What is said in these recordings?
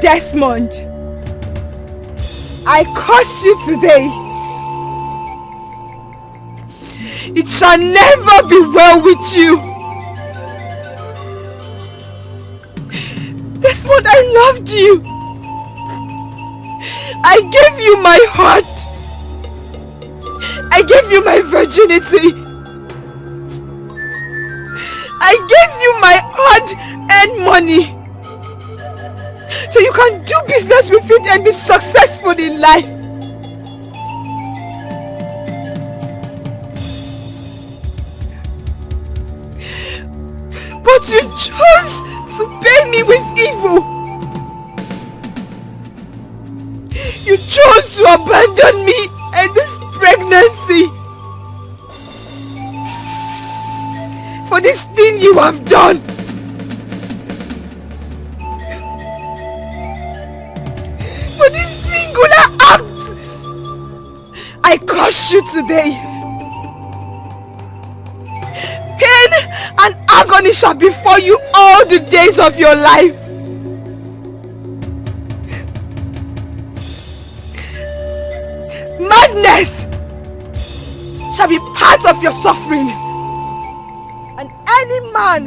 Desmond, I curse you today. It shall never be well with you. Desmond, I loved you. I gave you my heart. I gave you my virginity. I gave you my hard-earned money. So you can do business with it and be successful in life. But you chose to pay me with evil. You chose to abandon me and this pregnancy. For this thing you have done. For this singular act, I curse you today. Pain and agony shall befall you all the days of your life. Madness shall be part of your suffering. And any man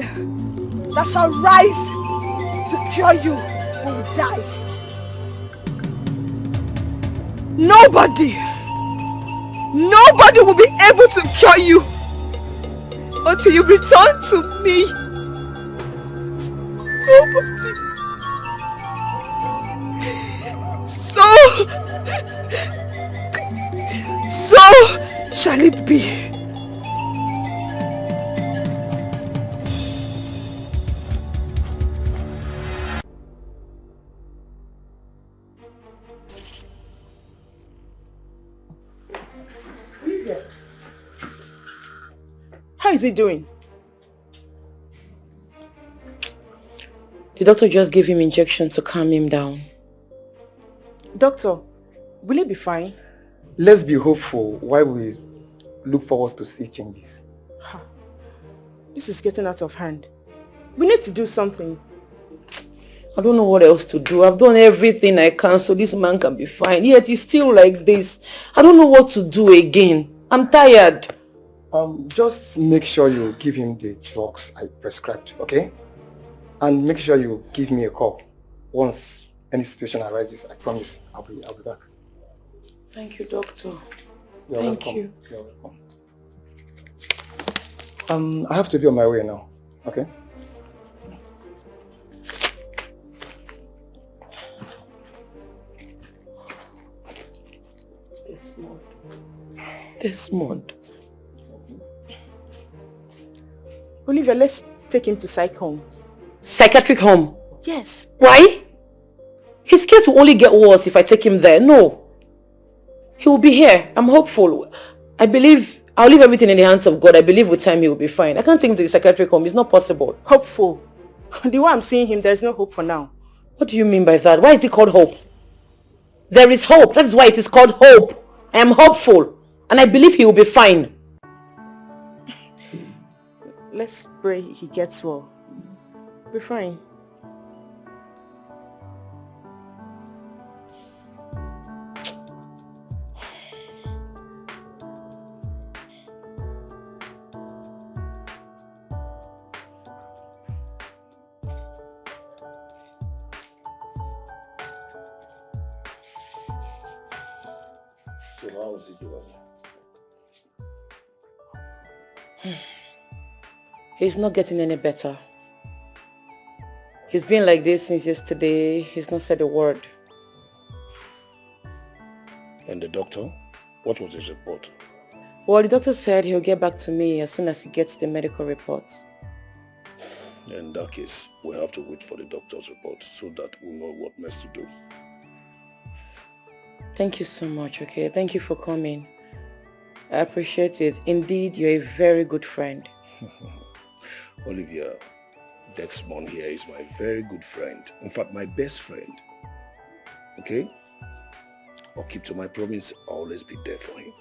that shall rise to cure you will die. Nobody will be able to cure you until you return to me. Nobody. So shall it be. How is he doing? The doctor just gave him injection to calm him down. Doctor, will he be fine? Let's be hopeful while we look forward to see changes. This is getting out of hand. We need to do something. I don't know what else to do. I've done everything I can so this man can be fine. Yet he's still like this. I don't know what to do again. I'm tired. Just make sure you give him the drugs I prescribed, okay? And make sure you give me a call once any situation arises. I promise I'll be back. Thank you, doctor. You're Thank welcome. you. You're welcome. I have to be on my way now, okay? Desmond. Olivia, let's take him to psych home. Psychiatric home? Yes. Why? His case will only get worse if I take him there. No. He will be here. I'm hopeful. I believe I'll leave everything in the hands of God. I believe with time he will be fine. I can't take him to the psychiatric home. It's not possible. Hopeful? The way I'm seeing him, there's no hope for now. What do you mean by that? Why is it called hope? There is hope. That is why it is called hope. I am hopeful. And I believe he will be fine. Let's pray he gets well. Be fine. So how is he doing? He's not getting any better. He's been like this since yesterday. He's not said a word. And the doctor? What was his report? Well, the doctor said he'll get back to me as soon as he gets the medical reports. In that case, we'll have to wait for the doctor's report so that we'll know what next to do. Thank you so much, okay? Thank you for coming. I appreciate it. Indeed, you're a very good friend. Olivia, Desmond here is my very good friend. In fact, my best friend. Okay? I'll keep to my promise. I'll always be there for him.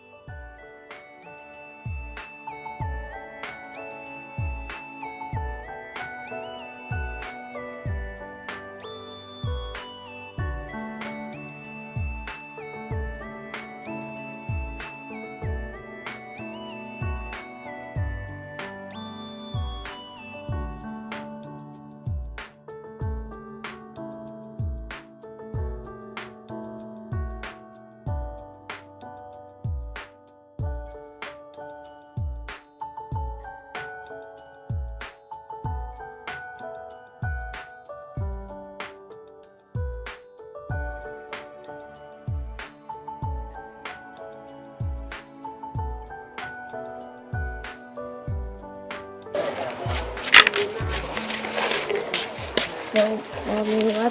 Mommy, why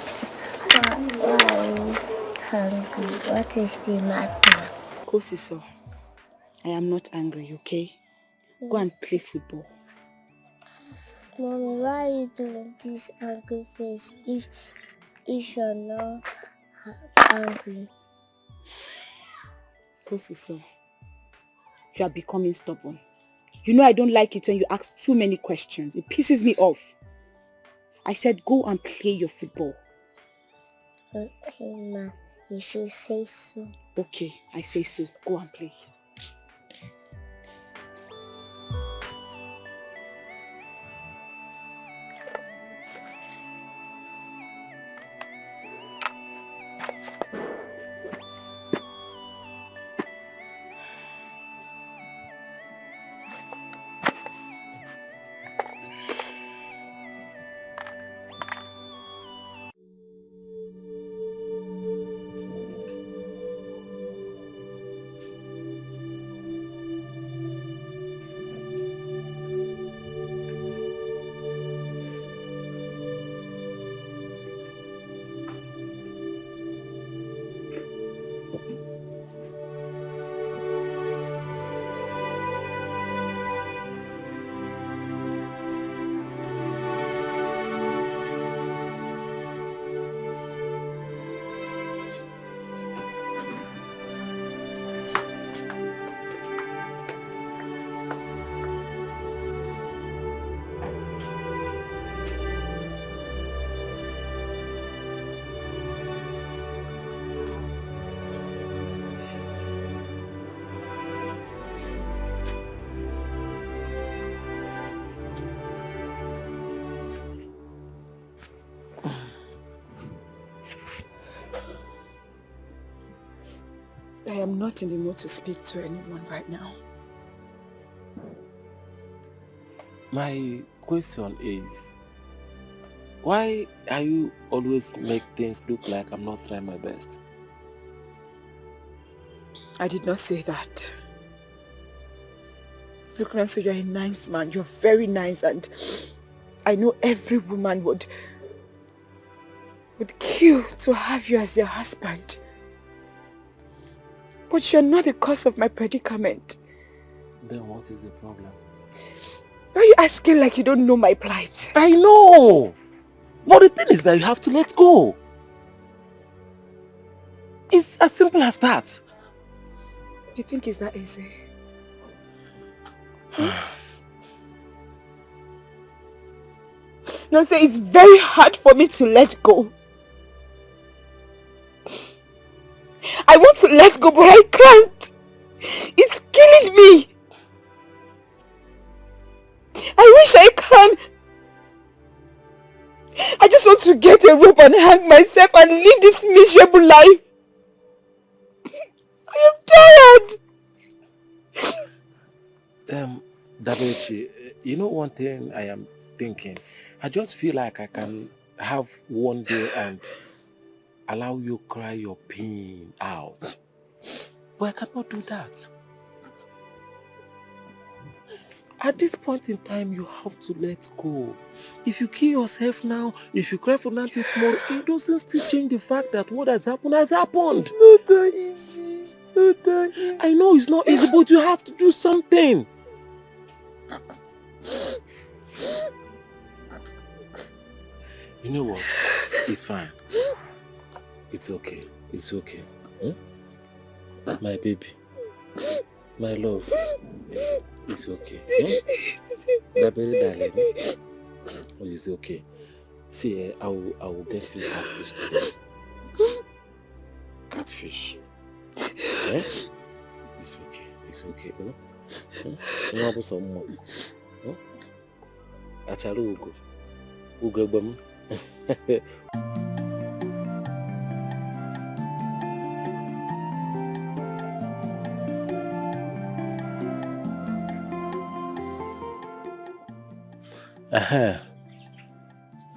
are you hungry? What is the matter? Kosiso, I am not angry, okay? Go and play football. Mommy, why are you doing this angry face if you're not angry? Kosiso, you are becoming stubborn. You know I don't like it when you ask too many questions. It pisses me off. I said go and play your football. Okay, Ma. If you say so. Okay, I say so. Go and play. I am not in the mood to speak to anyone right now. My question is, why are you always make things look like I'm not trying my best? I did not say that. Look, Nancy, you're a nice man. You're very nice, and I know every woman would kill to have you as their husband. But you're not the cause of my predicament. Then what is the problem? Why are you asking like you don't know my plight? I know! But the thing is that you have to let go. It's as simple as that. You think it's that easy? No, say it's very hard for me to let go. I want to let go, but I can't. It's killing me. I wish I can. I just want to get a rope and hang myself and live this miserable life. I am tired. Dabechi, you know one thing I am thinking? I just feel like I can have one day and allow you cry your pain out. But I cannot do that. At this point in time, you have to let go. If you kill yourself now, if you cry for nothing tomorrow, it doesn't still change the fact that what has happened has happened. It's not that easy. It's not that easy. I know it's not easy, but you have to do something. You know what? It's fine. It's okay. It's okay. Huh? My baby. My love. It's okay. Huh? Baby, darling. Oh, it's okay. See, I will get you catfish today. Catfish. Huh? It's okay. It's okay. Huh? You want some more? Huh? Acharu ugo. Ugo bam.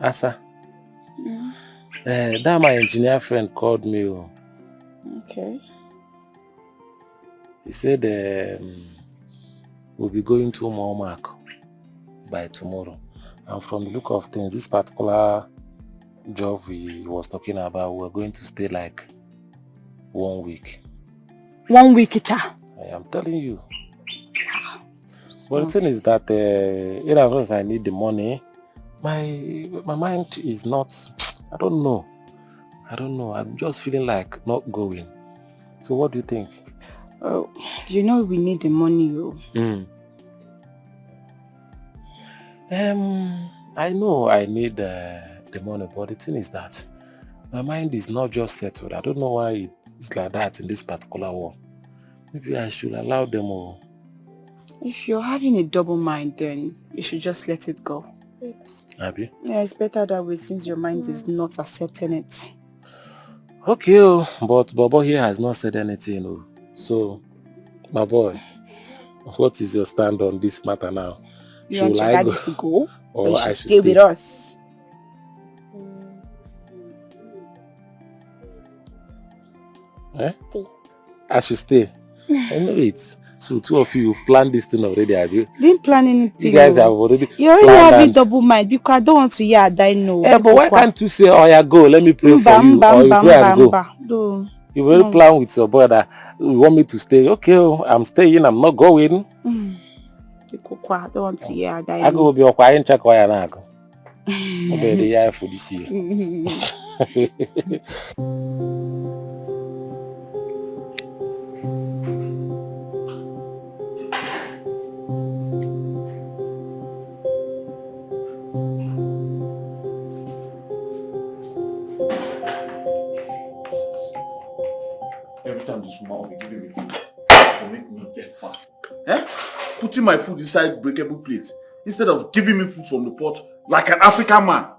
Asa. That my engineer friend called me. Okay. He said we'll be going to Momark by tomorrow. And from the look of things, this particular job we was talking about, we're going to stay like 1 week. 1 week, Icha. I am telling you. But the thing is that, in advance I need the money. My mind is not, I don't know. I'm just feeling like not going. So what do you think? Oh, you know we need the money, yo. I know I need the money, but the thing is that my mind is not just settled. I don't know why it's like that in this particular one. Maybe I should allow them all. If you're having a double mind, then you should just let it go. Abby? Yeah, it's better that way since your mind is not accepting it. Okay, but Bobo here has not said anything. So, my boy, what is your stand on this matter now? You want your daddy to go? Or you should stay with us? Stay. I should stay. I know it. So two of you have planned this thing already, have you? Didn't plan anything. You guys have already You already have a double mind because I don't want to hear that I know. Yeah, but why can't you say, oh yeah, go, let me pray for you, or you go and go? You will plan with your brother. You want me to stay? Okay, I'm staying, I'm not going. I don't want to hear that I go be okay and check why I go. Maybe the year for this year. Every time this woman will be giving me food, will make me get fat. Putting my food inside breakable plates instead of giving me food from the pot like an African man.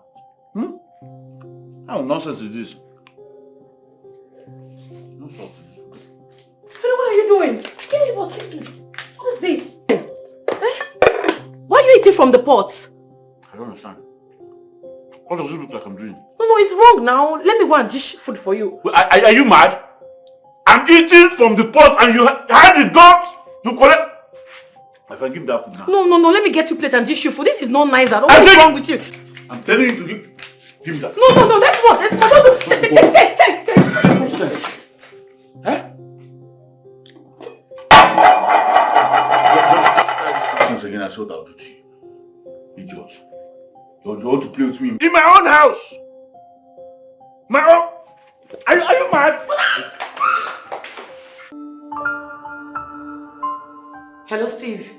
How nonsense is this? No salt to this. What are you doing? Give me what? What is this? Why are you eating from the pot? I don't understand. What does it look like I'm doing? No, it's wrong now. Let me go and dish food for you. Wait, are you mad? I'm eating from the pot and you had the guts to collect. If I give that food now. No, let me get you plate and dish you food. This is not nice at all. What is wrong with you? I'm telling you to give me that. No, that's what. Take. Nonsense. Since again I saw that I'll do to you. Idiot. You want to play with me in my own house. My own. Are you mad? Hello, Steve.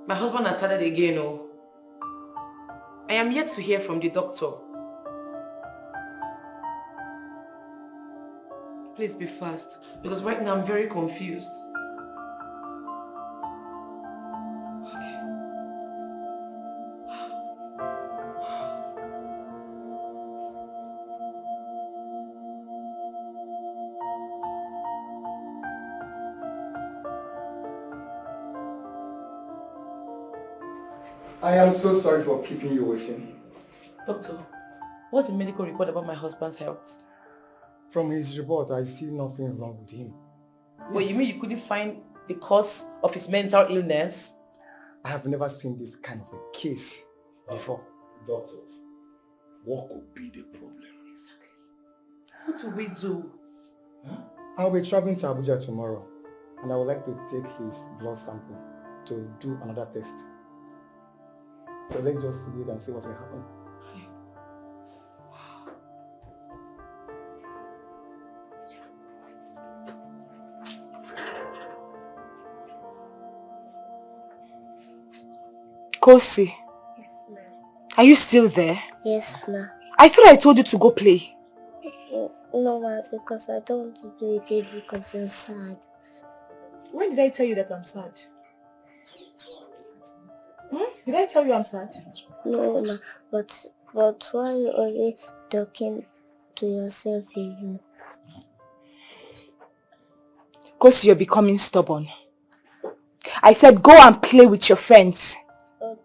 My husband has started again, I am yet to hear from the doctor. Please be fast, because right now I'm very confused. I am so sorry for keeping you waiting. Doctor, what's the medical report about my husband's health? From his report, I see nothing wrong with him. Well, you mean you couldn't find the cause of his mental illness? I have never seen this kind of a case before. Doctor, what could be the problem? Exactly. What do we do? I'll be traveling to Abuja tomorrow, and I would like to take his blood sample to do another test. So let's just wait and see what will happen. Kosi. Yes, ma'am. Are you still there? Yes, ma'am. I thought I told you to go play. No, ma'am, because I don't want to play again because you're sad. When did I tell you that I'm sad? Did I tell you I'm sad? No, ma'am, but why are you always talking to yourself, you? Kosi, you're becoming stubborn. I said go and play with your friends. Okay.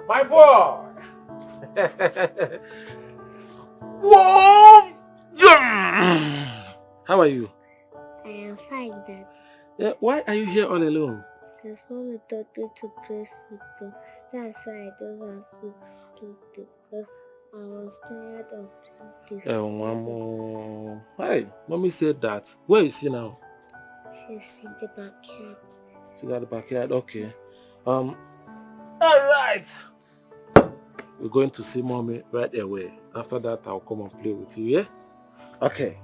My boy! Whoa! Yeah! How are you? I am fine, Dad. Yeah, why are you here all alone? Because Mommy taught me to play football. That's why I don't have to do because I was tired of playing the football. Hi, Mommy said that. Where is she now? She's in the backyard. She's at the backyard, okay. Alright! We're going to see Mommy right away. After that, I'll come and play with you, yeah? Okay.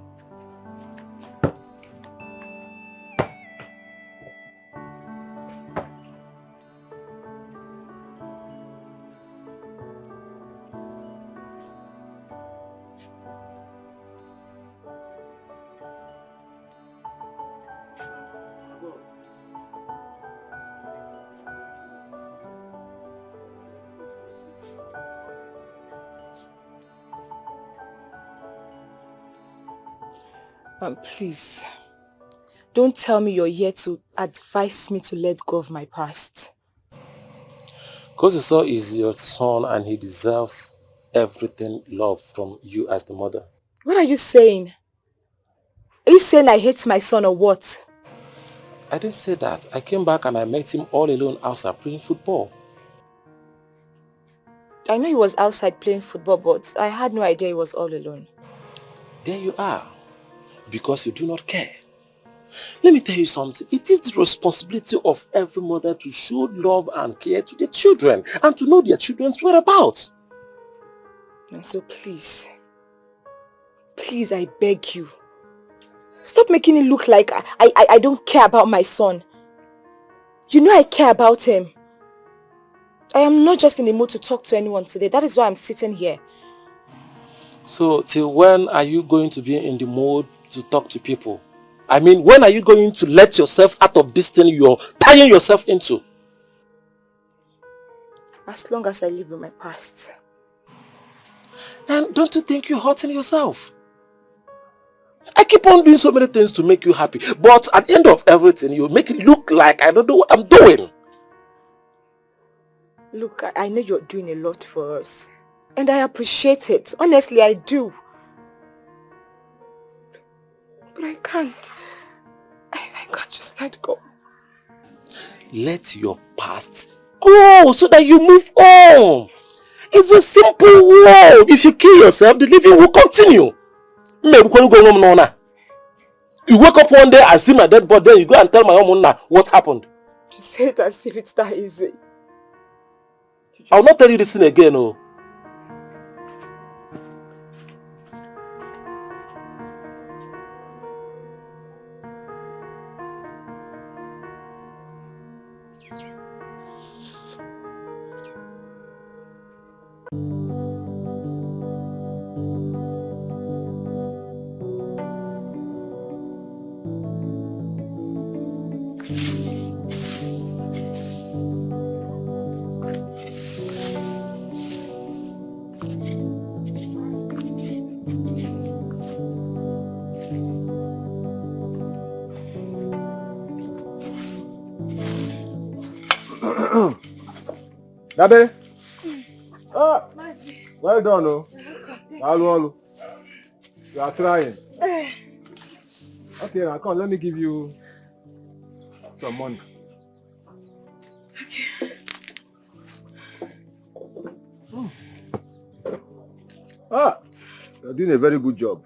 Please, don't tell me you're here to advise me to let go of my past. Ngozi is your son and he deserves everything love from you as the mother. What are you saying? Are you saying I hate my son or what? I didn't say that. I came back and I met him all alone outside playing football. I know he was outside playing football, but I had no idea he was all alone. There you are. Because you do not care. Let me tell you something. It is the responsibility of every mother to show love and care to their children and to know their children's whereabouts. So please, I beg you, stop making it look like I don't care about my son. You know I care about him. I am not just in the mood to talk to anyone today. That is why I'm sitting here. So till when are you going to be in the mood to talk to people? I mean, when are you going to let yourself out of this thing you're tying yourself into? As long as I live with my past. And don't you think you're hurting yourself? I keep on doing so many things to make you happy, but at the end of everything, you make it look like I don't know what I'm doing. Look, I know you're doing a lot for us. And I appreciate it. Honestly, I do. But I can't. I can't just let go. Let your past go so that you move on. It's a simple world. If you kill yourself, the living will continue. You wake up one day, I see my dead body, then you go and tell my mom what happened. You say it as if it's that easy. I'll not tell you this thing again, oh. Dabe? Ah, well done, oh. Hello. You are trying. Okay, now come, let me give you some money. Okay. Ah, you're doing a very good job.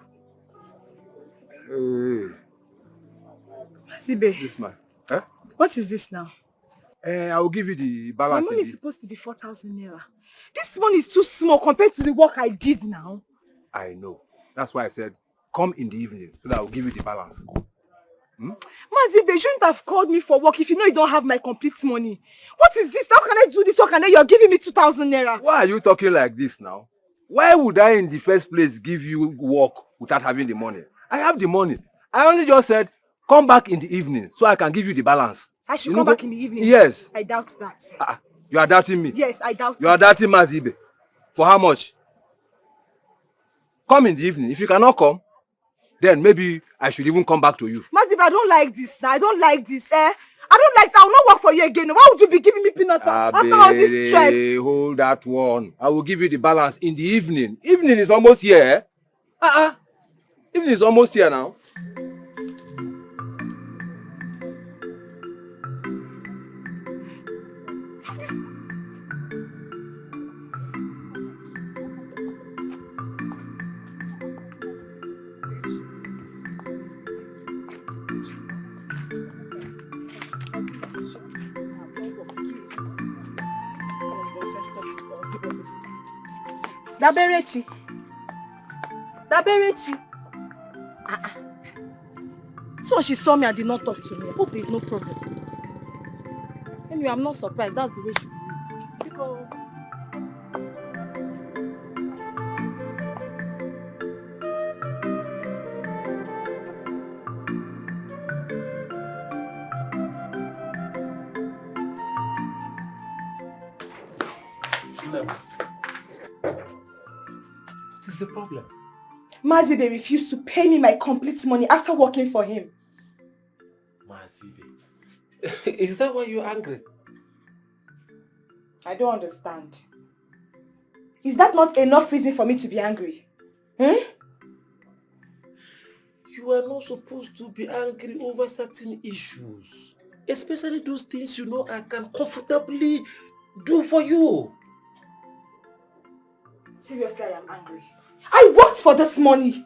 Hey. Zibe. This man. Eh? What is this now? I will give you the balance. My money is supposed to be 4,000 naira. This money is too small compared to the work I did now. I know. That's why I said, come in the evening so that I will give you the balance. Mazibe, you shouldn't have called me for work if you know you don't have my complete money. What is this? How can I do this work and then you're giving me 2,000 naira? Why are you talking like this now? Why would I in the first place give you work without having the money? I have the money. I only just said, come back in the evening so I can give you the balance. I should come back in the evening? Yes. I doubt that. You are doubting me? Yes, I doubt it. You are doubting Mazibe. For how much? Come in the evening. If you cannot come, then maybe I should even come back to you. Mazibe, Steve, I don't like this now. I don't like this, eh? I don't like I will not work for you again. Why would you be giving me peanuts after all this stress? Hold that one. I will give you the balance in the evening. Evening is almost here. Evening is almost here now. Daberechi. So she saw me and did not talk to me. I hope there's no problem. Anyway, I'm not surprised. That's the way she be. Because... What is the problem? Mazibe refused to pay me my complete money after working for him. Mazibe? Is that why you're angry? I don't understand. Is that not enough reason for me to be angry? Hmm? You are not supposed to be angry over certain issues. Especially those things you know I can comfortably do for you. Seriously, I am angry. I worked for this money.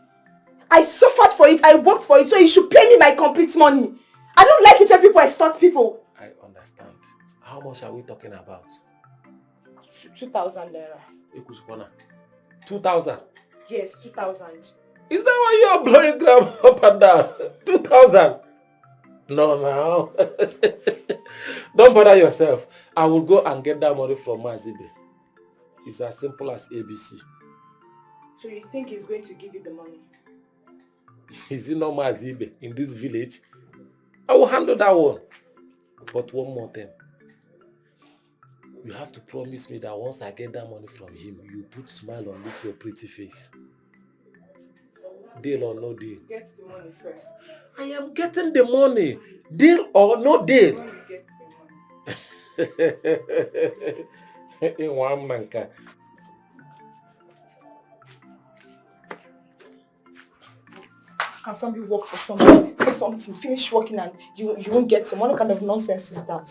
I suffered for it. I worked for it. So you should pay me my complete money. I don't like it when people extort people. I understand. How much are we talking about? 2,000 naira. 2,000? Yes, 2,000. Is that why you are blowing grab up and down? 2,000? No. Don't bother yourself. I will go and get that money from Mazibe. It's as simple as ABC. So you think he's going to give you the money? Is it not Mazibe in this village? I will handle that one. But one more thing. You have to promise me that once I get that money from him, you put a smile on this your pretty face. Deal or no deal? Get the money first. I am getting the money. Deal or no deal? When you get the money. In one manka. Can somebody work for somebody? Say something, finish working and you won't get some. What kind of nonsense is that?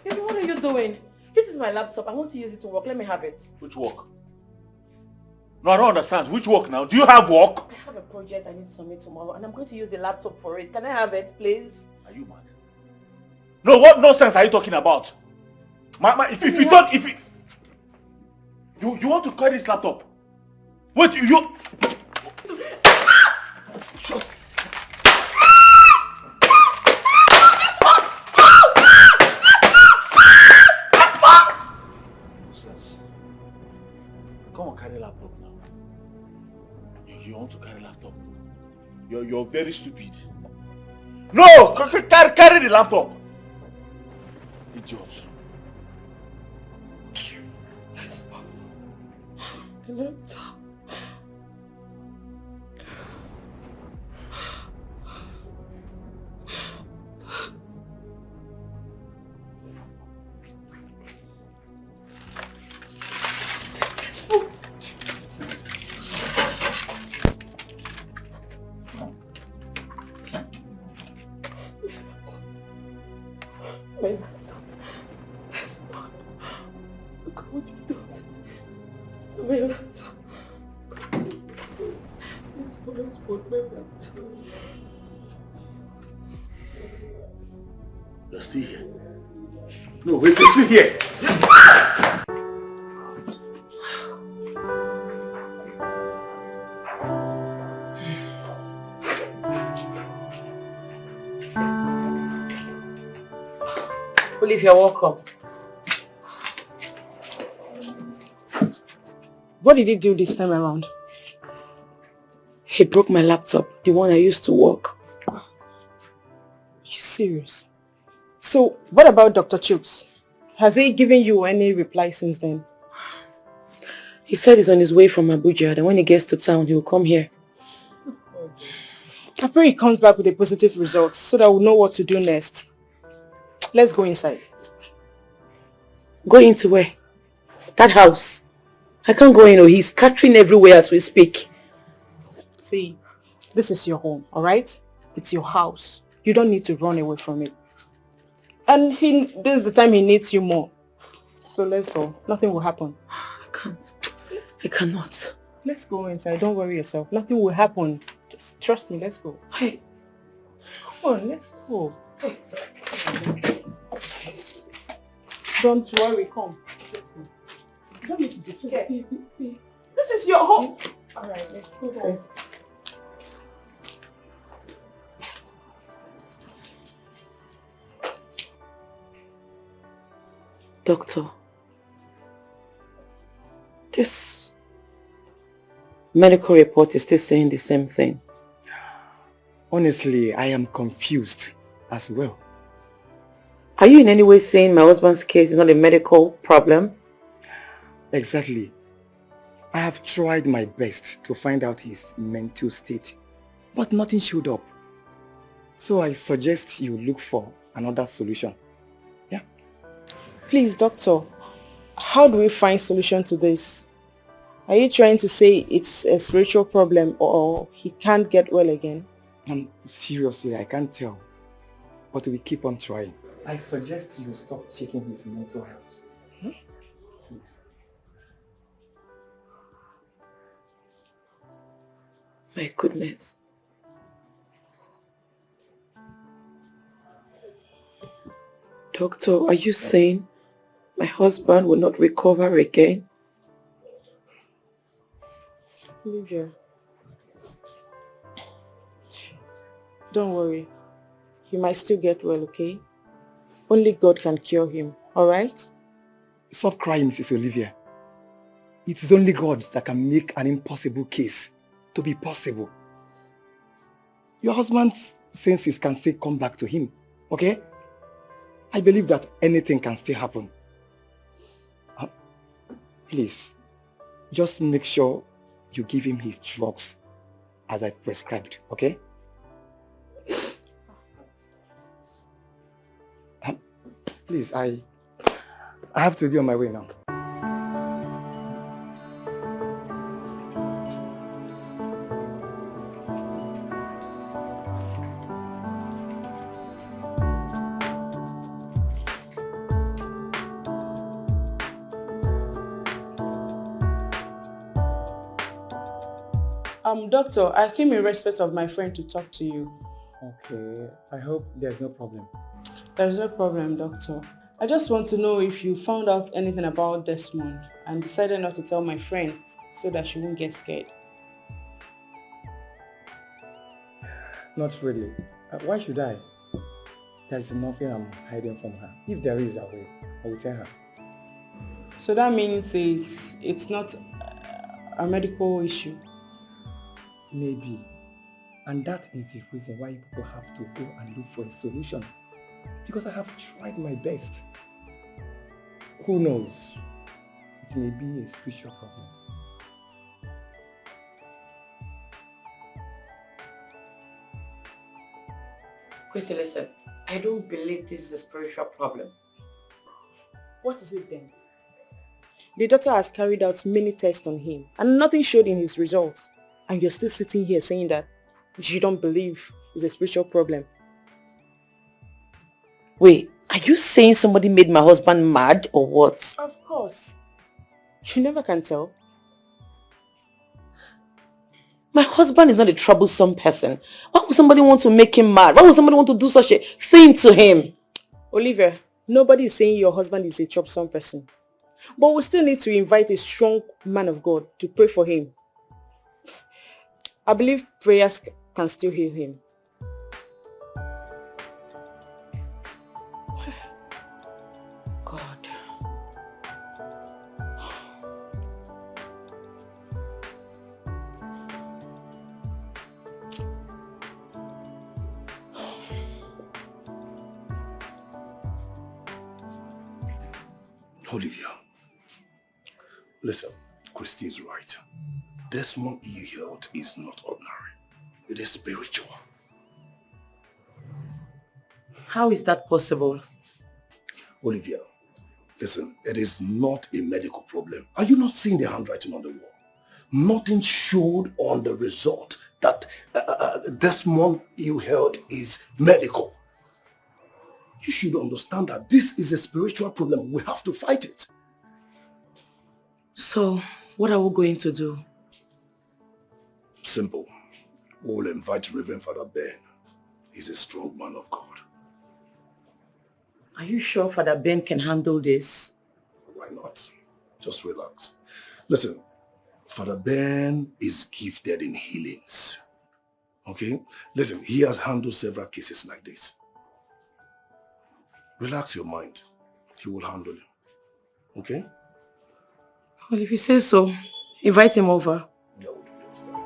Baby, what are you doing? This is my laptop. I want to use it to work. Let me have it. Which work? No, I don't understand. Which work now? Do you have work? I have a project I need to submit tomorrow and I'm going to use the laptop for it. Can I have it, please? Are you mad? No, what nonsense are you talking about? If you want to carry this laptop? Wait, you... Shut. Nonsense. Come on, carry laptop now. You want to carry laptop? You're very stupid. No! Carry the laptop! Idiot. You're still here. No, wait, you're still here. Olive, you're welcome. What did he do this time around? He broke my laptop, the one I used to work. Are you serious? So, what about Dr. Chooks? Has he given you any reply since then? He said he's on his way from Abuja, and when he gets to town, he will come here. I pray he comes back with a positive result so that we'll know what to do next. Let's go inside. Go into where? That house. I can't go in, or he's scattering everywhere as we speak. See, this is your home, alright? It's your house. You don't need to run away from it. And this is the time he needs you more. So let's go. Nothing will happen. I can't. I cannot. Let's go inside. Don't worry yourself. Nothing will happen. Just trust me. Let's go. Hey. Come on, let's go. Hey. Let's go. Don't worry. Come. Let's go. You don't need to be scared. This is your home. Alright, let's go, guys. Doctor, this medical report is still saying the same thing. Honestly, I am confused as well. Are you in any way saying my husband's case is not a medical problem? Exactly. I have tried my best to find out his mental state, but nothing showed up. So I suggest you look for another solution. Yeah? Please, doctor, how do we find solution to this? Are you trying to say it's a spiritual problem or he can't get well again? Seriously, I can't tell. But we keep on trying. I suggest you stop checking his mental health. Please. My goodness. Doctor, are you saying my husband will not recover again? Olivia, don't worry. He might still get well, okay? Only God can cure him, alright? Stop crying, Mrs. Olivia. It is only God that can make an impossible case to be possible. Your husband's senses can still come back to him, okay? I believe that anything can still happen. Please, just make sure you give him his drugs as I prescribed, okay? Please, I have to be on my way now. Doctor, I came in respect of my friend to talk to you. Okay, I hope there's no problem. There's no problem, doctor. I just want to know if you found out anything about Desmond and decided not to tell my friend so that she won't get scared. Not really. Why should I? There's nothing I'm hiding from her. If there is a way, I will tell her. So that means it's not a medical issue? Maybe. And that is the reason why people have to go and look for a solution. Because I have tried my best. Who knows? It may be a spiritual problem. Chrissy, listen. I don't believe this is a spiritual problem. What is it then? The doctor has carried out many tests on him and nothing showed in his results. And you're still sitting here saying that you don't believe it's a spiritual problem. Wait, are you saying somebody made my husband mad or what? Of course. You never can tell. My husband is not a troublesome person. Why would somebody want to make him mad? Why would somebody want to do such a thing to him? Olivia, nobody is saying your husband is a troublesome person. But we still need to invite a strong man of God to pray for him. I believe prayers can still heal him. God. Olivia, listen, Christy is right. Desmond you healed is not ordinary. It is spiritual. How is that possible? Olivia, listen, it is not a medical problem. Are you not seeing the handwriting on the wall? Nothing showed on the result that Desmond you healed is medical. You should understand that this is a spiritual problem. We have to fight it. So, what are we going to do? Simple. We will invite Reverend Father Ben. He's a strong man of God. Are you sure Father Ben can handle this? Why not? Just relax. Listen, Father Ben is gifted in healings. Okay? Listen, he has handled several cases like this. Relax your mind. He will handle him. Okay? Well, if you say so, invite him over. Yeah, we'll do just that.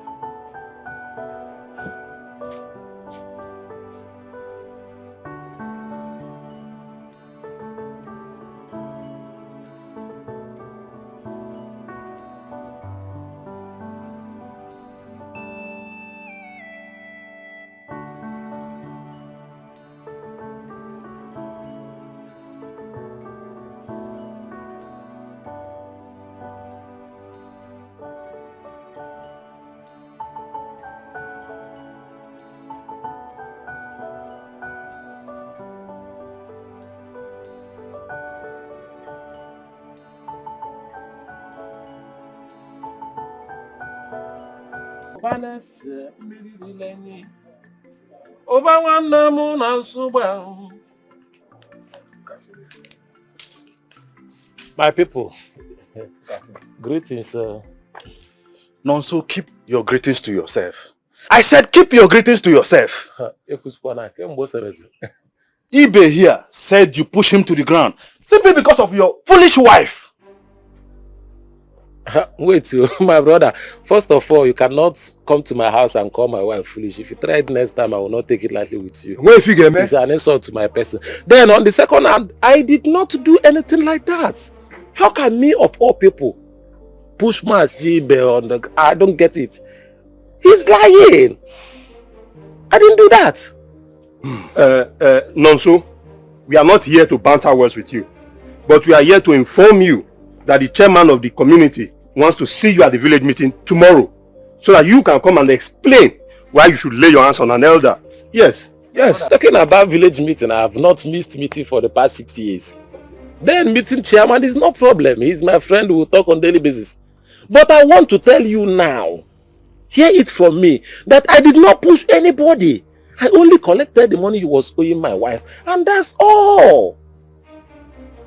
My people, greetings. Nonso, keep your greetings to yourself. I said keep your greetings to yourself. Ibe here said you push him to the ground simply because of your foolish wife. Wait, my brother. First of all, you cannot come to my house and call my wife foolish. If you try it next time, I will not take it lightly with you. Wait, if you get me? It's an insult to my person. Then on the second hand, I did not do anything like that. How can me of all people push Mas Jibe on the... I don't get it. He's lying. I didn't do that. Nonso, we are not here to banter words with you, but we are here to inform you that the chairman of the community wants to see you at the village meeting tomorrow, so that you can come and explain why you should lay your hands on an elder. Yes, yes. Talking about village meeting, I have not missed meeting for the past 6 years. Then meeting chairman is no problem. He's my friend who will talk on daily basis. But I want to tell you now, hear it from me, that I did not push anybody. I only collected the money he was owing my wife, and that's all.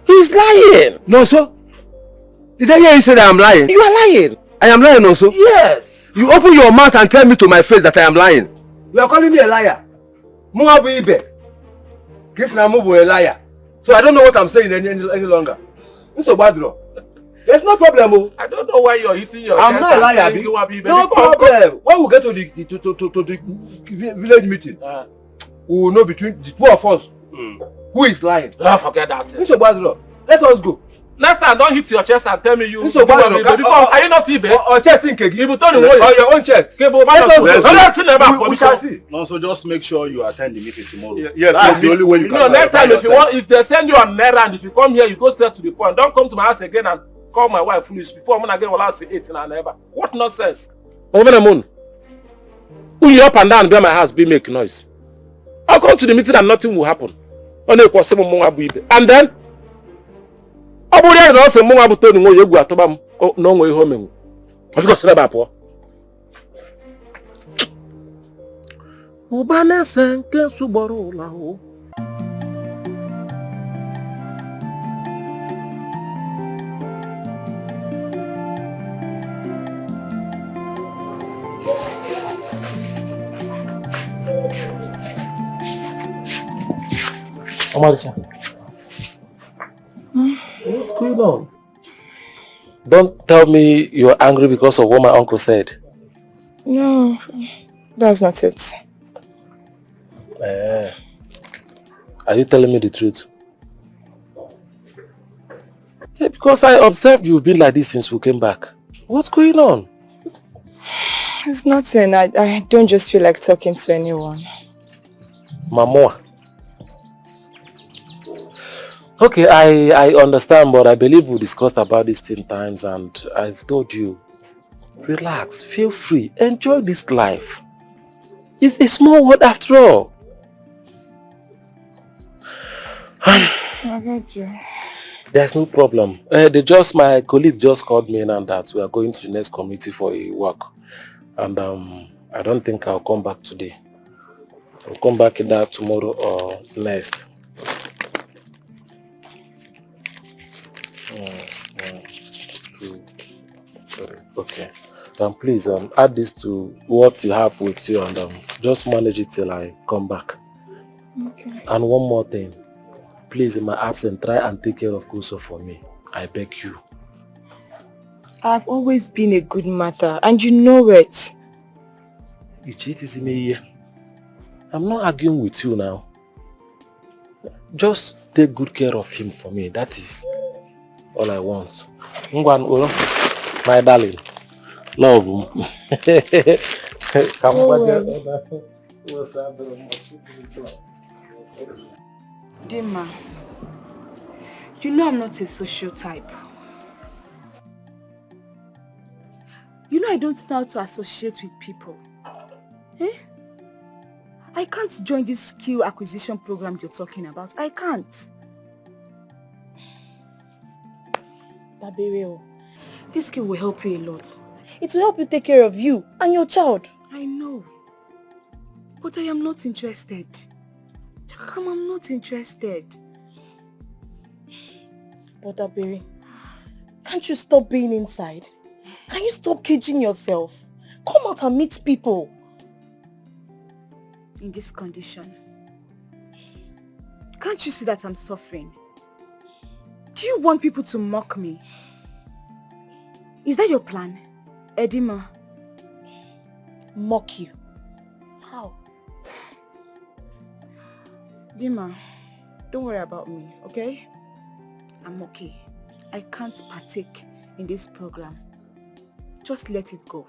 He's lying. No, sir. Did I hear you say that I'm lying? You are lying. I am lying also? Yes. You open your mouth and tell me to my face that I am lying. You are calling me a liar. Muabu Ibe. Kisnamubu a liar. So I don't know what I'm saying any longer. So bad. There's no problem. I don't know why you're hitting your chest. I'm not a liar. No problem. When we get to the village meeting, we will know between the two of us who is lying. Forget that. So bad. Let us go. Next time, don't hit your chest and tell me you. So bad. Are you not Ibe? Or chest in Kegi. You turn away. Or your own chest. We shall see. No, so just make sure you attend the meeting tomorrow. Yes, that's the only way you can. Next time, if they send you on errand, if you come here, you go straight to the point. Don't come to my house again and call my wife foolish before I'm gonna get all out say 18 and ever. What nonsense? Over the moon. Who you up and down by my house be make noise. I'll come to the meeting and nothing will happen. And then I would also more about turning you go to Bam. Oh, no way home. I've got to about poor. Ubane senke suboro lao. What's going on? Don't tell me you're angry because of what my uncle said. No, that's not it. Are you telling me the truth? Because I observed you've been like this since we came back. What's going on? It's nothing. I don't just feel like talking to anyone. Mama. Okay, I understand, but I believe we discussed about this 10 times and I've told you, relax, feel free, enjoy this life. It's a small world after all. I heard you. There's no problem. My colleague just called me in and that we are going to the next committee for a work. And I don't think I'll come back today. I'll come back either tomorrow or next. Okay. Please add this to what you have with you and just manage it till I come back. Okay. And one more thing. Please, in my absence, try and take care of Kuso for me. I beg you. I've always been a good mother and you know it. You cheated me. I'm not arguing with you now. Just take good care of him for me. That is all I want. My darling. Love him. Dima, you know I'm not a social type. You know I don't know how to associate with people. Eh? I can't join this skill acquisition program you're talking about. I can't. Dabereo, this skill will help you a lot. It will help you take care of you and your child. I know. But I am not interested. I'm not interested. But Dabere, can't you stop being inside? Can you stop caging yourself? Come out and meet people. In this condition, can't you see that I'm suffering? Do you want people to mock me? Is that your plan, Edima? Mock you? How? Dima, don't worry about me, okay? I'm okay. I can't partake in this program. Just let it go.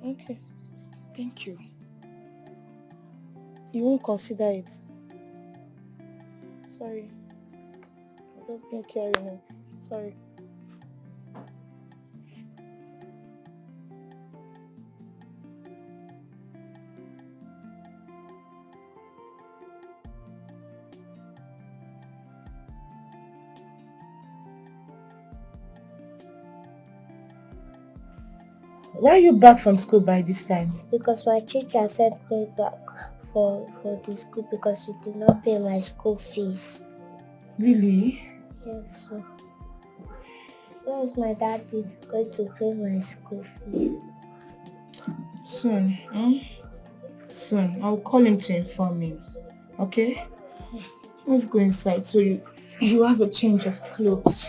Okay. Thank you. You won't consider it? Sorry. I'm just being caring. Sorry. Why are you back from school by this time? Because my teacher sent me back for the school because she did not pay my school fees. Really? Yes, sir. Where is my daddy going to pay my school fees? Soon. Soon. I'll call him to inform him. Okay? Let's go inside so you have a change of clothes.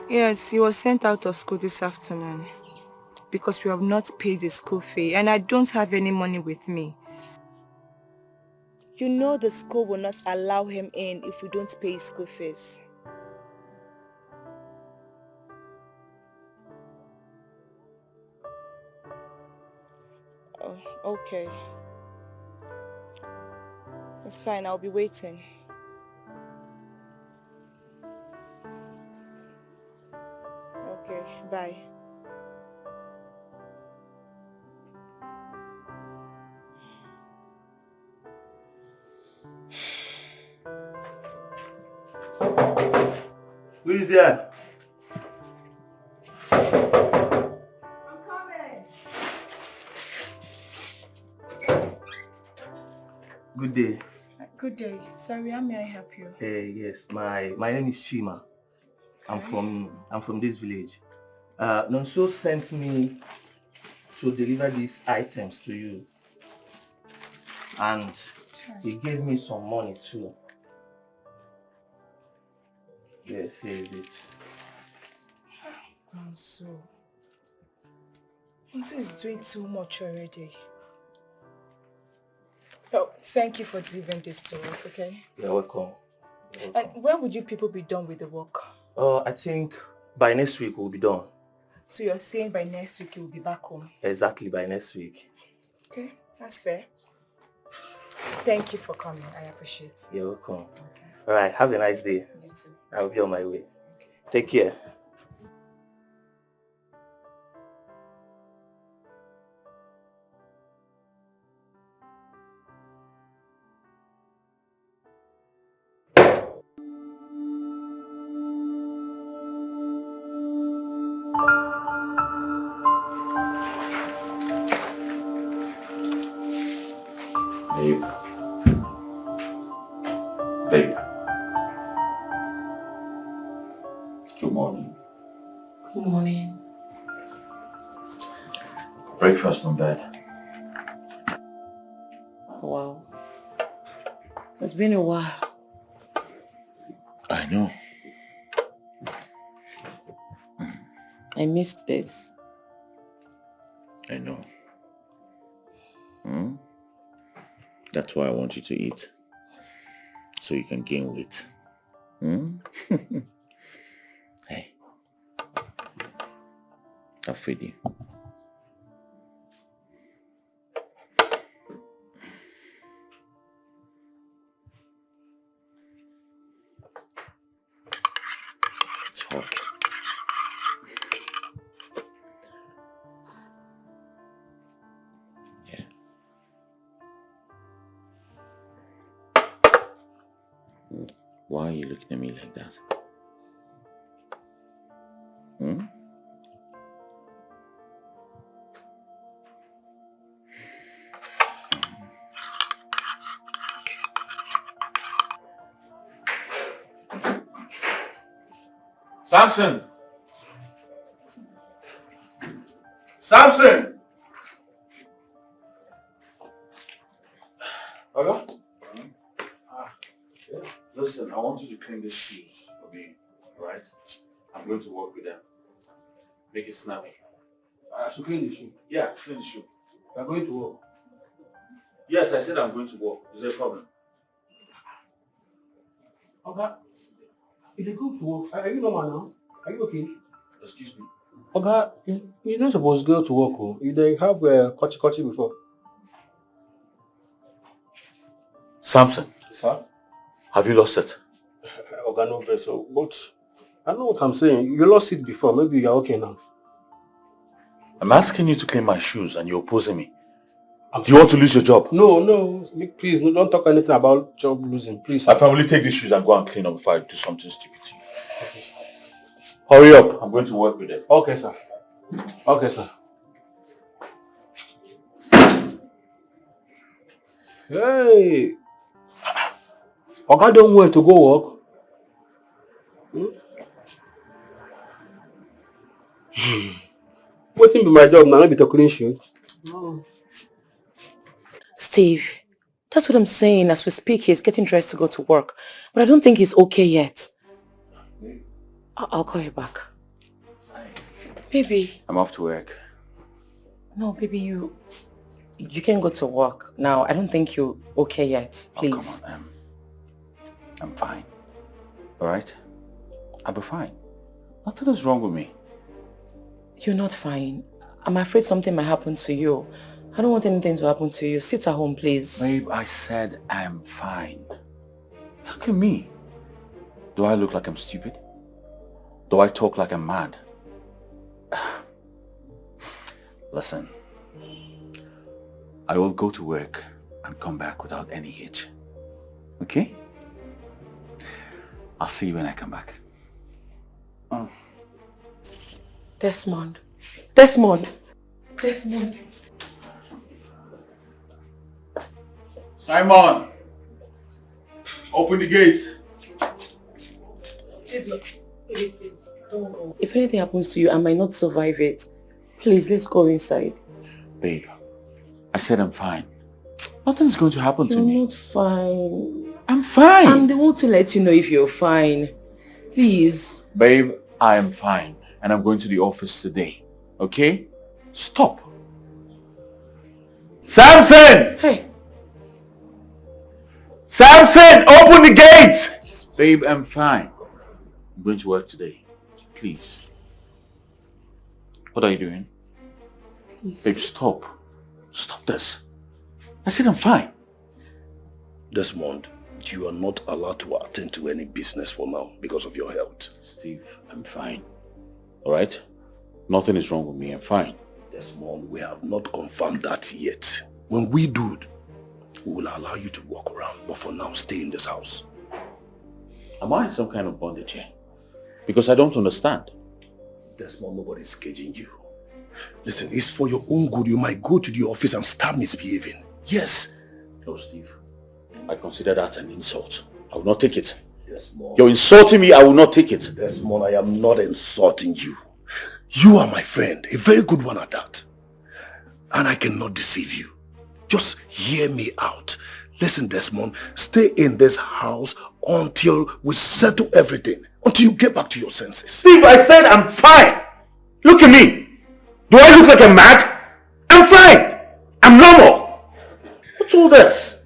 Yes, he was sent out of school this afternoon because we have not paid the school fee and I don't have any money with me. You know the school will not allow him in if we don't pay his school fees. Oh, okay. It's fine, I'll be waiting. Okay, bye. Who is here? I'm coming. Good day. Good day. Sorry, how may I help you? Yes, my name is Chima. I'm from this village. Nonso sent me to deliver these items to you. And he gave me some money too. Yes, here is it. Nonso is doing too much already. Oh, thank you for delivering this to us, okay? You're welcome. And when would you people be done with the work? I think by next week we'll be done. So you're saying by next week you'll be back home? Exactly, by next week. Okay, that's fair. Thank you for coming. I appreciate it. You're welcome. Okay. Alright, have a nice day. You too. I'll be on my way. Okay. Take care. Babe. Good morning. Good morning. Breakfast in bed. Wow. It's been a while. I know. I missed this. I know. That's why I want you to eat. So you can gain weight. Hey. I'll feed you. It's hot. Why are you looking at me like that? Samson! Samson! Okay? Listen, I want you to clean these shoes for me, alright? I'm going to work with them. Make it snappy. I should clean the shoe. Yeah, clean the shoe. You are going to work? Yes, I said I'm going to work. Is there a problem? Okay. If you go to work, are you normal now? Are you okay? Excuse me. Okay, you're not supposed to go to work. Oh. You they have kochi before. Samson. Sir? Have you lost it? Okay, no vessel. But I know what I'm saying. You lost it before. Maybe you're okay now. I'm asking you to clean my shoes and you're opposing me. Do you want to lose your job? No. Please, no, don't talk anything about job losing. Please. I can only take these shoes and go and clean them before I do something stupid to you. Okay, sir. Hurry up. I'm going to work with them. Okay, sir. Okay, sir. Hey. Oga don't want to go work. Waiting be my job now, not be to clean shoes. No. Steve, that's what I'm saying. As we speak, he's getting dressed to go to work. But I don't think he's okay yet. I'll call you back. Baby. I'm off to work. No, baby, you can't go to work now. I don't think you're okay yet. Please. Oh, come on, I'm fine. Alright? I'll be fine. Nothing is wrong with me. You're not fine. I'm afraid something might happen to you. I don't want anything to happen to you. Sit at home, please. Babe, I said I'm fine. Look at me. Do I look like I'm stupid? Do I talk like I'm mad? Listen. I will go to work and come back without any hitch. Okay? I'll see you when I come back. Desmond. Simon! Open the gate. If anything happens to you, I might not survive it. Please, let's go inside. Babe, I said I'm fine. Nothing's going to happen to me. You're not fine. I'm fine. I'm the one to let you know if you're fine. Please. Babe, I am fine. And I'm going to the office today. Okay? Stop. Samson! Hey. Samson, open the gate! Babe, I'm fine. I'm going to work today. Please. What are you doing? Please. Babe, stop. Stop this. I said I'm fine. Desmond, you are not allowed to attend to any business for now because of your health. Steve, I'm fine. Alright? Nothing is wrong with me. I'm fine. Desmond, we have not confirmed that yet. When we do, we will allow you to walk around. But for now, stay in this house. Am I in some kind of bondage here? Because I don't understand. Desmond, nobody's caging you. Listen, it's for your own good. You might go to the office and start misbehaving. Yes. No, Steve. I consider that an insult. I will not take it. Desmond. You're insulting me. I will not take it. Desmond, I am not insulting you. You are my friend. A very good one at that. And I cannot deceive you. Just hear me out. Listen, Desmond, stay in this house until we settle everything. Until you get back to your senses. Steve, I said I'm fine. Look at me. Do I look like I'm mad? I'm fine. I'm normal. What's all this?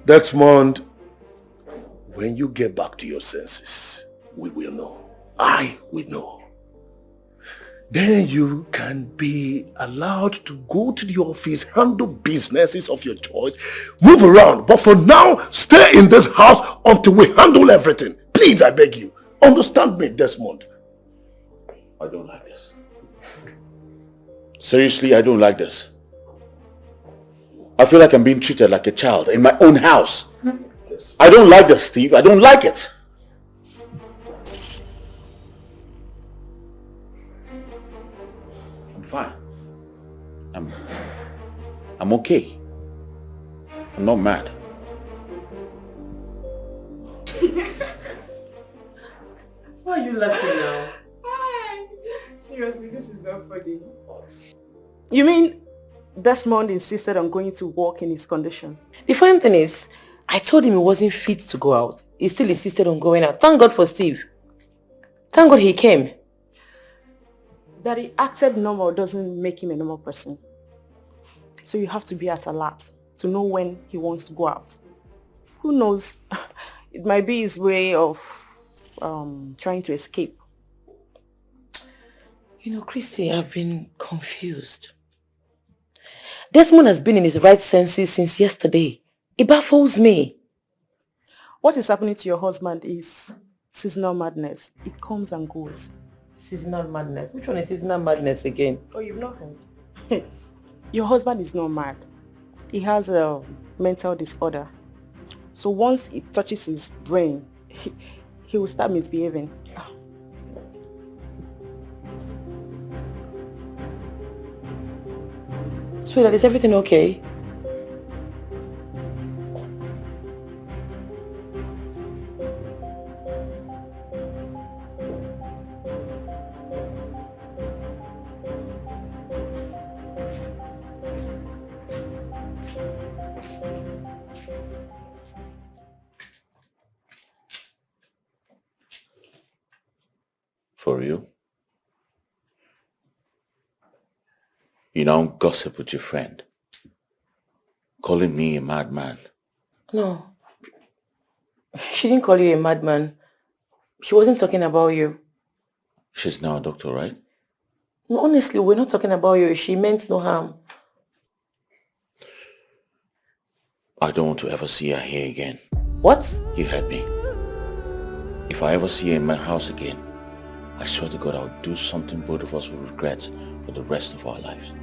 Desmond, when you get back to your senses, we will know. I will know. Then you can be allowed to go to the office, handle businesses of your choice, move around. But for now, stay in this house until we handle everything. Please, I beg you. Understand me, Desmond. I don't like this. Seriously, I don't like this. I feel like I'm being treated like a child in my own house. Yes. I don't like this, Steve. I don't like it. I'm fine. I'm okay. I'm not mad. Why are you laughing now? Seriously, this is not funny. You mean Desmond insisted on going to work in his condition? The funny thing is, I told him he wasn't fit to go out. He still insisted on going out. Thank God for Steve. Thank God he came. That he acted normal doesn't make him a normal person. So you have to be at alert to know when he wants to go out. Who knows? It might be his way of trying to escape. You know, Christy, I've been confused. Desmond has been in his right senses since yesterday. It baffles me. What is happening to your husband is seasonal madness. It comes and goes. Seasonal madness? Which one is seasonal madness again? Oh, you've not heard? Your husband is not mad. He has a mental disorder. So once it touches his brain, he will start misbehaving. Sweetheart, is everything okay? For real? You now gossip with your friend, calling me a madman. No. She didn't call you a madman. She wasn't talking about you. She's now a doctor, right? No, honestly, we're not talking about you. She meant no harm. I don't want to ever see her here again. What? You heard me. If I ever see her in my house again, I swear to God I'll do something both of us will regret for the rest of our lives.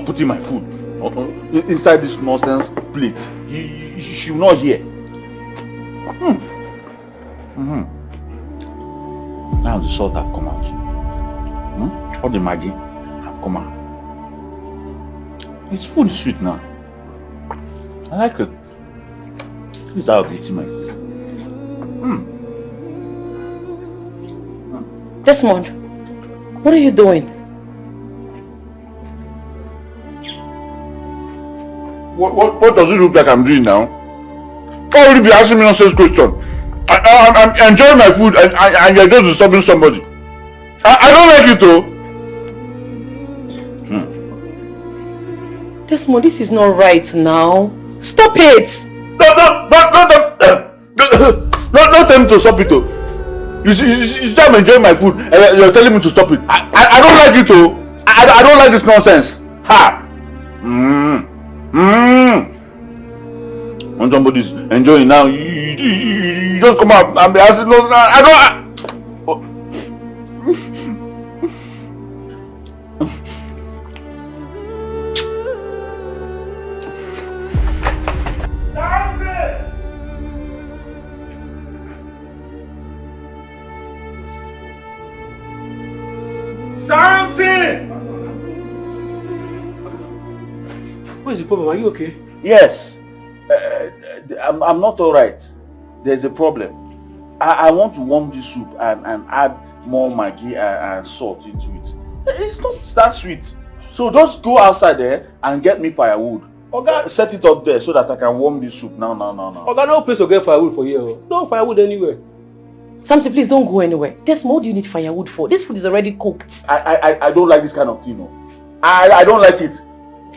putting my food inside this nonsense plate. She will not hear. Now the salt have come out. All the Maggi have come out. It's food is sweet now. I like it. Please, I'll be eating my food. Desmond, what are you doing? What does it look like I'm doing now? Why would you be asking me nonsense question? I'm enjoying my food and you're just disturbing somebody. I don't like it though. Desmond, this is not right now. Stop it! Don't tell me to stop it though. You see I'm enjoying my food and you're telling me to stop it. I don't like it though. I don't like this nonsense. Ha! When somebody's enjoying now, you just come out and be asking, no, I don't. What is the problem? Are you okay? Yes. I'm not alright. There's a problem. I want to warm this soup and add more Maggi and salt into it. It's not that sweet. So just go outside there and get me firewood. Okay, set it up there so that I can warm this soup. No. Okay, no place to get firewood for you. No firewood anywhere. Samson, please don't go anywhere. Desmond, what do you need firewood for? This food is already cooked. I don't like this kind of thing. No. I don't like it.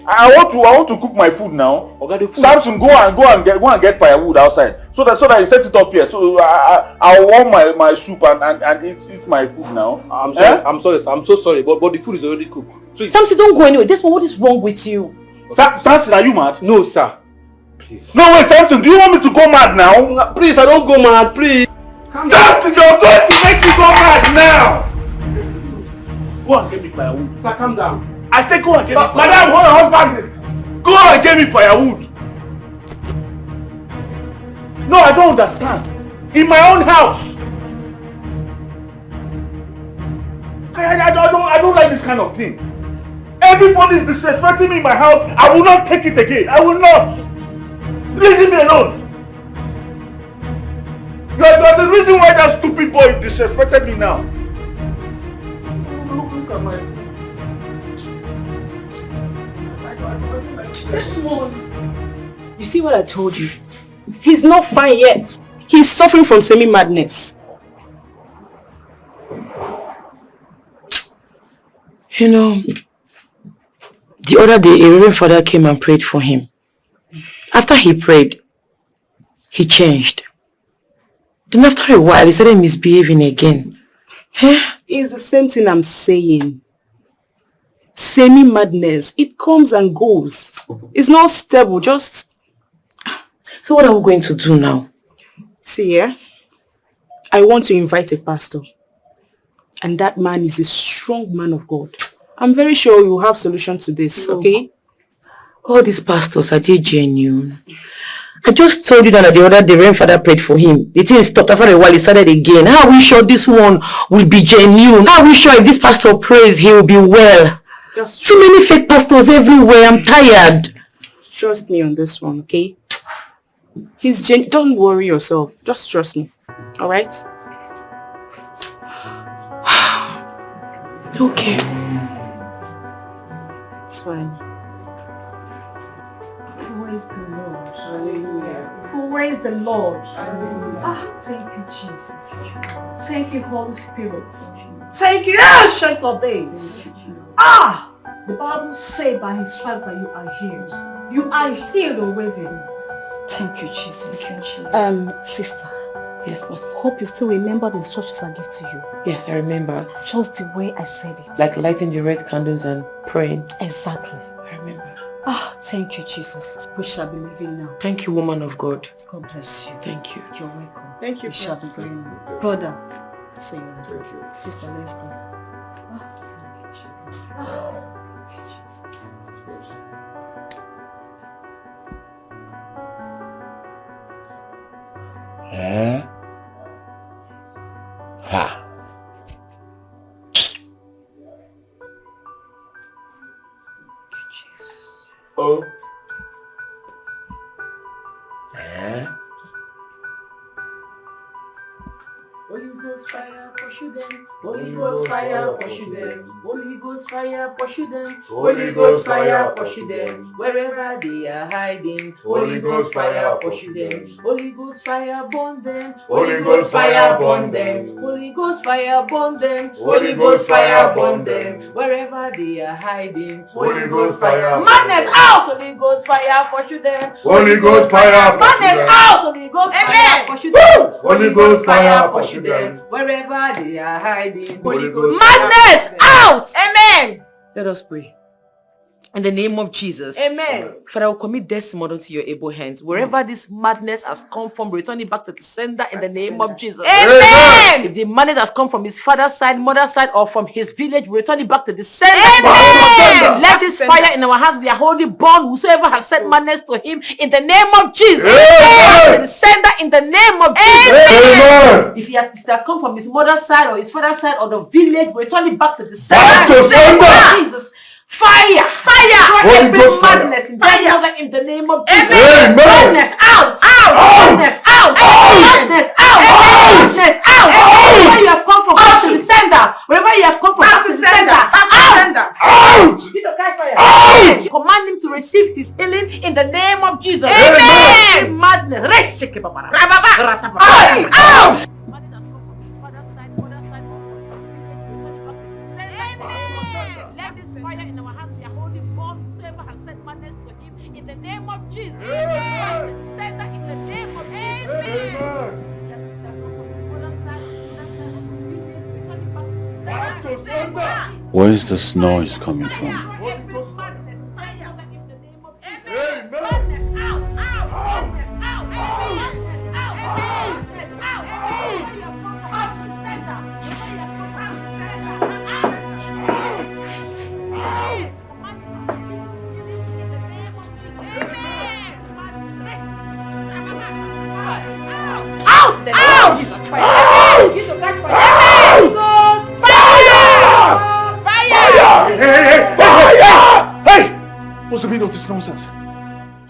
I want to cook my food now. Okay, Samson, go and get firewood outside so that you set it up here. So I'll warm my soup and eat my food now. I'm sorry. I'm sorry. I'm so sorry. But the food is already cooked. Please. Samson, don't go anywhere. Desmond, what is wrong with you? Samson, are you mad? No, sir. Please. No way, Samson. Do you want me to go mad now? Please, I don't go mad. Please. Samson, you're going to make me go mad now. Go and get me firewood. Sir, calm down. I said go and get me firewood. Madam, hold on, husband. Go and get me firewood. No, I don't understand. In my own house. I don't like this kind of thing. Everybody is disrespecting me in my house. I will not take it again. I will not. Leave me alone. You are the reason why that stupid boy disrespected me now. Look at my... You see what I told you? He's not fine yet. He's suffering from semi-madness. You know, the other day a reverend father came and prayed for him. After he prayed, he changed. Then after a while, he started misbehaving again. It's the same thing I'm saying. Semi-madness. It comes and goes. It's not stable, just... So what are we going to do now? See, I want to invite a pastor. And that man is a strong man of God. I'm very sure we will have solution to this, okay? All these pastors, are they genuine? I just told you that the other day, Reverend Father prayed for him. The thing stopped after a while, he started again. How are we sure this one will be genuine? How are we sure if this pastor prays, he will be well? Just too many fake pastors everywhere. I'm tired. Trust me on this one, okay? Don't worry yourself. Just trust me. Alright? Okay. It's fine. Praise the Lord. Hallelujah. Praise the Lord. Hallelujah. Thank you, Jesus. Thank you, Holy Spirit. Thank you, Ancient of Days. The Bible says by his stripes that you are healed. You are healed already. Thank you, Jesus. Sister. Yes, boss. Hope you still remember the instructions I gave to you. Yes, I remember. Just the way I said it. Like lighting the red candles and praying. Exactly. I remember. Thank you, Jesus. We shall be living now. Thank you, woman of God. God bless you. Thank you. You're welcome. Thank you. We shall be going now. Brother, say you. Thank you. Sister, let's go. Thank you, Jesus. Eh? Ha. Oh. Eh? Holy Ghost fire, pursue them. Holy Ghost fire, pursue them. Holy Ghost fire, pursue them. Holy Ghost fire, pursue them. Wherever they are hiding. Holy Ghost fire, pursue them. Holy Ghost fire, burn them. Holy Ghost fire, burn them. Holy Ghost fire, burn them. Holy Ghost fire, burn them. Wherever they are hiding. Holy Ghost fire, madness out. Holy Ghost fire, pursue them. Holy Ghost fire, madness out. Holy Ghost fire, pursue them. Holy Ghost fire, pursue them. Wherever they are hiding. Holy Ghost madness out. Amen. Let us pray. In the name of Jesus. Amen. Father, I will commit this model to your able hands. Wherever this madness has come from, return it back to the sender in the name of Jesus. Amen. If the madness has come from his father's side, mother's side, or from his village, return it back to the sender. Amen. Let this fire in our hands be a holy bond. Whosoever has sent madness to him, in the name of Jesus. Amen. To the sender in the name of Jesus. Amen. If it has come from his mother's side or his father's side or the village, return it back to the Back sender. to sender. Jesus. Fire! Holy Every Ghost fire. madness in in the name of Jesus. Amen. Madness out! Madness out! Madness out! Madness out! Wherever you have come from, back to the sender. Wherever you have come from, back to the sender. Out! Command him to receive his healing in the name of Jesus. Amen. Madness. Out! Let this fire in our hands be a holy bond. Whosoever has sent madness to him, in the name of Jesus. Amen. Send that in the name of Amen. Where is this noise coming from? What's the meaning of this nonsense?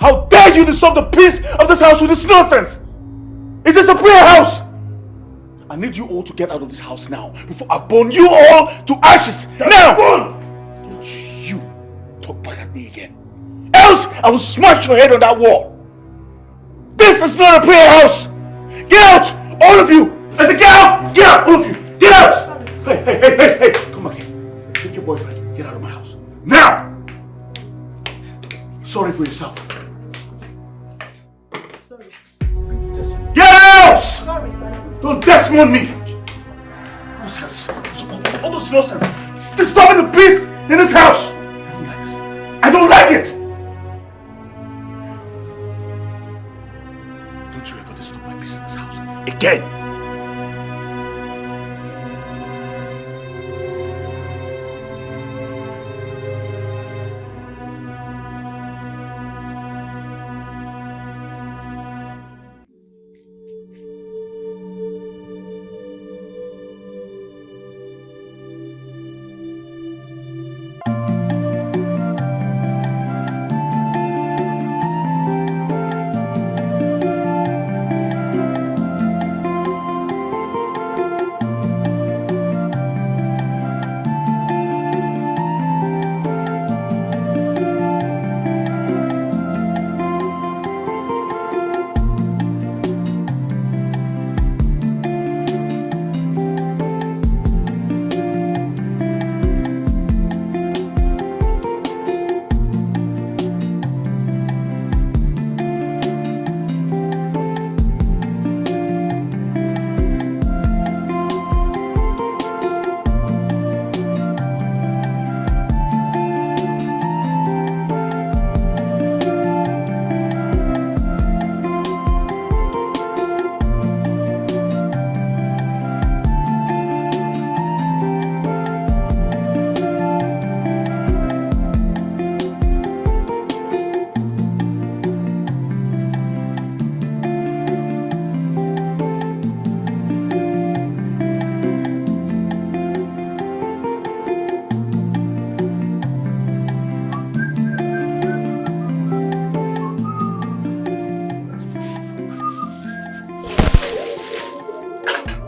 How dare you disturb the peace of this house with this nonsense? Is this a prayer house? I need you all to get out of this house now before I burn you all to ashes. Now! Don't you talk back at me again. Else I will smash your head on that wall. This is not a prayer house. Get out! All of you! I said get out! Get out! All of you! Get out! Hey! Come back here. Take your boyfriend. Get out of my house. Now! Sorry for yourself. Sorry. Get out! Sorry, sir. Don't Desmond me! Nonsense. All those nonsense. Disturbing the peace in this house. I don't like this. I don't like it! Don't you ever disturb my peace in this house again!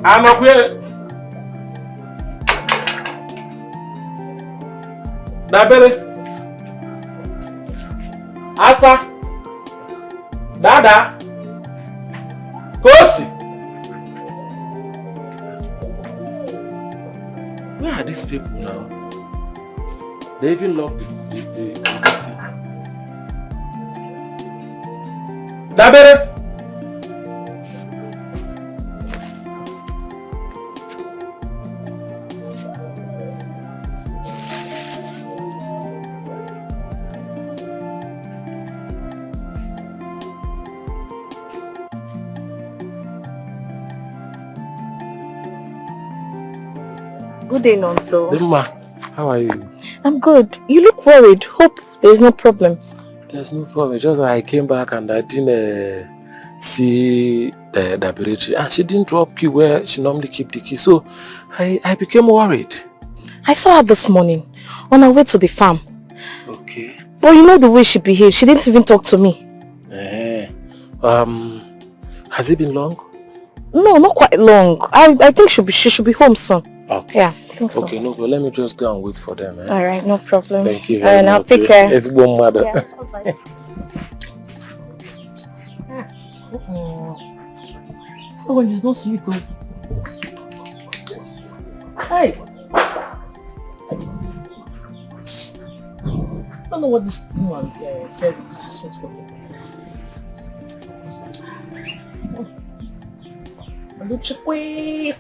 I'm up here. Dabere. Asa. Dada. Kosi. Where are these people now? They even locked the city. Dabere. Good day, Nonso. Dima, how are you? I'm good. You look worried. Hope there's no problem. There's no problem. Just I came back and I didn't see the Dabirichi. And she didn't drop key where she normally keep the key. So I became worried. I saw her this morning on her way to the farm. Okay. But you know the way she behaved. She didn't even talk to me. Has it been long? No, not quite long. I think she should be home soon. Okay. Yeah, I think so. Okay, no, but let me just go and wait for them. Eh? Alright, no problem. Thank you very much. Now take care. It's one mother. Yeah, bye-bye. So when he's not sleeping. Hey! I don't know what this woman said. She just wants for me. Hey!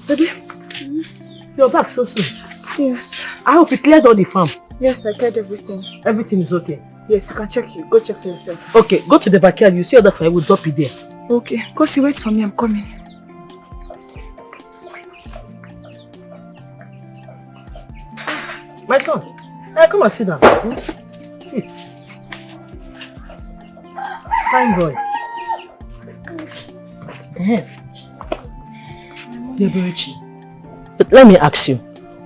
Baby, you're back so soon. Yes. I hope you cleared all the farm. Yes, I cleared everything. Everything is okay. Yes, you can check it. Go check for yourself. Okay, go to the backyard. You see other fire, we'll drop it there. Okay. Kosi, wait for me. I'm coming. My son, come and sit down. Sit. Fine boy. But let me ask you,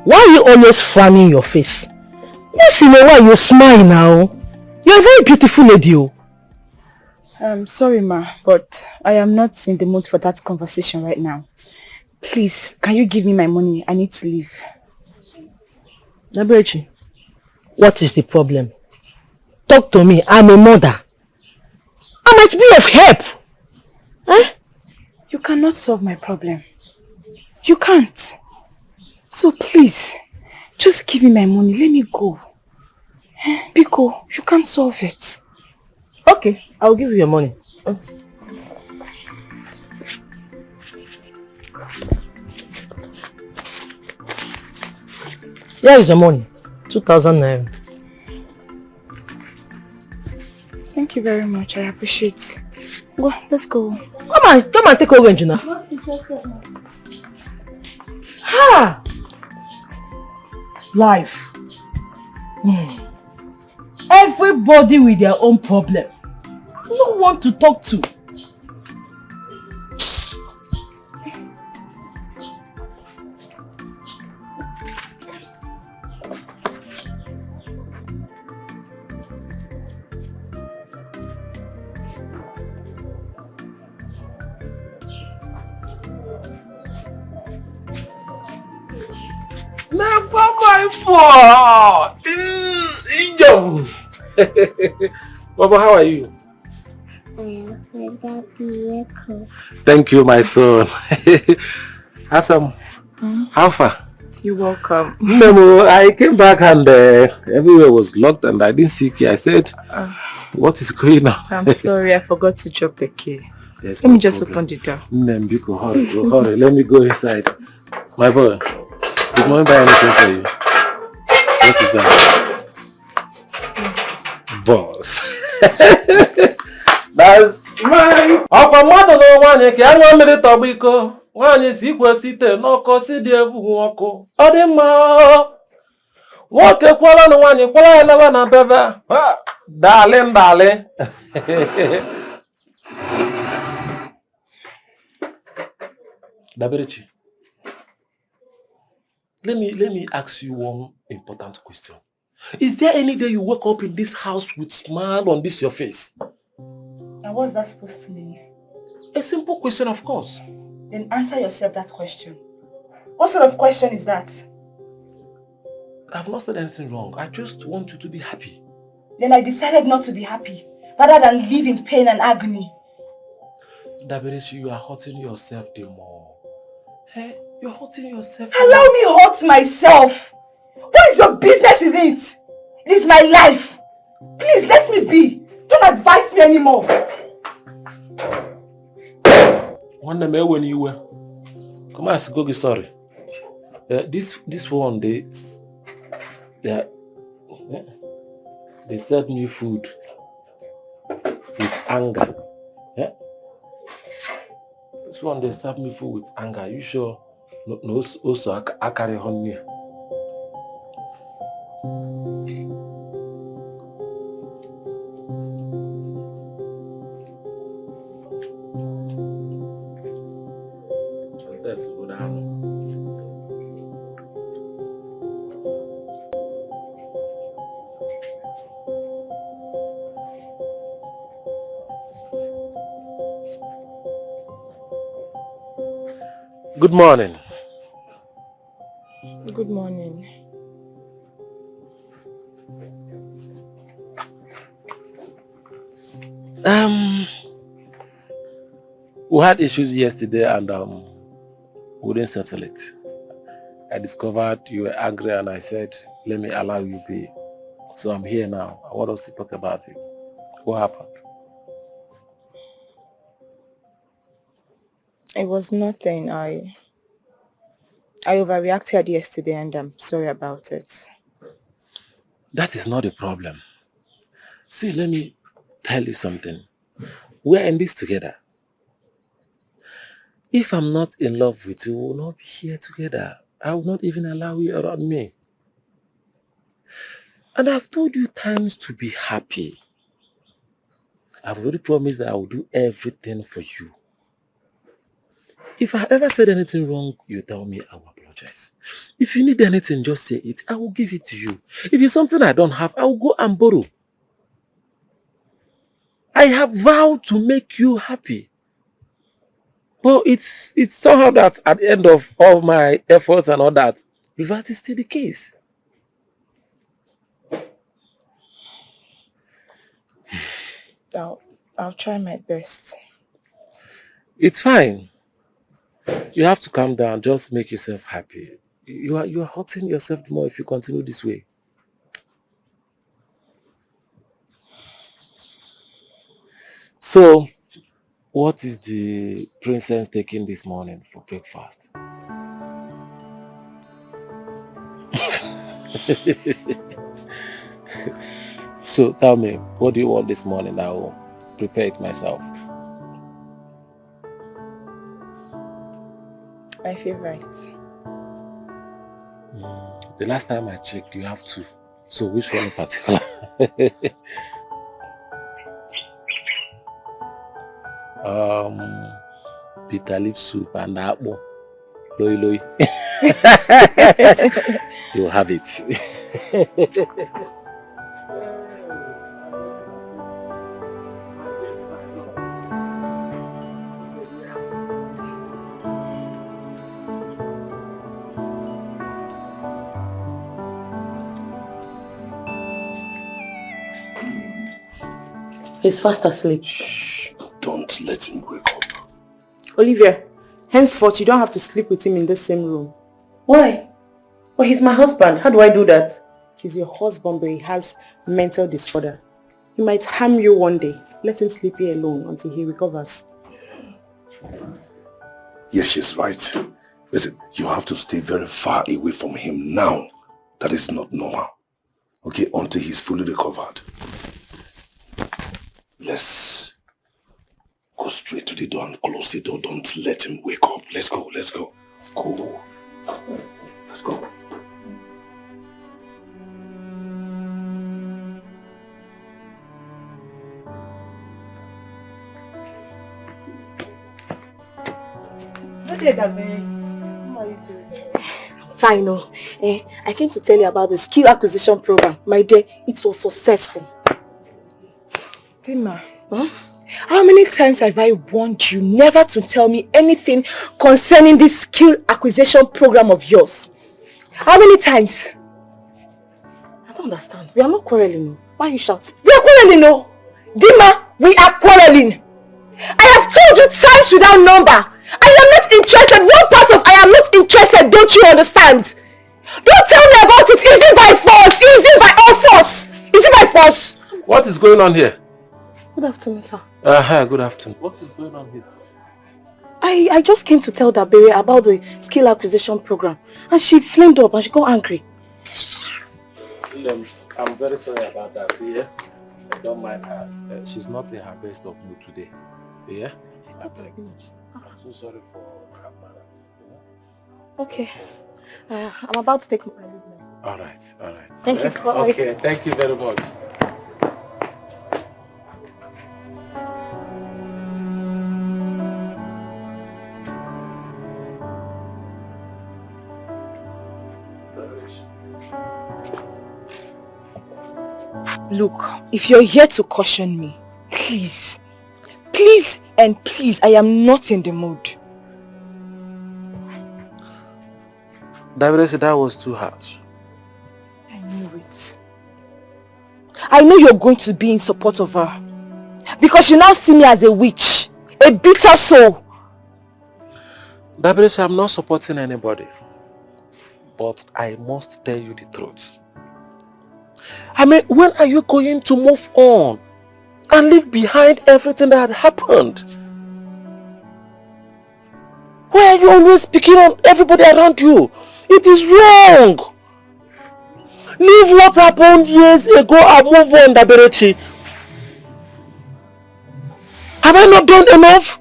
why are you always frowning your face? Once in a while you smile now. You're a very beautiful lady. I'm sorry, ma, but I am not in the mood for that conversation right now. Please, can you give me my money? I need to leave. Nabechi, what is the problem? Talk to me. I'm a mother. I might be of help. Huh? You cannot solve my problem. You can't. So please, just give me my money. Let me go. Biko, you can't solve it. Okay, I'll give you your money. Here is your money. 2,000 naira. Thank you very much. I appreciate it. Go, let's go. Come and take orange now. Ha! Life. Everybody with their own problem. No one to talk to. Never my fault. Baba, how are you? Thank you, my son. Awesome. How far? You're welcome. No, I came back and everywhere was locked and I didn't see key. I said, what is going on? I'm sorry, I forgot to drop the key. Let me just open the door. Nembiko, hurry. Let me go inside. My boy, did mommy buy anything for you? What is that? Boss. That's mine. Ọkwa mmadụ na nwaanyị ka ya nwa mmiri tọgbọ iko. Nwaanyị si ikwesị ite n'ọkọ si dị ebu ọkụ. Ọ dị mma. Nwoke kwala na nwaanyị kwala ya leba na bebe. Darling. Daberechi, let me ask you one important question. Is there any day you wake up in this house with smile on this your face? And what's that supposed to mean? A simple question, of course. Then answer yourself that question. What sort of question is that? I've not said anything wrong. I just want you to be happy. Then I decided not to be happy, rather than live in pain and agony. Daberechi, you are hurting yourself the more. Hey, you're hurting yourself. Allow me hurt myself. What is your business in it? It is my life. Please let me be. Don't advise me anymore. One day when you were, come on, go get sorry. This one they serve me food with anger. Yeah? This one they serve me food with anger. You sure? No, also I carry honey. Good morning. Good morning. We had issues yesterday and we didn't settle it. I discovered you were angry and I said, let me allow you be. So I'm here now. I want us to talk about it. What happened? It was nothing. I overreacted yesterday and I'm sorry about it. That is not a problem. See, let me tell you something. We're in this together. If I'm not in love with you, we'll not be here together. I will not even allow you around me. And I've told you times to be happy. I've already promised that I will do everything for you. If I ever said anything wrong, you tell me, I will apologize. If you need anything, just say it. I will give it to you. If it's something I don't have, I will go and borrow. I have vowed to make you happy. But it's somehow that at the end of all my efforts and all that, reverse is still the case. I'll try my best. It's fine. You have to calm down. Just make yourself happy. You are hurting yourself more if you continue this way. So, what is the princess taking this morning for breakfast? So tell me, what do you want this morning? I will prepare it myself. My favorite. The last time I checked, you have two. So which one in particular? Bitter leaf soup and apple. Loi loi. You'll have it. He's fast asleep. Shh, don't let him wake up. Olivia, henceforth you don't have to sleep with him in the same room. Why? Well, he's my husband. How do I do that? He's your husband, but he has mental disorder. He might harm you one day. Let him sleep here alone until he recovers. Yes, she's right. Listen, you have to stay very far away from him now. That is not normal. Okay, until he's fully recovered. Let's go straight to the door and close the door. Don't let him wake up. Let's go, let's go. Go. Let's go. How are you doing? Fine, no. I came to tell you about the skill acquisition program. My dear, it was successful. Dima, huh? How many times have I warned you never to tell me anything concerning this skill acquisition program of yours? How many times? I don't understand. We are not quarreling. Why are you shouting? We are quarreling, no. Dima, we are quarreling. I have told you times without number. I am not interested. One part of I am not interested, don't you understand? Don't tell me about it. Is it by force? Is it by all force? Is it by force? What is going on here? Good afternoon, sir. Good afternoon. What is going on here? I just came to tell Dabere about the skill acquisition program. And she flamed up and she got angry. I'm very sorry about that. See, yeah? I don't mind her. She's not in her best of mood today. Yeah? I'm so sorry for her manners. Yeah? Okay. I'm about to take my leave now. Alright. Thank you. Bye. Okay, thank you very much. Look, if you're here to caution me, please, I am not in the mood. That was too harsh. I knew it. I know you're going to be in support of her. Because you now see me as a witch, a bitter soul. Dabere, I'm not supporting anybody. But I must tell you the truth. I mean, when are you going to move on and leave behind everything that had happened? Why are you always picking on everybody around you? It is wrong. Leave what happened years ago and move on, Dabere. Have I not done enough?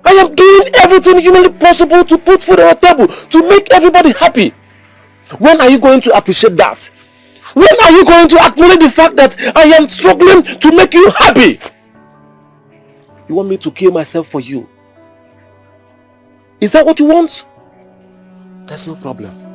I am doing everything humanly possible to put food on the table, to make everybody happy. When are you going to appreciate that? When are you going to acknowledge the fact that I am struggling to make you happy? You want me to kill myself for you? Is that what you want? That's no problem.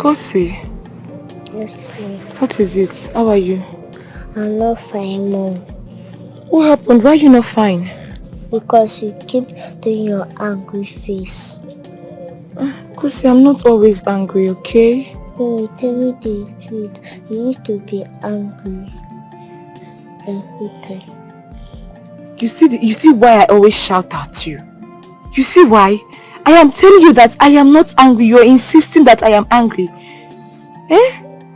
Kosi. Yes, ma'am. What is it? How are you? I'm not fine, Mom. What happened? Why are you not fine? Because you keep doing your angry face. Kosi, I'm not always angry, okay? No, tell me the truth. You used to be angry every time. You see why I always shout at you? You see why? I am telling you that I am not angry. You're insisting that I am angry.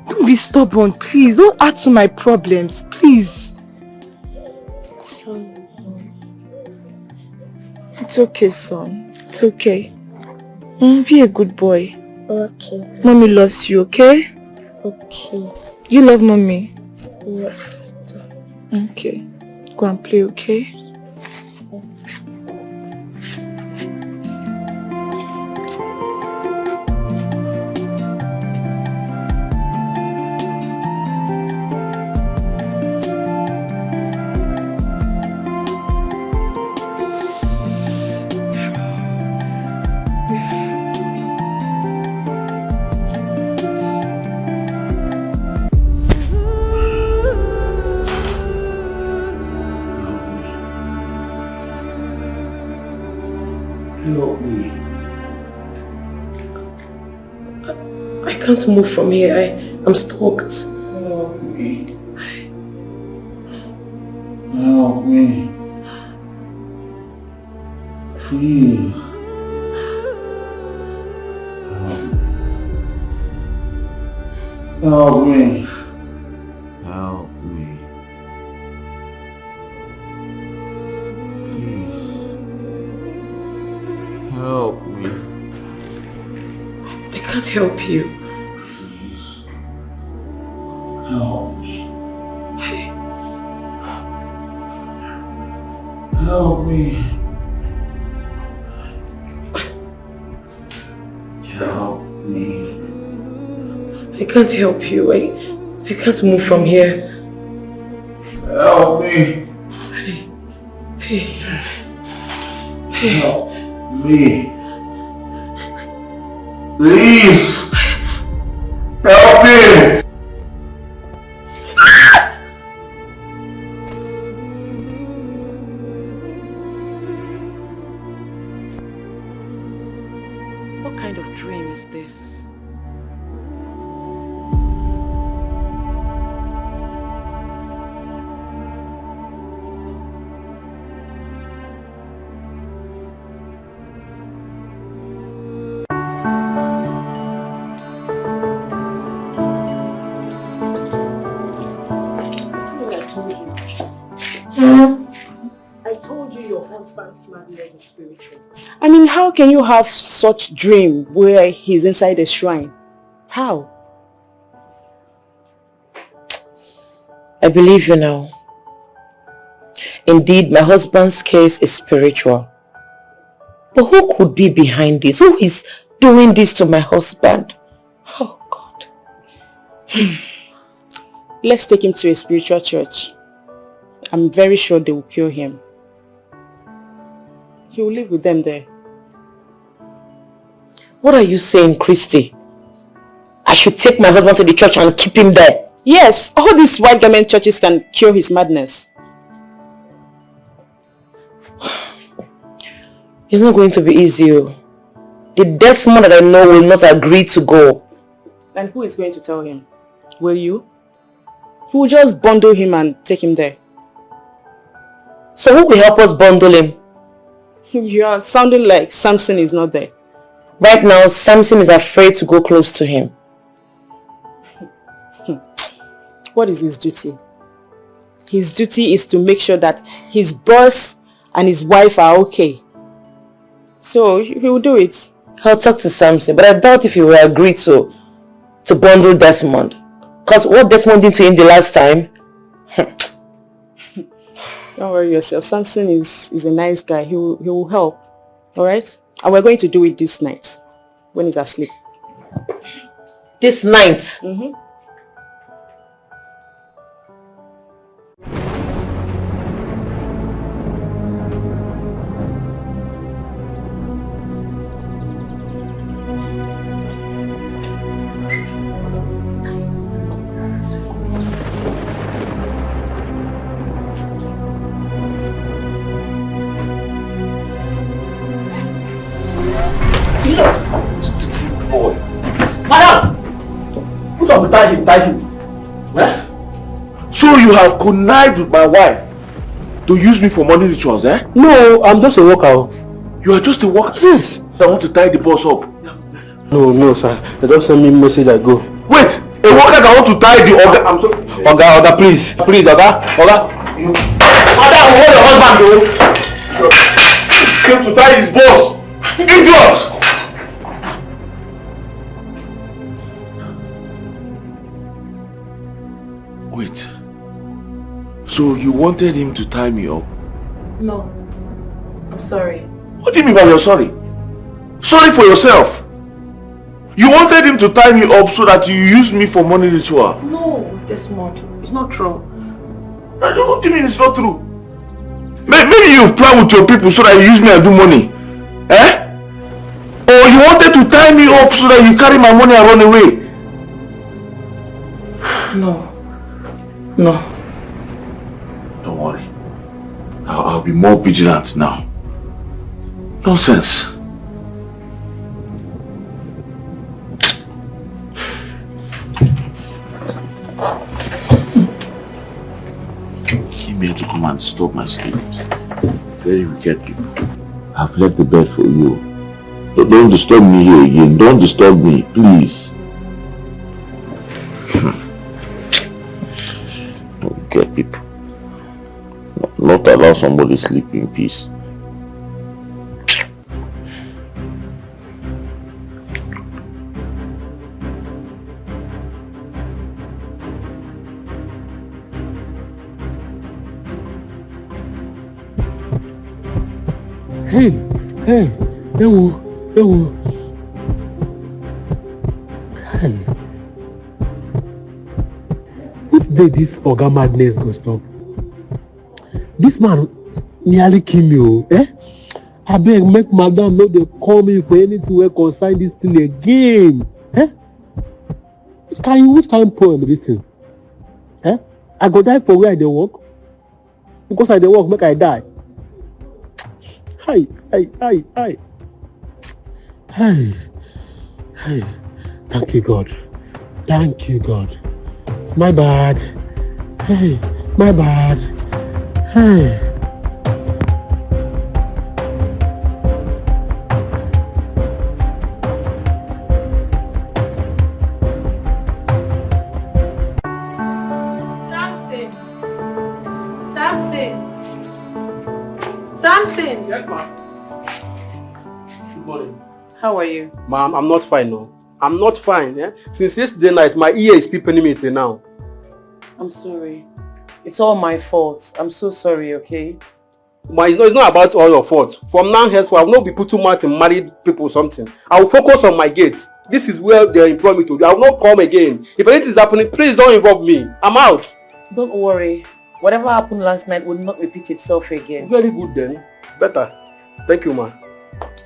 Don't be stubborn, please. Don't add to my problems, please. Sorry. It's okay, son. It's okay. Be a good boy. Okay. Mommy loves you, okay? Okay. You love mommy? Yes. Okay. Go and play, okay? I can't move from here. I'm stuck. Help me. Help me. Please. Help me. Help Help me. Please. Help me. I can't help you. Please. Help me. Help me. Help me. I can't help you. I can't move from here. Help me. Hey. Help me. Please. Help me. What kind of dream is this? I told you your husband's madness is spiritual. I mean, how can you have such dream where he's inside a shrine? How? I believe you now. Indeed, my husband's case is spiritual. But who could be behind this? Who is doing this to my husband? Oh God. Let's take him to a spiritual church. I'm very sure they will cure him. He will live with them there. What are you saying, Christy? I should take my husband to the church and keep him there? Yes, all these white garment churches can cure his madness. It's not going to be easy. The Desmond that I know will not agree to go. And who is going to tell him? Will you? We'll just bundle him and take him there. So who will help us bundle him? You are sounding like Samson is not there. Right now, Samson is afraid to go close to him. What is his duty? His duty is to make sure that his boss and his wife are okay. So he will do it. I'll talk to Samson, but I doubt if he will agree to bundle Desmond. Because what Desmond did to him the last time... Don't worry yourself. Samson is a nice guy. He will help. Alright? And we're going to do it this night. When he's asleep. This night? Mm-hmm. Tie him. What? So you have connived with my wife to use me for money rituals, eh? No, I'm just a worker. You are just a worker? Yes. I want to tie the boss up. No, sir. They don't send me a message, I go. Wait! A worker that want to tie the Oga? I'm sorry. Oga, please. Please, Oga. Oga, what your husband do? Came to tie his boss. Idiots! Wait. So you wanted him to tie me up? No. I'm sorry. What do you mean by you're sorry? Sorry for yourself. You wanted him to tie me up so that you use me for money ritual? No, Desmond. It's not true. What do you mean it's not true? Maybe you've planned with your people so that you use me and do money. Eh? Or you wanted to tie me up so that you carry my money and run away? No. Don't worry. I'll be more vigilant now. Nonsense. Came here to come and disturb my sleep. Very wicked people. I've left the bed for you. Don't disturb me here again. Don't disturb me, please. wicked people. Not allow somebody sleep in peace. Hey, ewo. Hey. Which day this Oga madness go stop? This man nearly kill me, eh? I beg, make madam no dey call me for anything wey concern this thing again, eh? Which kind poem this thing? Eh? I go die for where I dey work? Because I dey work, make I die. Hey. Thank you, God. My bad. Hey, my bad. Hey. Samson. Yes, ma'am. Good morning. How are you? Ma'am, I'm not fine, no. I'm not fine, eh? Since yesterday night, my ear is still paining me till now. I'm sorry. It's all my fault. I'm so sorry, okay? Ma, it's not about all your fault. From now henceforth, I will not be putting mouth in married people or something. I will focus on my gates. This is where they employ me to do. I will not come again. If anything is happening, please don't involve me. I'm out. Don't worry. Whatever happened last night will not repeat itself again. Very good then. Better. Thank you, ma.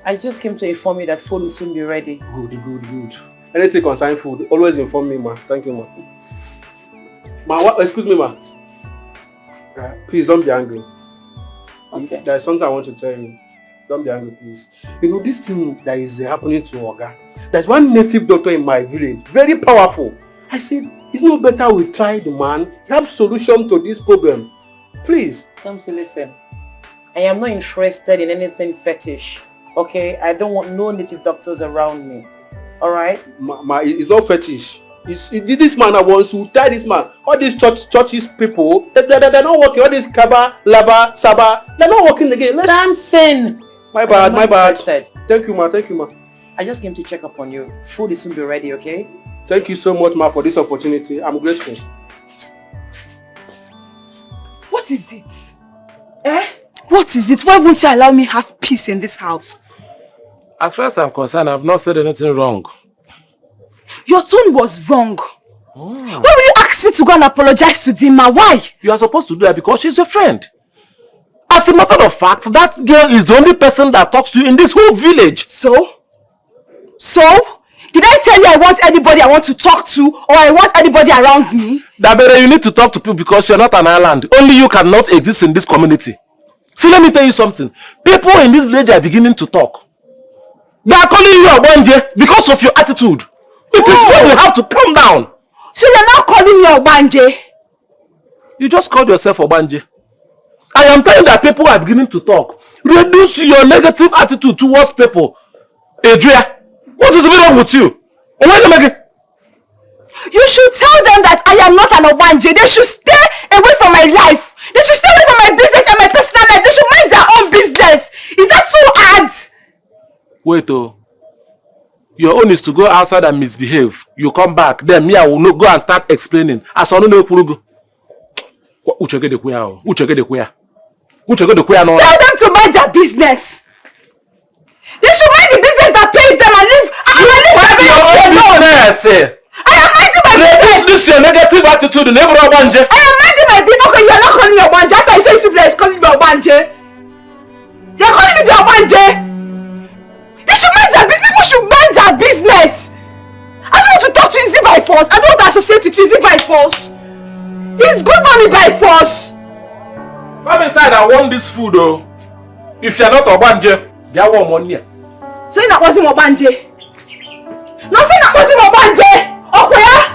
I just came to inform you that food will soon be ready. Good. Anything concerning food, always inform me, ma. Thank you, ma. Ma, excuse me, ma. Please don't be angry. Okay. There's something I want to tell you. Don't be angry, please. You know, this thing that is happening to Oga. There's one native doctor in my village, very powerful. I said, it's not better we try the man, have solution to this problem. Please. Samson, listen. I am not interested in anything fetish. Okay? I don't want no native doctors around me. Alright? Ma, it's not fetish. This man I want to tie this man. All these churches people, they're not working. All these Kaba, Laba, Saba, they're not working again. Samson! My bad. Interested. Thank you, ma. I just came to check up on you. Food will soon be ready, okay? Thank you so much, ma, for this opportunity. I'm grateful. What is it? Eh? What is it? Why won't you allow me have peace in this house? As far as I'm concerned, I've not said anything wrong. Your tone was wrong. Why will you ask me to go and apologize to Dima? Why? You are supposed to do that because she's your friend. As a matter of fact, that girl is the only person that talks to you in this whole village. So? Did I tell you I want anybody I want to talk to, or I want anybody around me? Dabere, you need to talk to people because you're not an island. Only you cannot exist in this community. See, let me tell you something. People in this village are beginning to talk. They are calling you a Obanje because of your attitude. It is when you have to calm down. So you're not calling me Obanje? You just called yourself Obanje. I am telling that people are beginning to talk. Reduce your negative attitude towards people. Adria, what is wrong with you? You should tell them that I am not an Obanje. They should stay away from my life. They should stay away from my business and my personal life. They should mind their own business. Is that too hard? Wait, your own is to go outside and misbehave. You come back, then me I will not go and start explaining. As I don't know Tell them to mind their business. They should mind the business that pays them and leave my business alone. I am minding my business. This is your negative attitude. I am minding my business. Okay, you are not calling me Obanje. I thought you said people are calling me Obanje. You are calling me the Obanje. They should mind their business. People should mind their business. I don't want to talk to Izzy by force. I don't want to associate with Izzy by force. It's good money by force. Come inside, I want this food though. If you are not Obanje, they want money. So you not wasn't Obanje? Nothing that wasn't Obanje! Okay?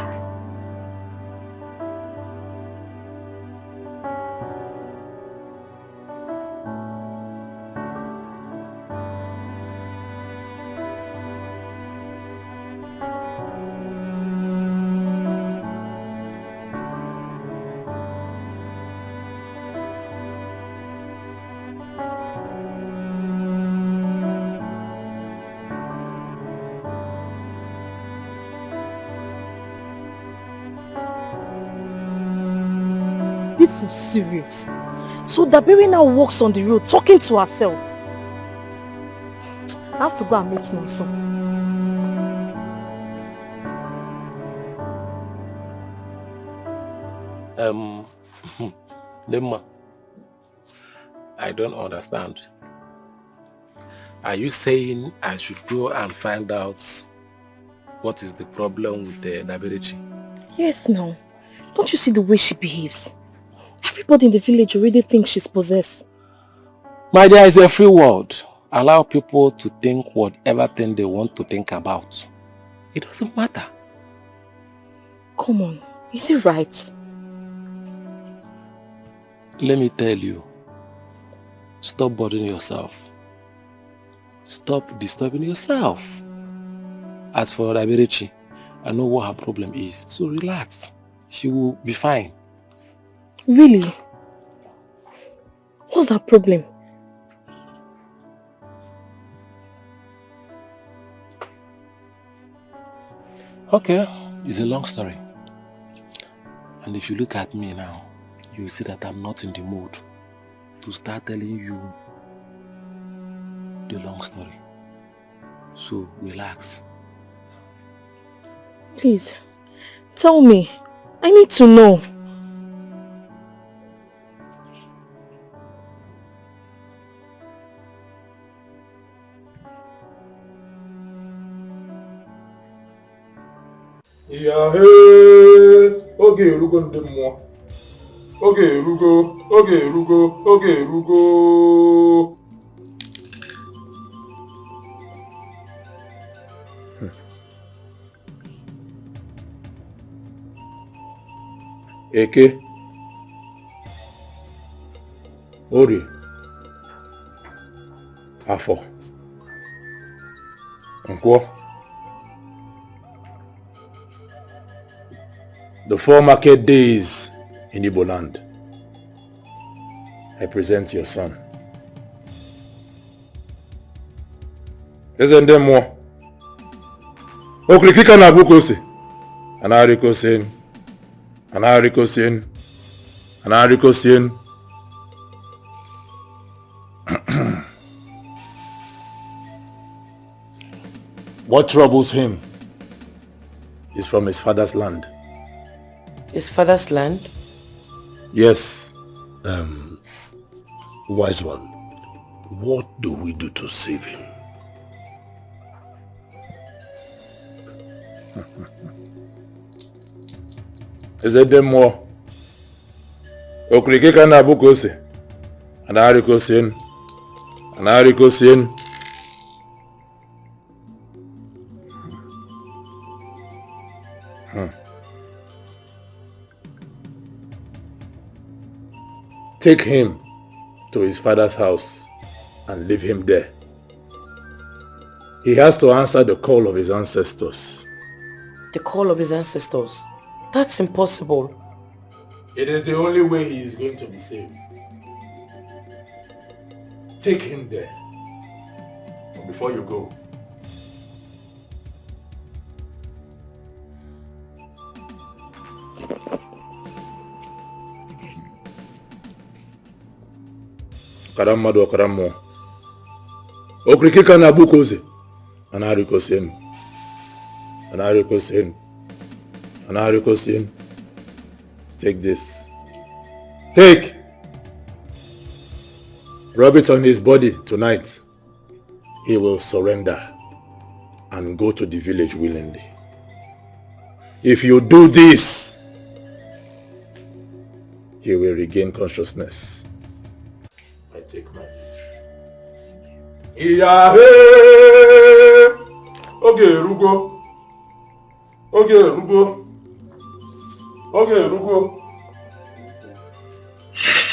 this is serious. So Dabiri now walks on the road talking to herself. I have to go and meet Nonso. Lemma, I don't understand. Are you saying I should go and find out what is the problem with the Nabirichi? Yes, now. Don't you see the way she behaves? Everybody in the village already thinks she's possessed. My dear, it's a free world. Allow people to think whatever thing they want to think about. It doesn't matter. Come on, is it right? Let me tell you, stop bothering yourself. Stop disturbing yourself. As for Nabirichi, I know what her problem is, so relax. She will be fine. Really? What's that problem? Okay, it's a long story. And if you look at me now, you will see that I'm not in the mood to start telling you the long story. So relax. Please, tell me. I need to know. Oge erugo ndị mmụọ. Oge erugo, oge erugo, oge erugo. Eke, Ori, Afọ, Nkwọ. The 4 market days in Igbo land. I present your son. Eze ndị mmụọ. Okirikika na abukose. Anarikosen. Anarikosen. Anarikosen. What troubles him is from his father's land. His father's land? Yes. Wise one, what do we do to save him? Is it them more? Okrikika na abukose. Anarikosen. Anarikosen. Take him to his father's house and leave him there. He has to answer the call of his ancestors. The call of his ancestors? That's impossible. It is the only way he is going to be saved. Take him there. But before you go, Karamado Karamo. Okrikika na bukoze. Anarikosen. Anarikosen. Anarikosen. Take this. Take. Rub it on his body tonight. He will surrender and go to the village willingly. If you do this, he will regain consciousness. I take my leave. Okay, Rugo. Okay, Rugo. Okay, Rugo.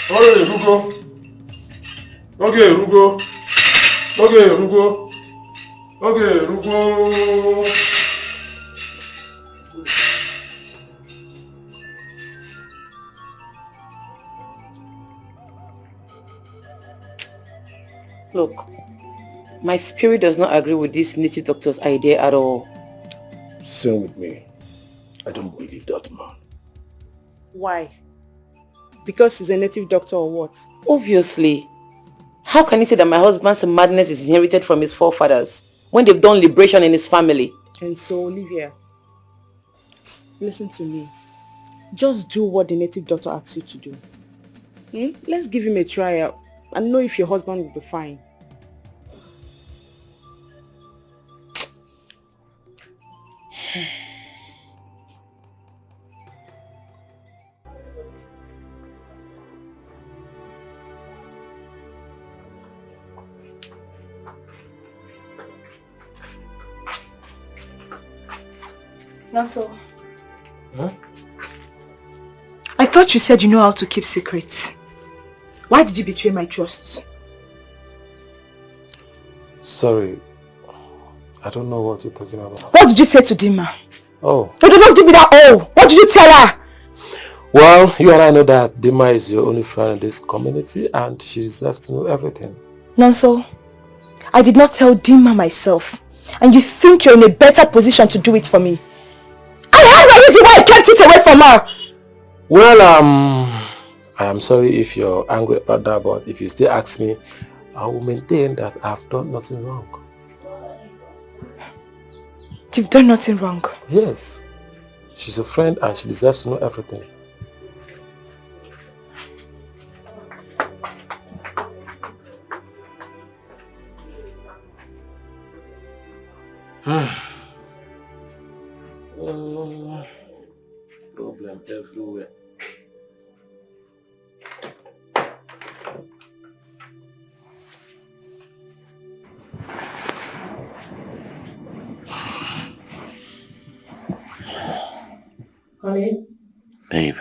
Okay, Rugo. Okay, Rugo. Okay, Rugo. Okay, Rugo. Look, my spirit does not agree with this native doctor's idea at all. Same with me. I don't believe that man. Why? Because he's a native doctor or what? Obviously. How can you say that my husband's madness is inherited from his forefathers when they've done liberation in his family? And so, Olivia, listen to me. Just do what the native doctor asks you to do. Let's give him a try and know if your husband will be fine. Naso. Huh? I thought you said you know how to keep secrets. Why did you betray my trust? Sorry. I don't know what you're talking about. What did you say to Dima? Oh. No, don't give me that oh! What did you tell her? Well, you and I know that Dima is your only friend in this community and she deserves to know everything. Nonso, I did not tell Dima myself. And you think you're in a better position to do it for me. I had my reason why I kept it away from her. Well, I am sorry if you're angry about that, but if you still ask me, I will maintain that I've done nothing wrong. You've done nothing wrong? Yes. She's a friend and she deserves to know everything. Problem everywhere. Honey? Babe,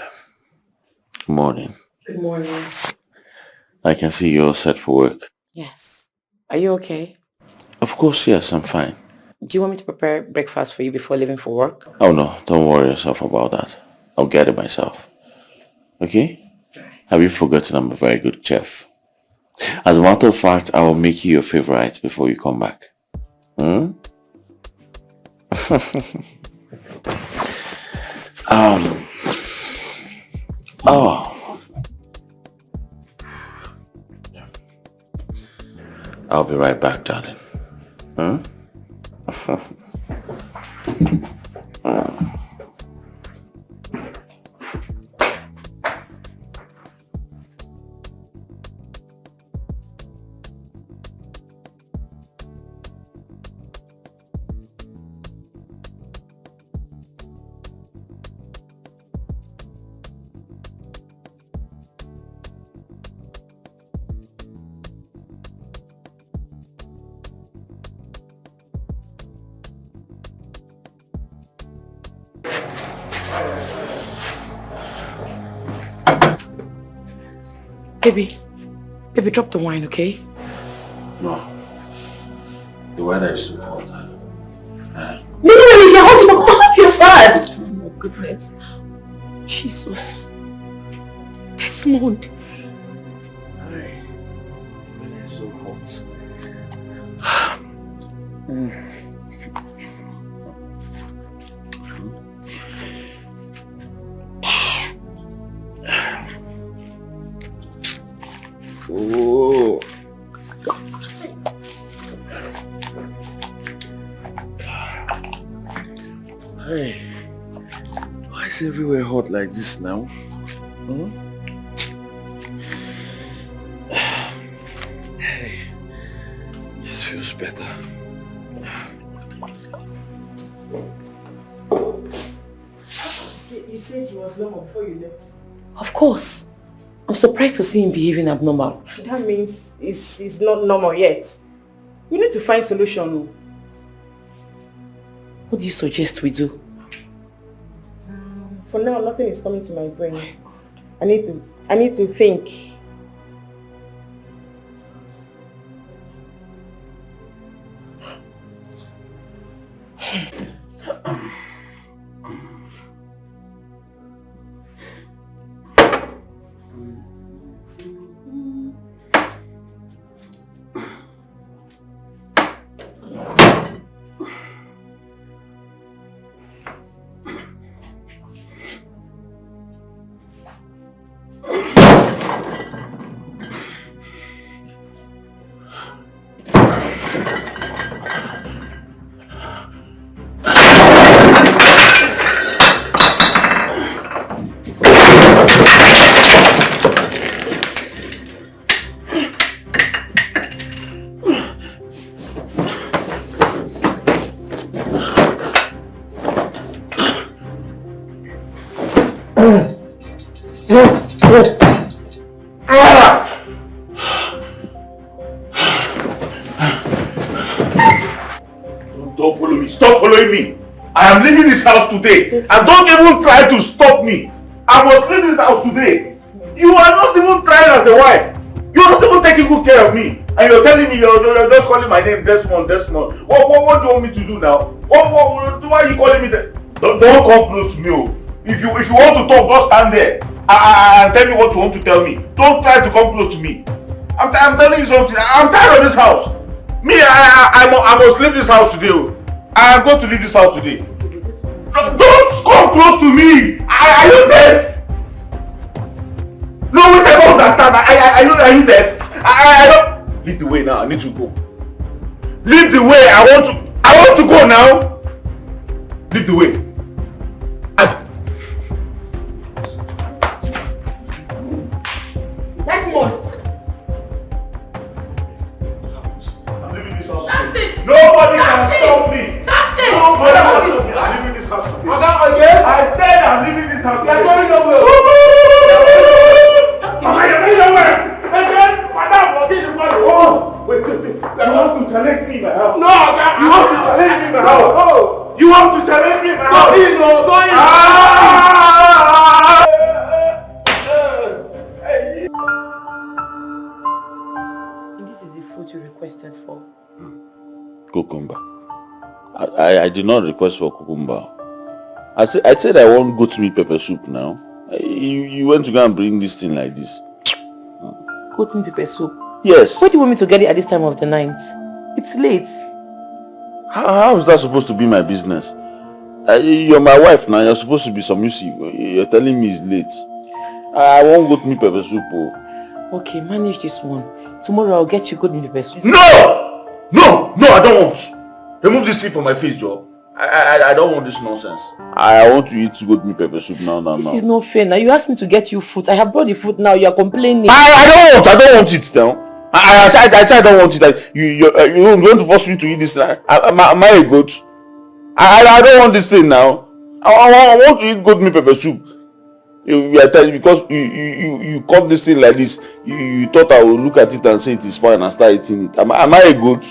good morning. Good morning. I can see you're all set for work. Yes. Are you okay? Of course, yes, I'm fine. Do you want me to prepare breakfast for you before leaving for work? Oh no, don't worry yourself about that. I'll get it myself. Okay? Have you forgotten I'm a very good chef? As a matter of fact, I will make you your favorite before you come back. Oh. I'll be right back, darling. Baby, drop the wine, okay? No. The weather is too hot. No, you're hot, come up your fast. Oh my goodness. Jesus. Desmond. Hey, weather is so hot. Oh. Hey, why is everywhere hot like this now? Hey, this feels better. You said he was normal before you left. Of course. I'm surprised to see him behaving abnormal. That means he's not normal yet. We need to find solution. What do you suggest we do? For now, nothing is coming to my brain. I need to think. Don't follow me. Stop following me. I am leaving this house today. And don't even try to stop me. I must leave this house today. You are not even trying as a wife. You are not even taking good care of me. And you're telling me you're just calling my name Desmond. What do you want me to do now? Why are you calling me that? Don't come close to me. If you want to talk, just stand there and tell me what you want to tell me. Don't try to come close to me. I'm telling you something. I'm tired of this house. Me, I must leave this house today. I am going to leave this house today. Don't come close to me. Are you deaf? No, wait, I don't understand. Are you deaf? I don't. Leave the way now. I need to go. Leave the way. I want to go now. Leave the way. That's more. Nobody can stop me. Nobody can stop me. I'm leaving this house today. I said I'm leaving this house today. You're going nowhere. Mama, you're going nowhere. Wait. You want to challenge me in my house? No, you want to challenge me in my house? You want to challenge me in my house? This is the food you requested for. Cucumber. I did not request for cucumber. I said I want goat meat pepper soup now. You went to go and bring this thing like this. Goat meat pepper soup? Yes. Why do you want me to get it at this time of the night? It's late. How is that supposed to be my business? You're my wife now. You're supposed to be submissive. You're telling me it's late. I want goat meat pepper soup. Okay, manage this one. Tomorrow I'll get you goat meat pepper soup. No, I don't want. Remove this thing from my face, Joe. I don't want this nonsense. I want to eat goat meat pepper soup now. This is not fair. Now you asked me to get you food. I have brought the food now. You are complaining. I don't want it now. I said I don't want it. You want to force me to eat this now? Am I a goat? I don't want this thing now. I want to eat goat meat pepper soup. You are telling because you cut this thing like this. You thought I would look at it and say it is fine and start eating it. Am I a goat?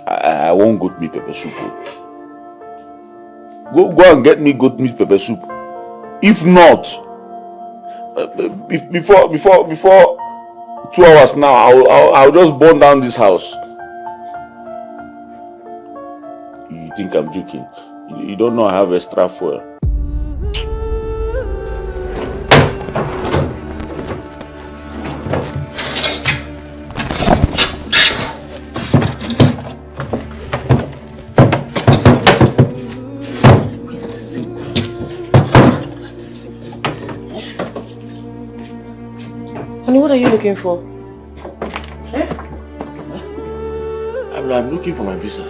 I want goat meat pepper soup. Go and get me goat meat pepper soup. If not, before 2 hours now, I'll just burn down this house. You think I'm joking? You don't know I have extra fuel. Honey, what are you looking for? I'm looking for my visa.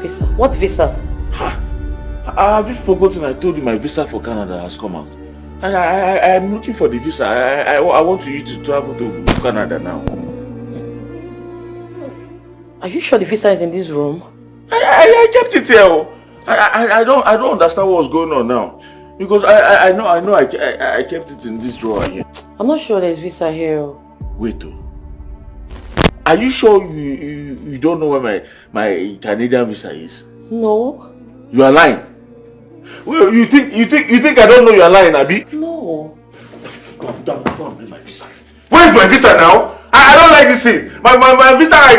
Visa? What visa? Have you forgotten I told you my visa for Canada has come out? And I'm looking for the visa. I want you to travel to Canada now. Are you sure the visa is in this room? I kept it here. I don't understand what's going on now. Because I know I kept it in this drawer here. I'm not sure there's visa here. Wait though. Are you sure you don't know where my Canadian visa is? No. You are lying. Well, you think I don't know you are lying, Abi? No. Go and bring my visa. Where's my visa now? I don't like this thing. My visa, I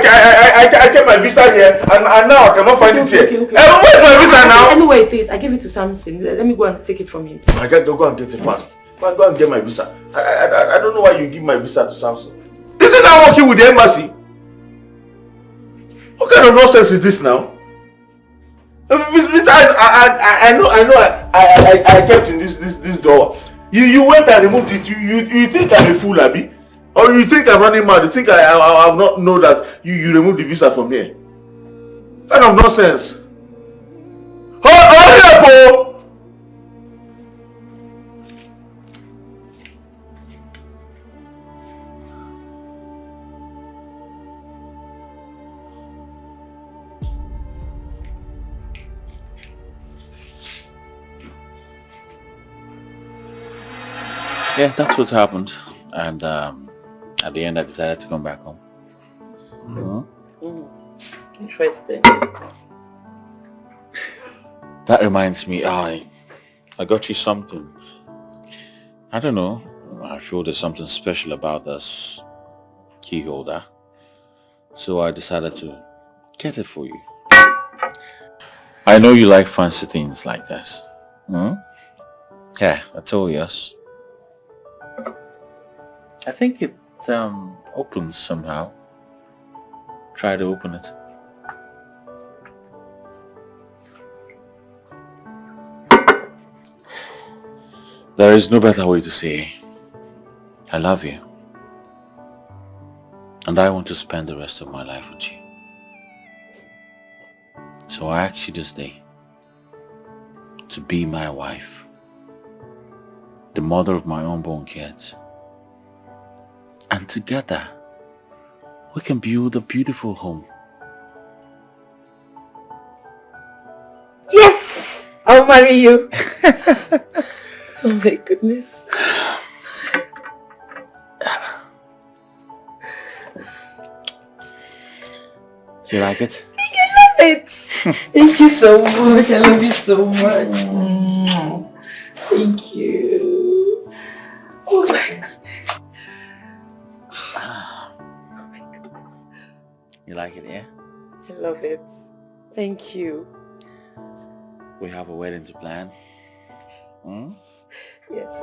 kept my visa here and now I cannot find it here. Okay. Where's my visa now? Anyway, it is. I gave it to Samson. Let me go and take it from him. I can't go and get it fast. Go and get my visa. I don't know why you give my visa to Samson. Isn't that working with the embassy? What kind of nonsense is this now? I know I kept in this door. You went and removed it. You think I'm a fool, Abi? Or you think I'm running mad? You think I have not know that you removed the visa from here? What kind of nonsense? Hurry up, oh! Yeah, that's what happened. And at the end, I decided to come back home. Interesting. That reminds me, I got you something. I don't know. I feel there's something special about this key holder. So I decided to get it for you. I know you like fancy things like this. Yeah, I told you, yes. I think it opens somehow. Try to open it. There is no better way to say I love you. And I want to spend the rest of my life with you. So I ask you this day to be my wife, the mother of my unborn kids. And together, we can build a beautiful home. Yes! I'll marry you. Oh my goodness. You like it? I love it. Thank you so much. I love you so much. Thank you. Oh my goodness. You like it, yeah? I love it. Thank you. We have a wedding to plan. Yes.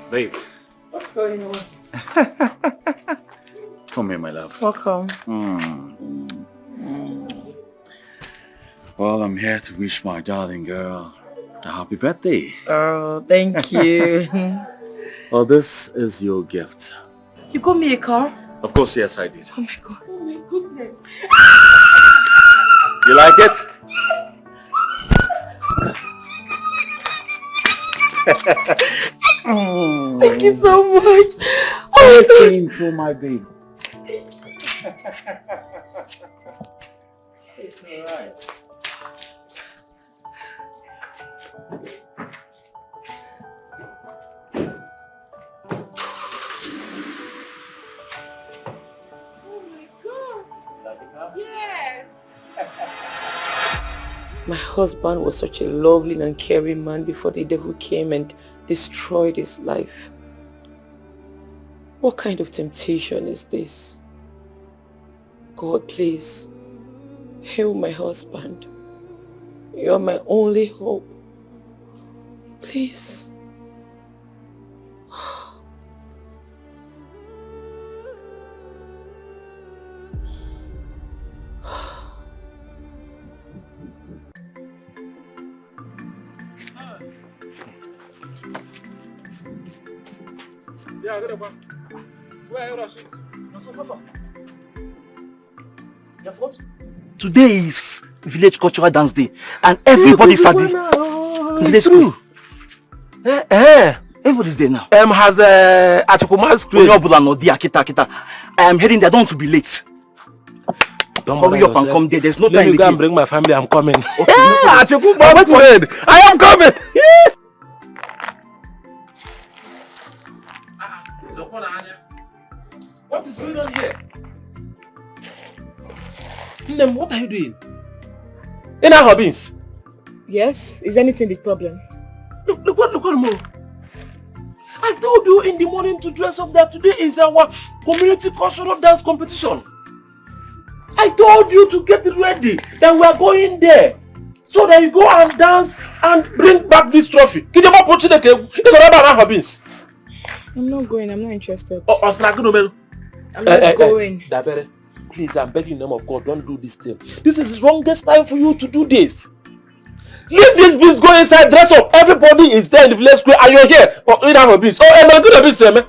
Babe. What's going on? Come here, my love. Welcome. Well, I'm here to wish my darling girl a happy birthday. Oh, thank you. Well, this is your gift. You got me a car? Of course, yes, I did. Oh my god. Oh my goodness. You like it? Thank you so much. Anything for my baby. It's alright. My husband was such a lovely and caring man before the devil came and destroyed his life. What kind of temptation is this? God, please, heal my husband. You are my only hope. Please. Today is village cultural dance day and everybody's at the village school. Everybody's there now. Has Achukuma's crew. I am heading there, I don't want to be late. Don't hurry up and come there, there's no time. Let me go and bring my family, I'm coming. Okay, Achukuma, wait for it. I am coming. What is going on here? Nem, what are you doing? In our hobbies. Yes? Is anything the problem? Look what more. I told you in the morning to dress up that today is our community cultural dance competition. I told you to get ready, that we are going there. So that you go and dance and bring back this trophy. I'm not going, I'm not interested. I'm not going. Dabere, please, I'm begging in the name of God, don't do this thing. This is the wrongest time for you to do this. Leave this beans, go inside, dress up. Everybody is there in the village square and you're here. Oh, you have a beans. Oh, I'm good at beans, man.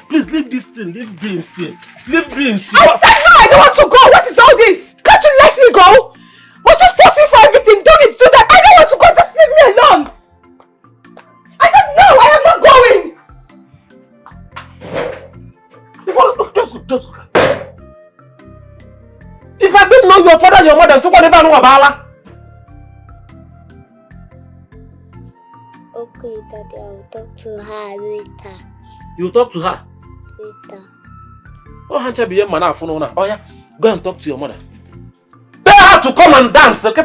Please leave this thing, leave beans here. Leave beans. I said no, I don't want to go. What is all this? Can't you let me go? Must you force me for everything? Don't need to do that. I don't want to go, just leave me alone. I said no, I am not going. If I didn't know your father and your mother, so whatever I know about Allah. Okay, Daddy, I will talk to her later. You will talk to her? Later. Oh, Hancha be a man. Oh yeah, go and talk to your mother. Tell her to come and dance. What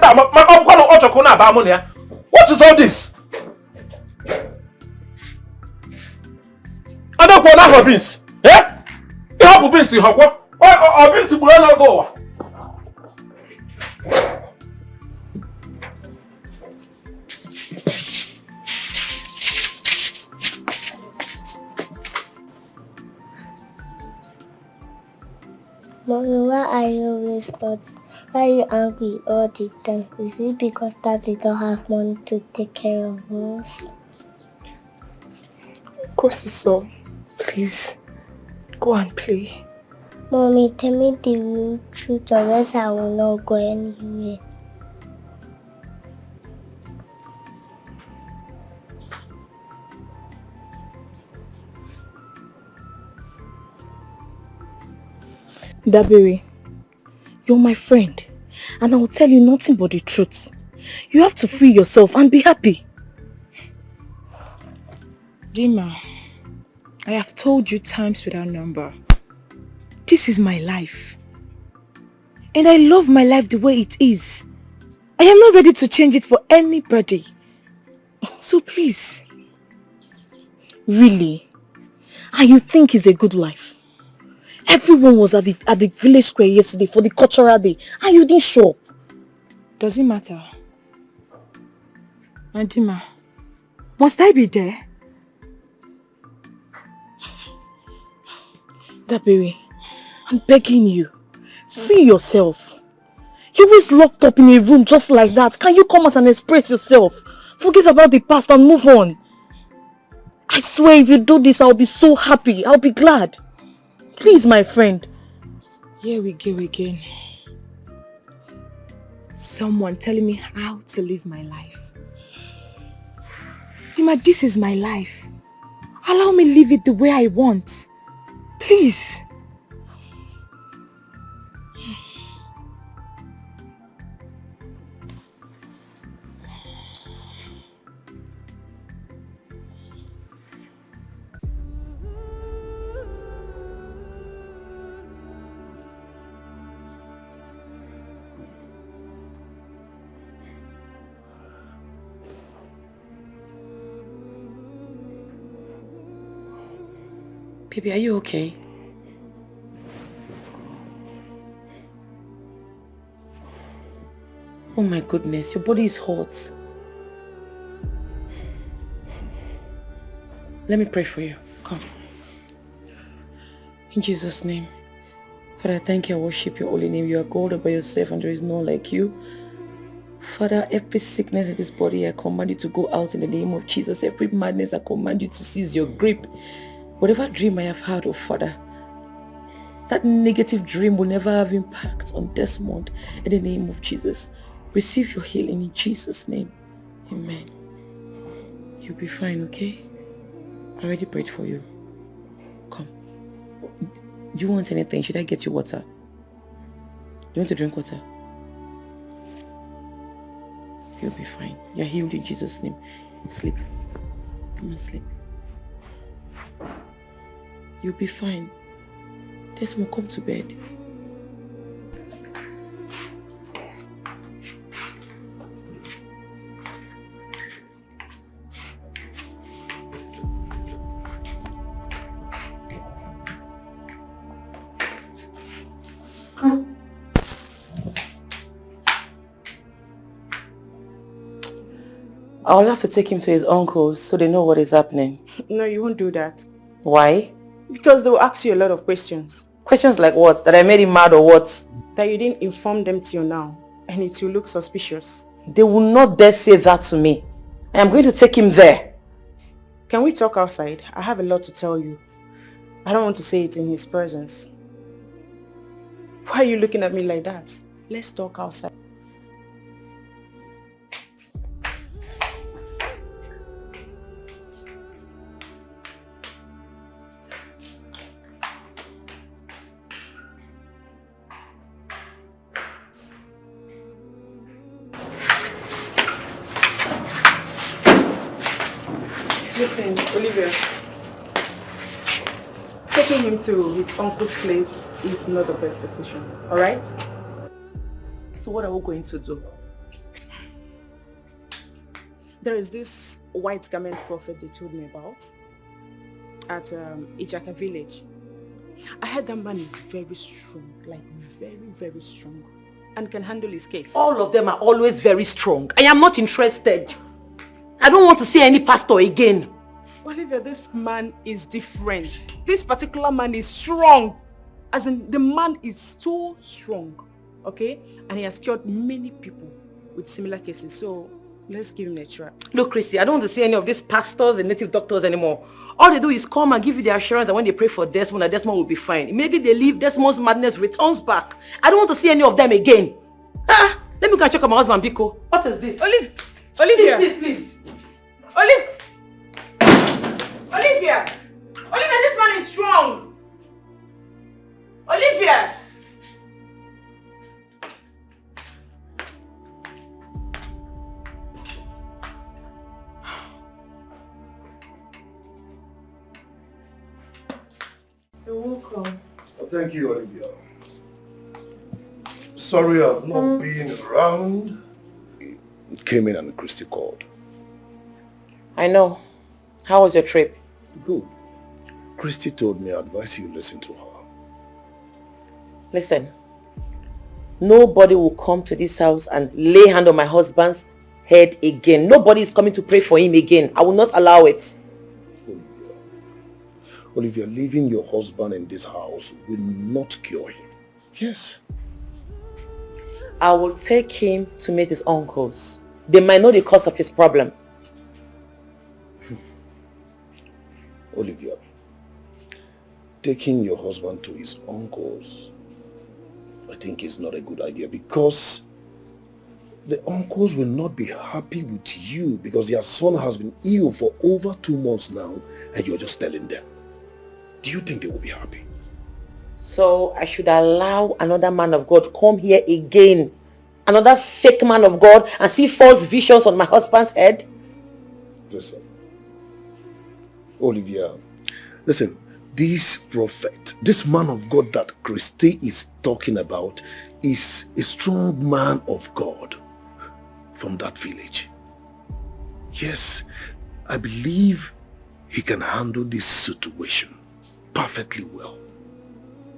is all this? I don't want to have beans. Eh? You have beans. You have what? Oh, beans. You will not go. Mommy, why are you always odd? Why are you angry all the time? Is it because Daddy don't have money to take care of us? Of course it's so. Please, go and play. Mommy, tell me the real truth, or else I will not go anywhere. Dabiri, you're my friend, and I will tell you nothing but the truth. You have to free yourself and be happy. Dima, I have told you times without number. This is my life. And I love my life the way it is. I am not ready to change it for anybody. So please. Really? And you think it's a good life? Everyone was at the village square yesterday for the cultural day and you didn't show up. Does it matter? Dima, must I be there? Dabiri, I'm begging you. Free yourself. You're always locked up in a room just like that. Can you come out and express yourself? Forget about the past and move on. I swear if you do this, I'll be so happy. I'll be glad. Please, my friend. Here we go again. Someone telling me how to live my life. Dima, this is my life. Allow me live it the way I want. Please. Baby, are you okay? Oh my goodness, your body is hot. Let me pray for you. Come. In Jesus' name. Father, I thank you and worship your holy name. You are God all by yourself and there is none like you. Father, every sickness in this body, I command you to go out in the name of Jesus. Every madness, I command you to seize your grip. Whatever dream I have had, oh Father, that negative dream will never have impact on Desmond in the name of Jesus. Receive your healing in Jesus' name. Amen. You'll be fine, okay? I already prayed for you. Come. Do you want anything? Should I get you water? Do you want to drink water? You'll be fine. You're healed in Jesus' name. Sleep. Come and sleep. You'll be fine. Desmond, come to bed. I'll have to take him to his uncle's so they know what is happening. No, you won't do that. Why? Because they will ask you a lot of questions. Questions like what? That I made him mad or what? That you didn't inform them till now. And it will look suspicious. They will not dare say that to me. I am going to take him there. Can we talk outside? I have a lot to tell you. I don't want to say it in his presence. Why are you looking at me like that? Let's talk outside. Listen, Olivia. Taking him to his uncle's place is not the best decision, alright? So what are we going to do? There is this white garment prophet they told me about at Ijaka village. I heard that man is very strong, like very, very strong, and can handle his case. All of them are always very strong. I am not interested. I don't want to see any pastor again. Olivia, this man is different. This particular man is strong. As in, the man is so strong, okay? And he has cured many people with similar cases. So, let's give him a try. Look, Christy, I don't want to see any of these pastors and native doctors anymore. All they do is come and give you the assurance that when they pray for Desmond, that Desmond will be fine. Immediately they leave, Desmond's madness returns back. I don't want to see any of them again. Let me go and check on my husband, Biko. What is this? Olivia! Please. Olivia! Olivia, this man is strong! Olivia! You're welcome. Oh, thank you, Olivia. Sorry I've not been around. It came in and Christy called. I know. How was your trip? Good. Christy told me I advise you listen to her. Listen. Nobody will come to this house and lay hand on my husband's head again. Nobody is coming to pray for him again. I will not allow it. Olivia, leaving your husband in this house will not cure him. Yes. I will take him to meet his uncles. They might know the cause of his problem. Olivia, taking your husband to his uncles, I think is not a good idea because the uncles will not be happy with you because their son has been ill for over 2 months now and you're just telling them. Do you think they will be happy? So I should allow another man of God come here again, another fake man of God, and see false visions on my husband's head? Listen, Olivia, listen, this prophet, this man of God that Christy is talking about is a strong man of God from that village. Yes, I believe he can handle this situation perfectly well.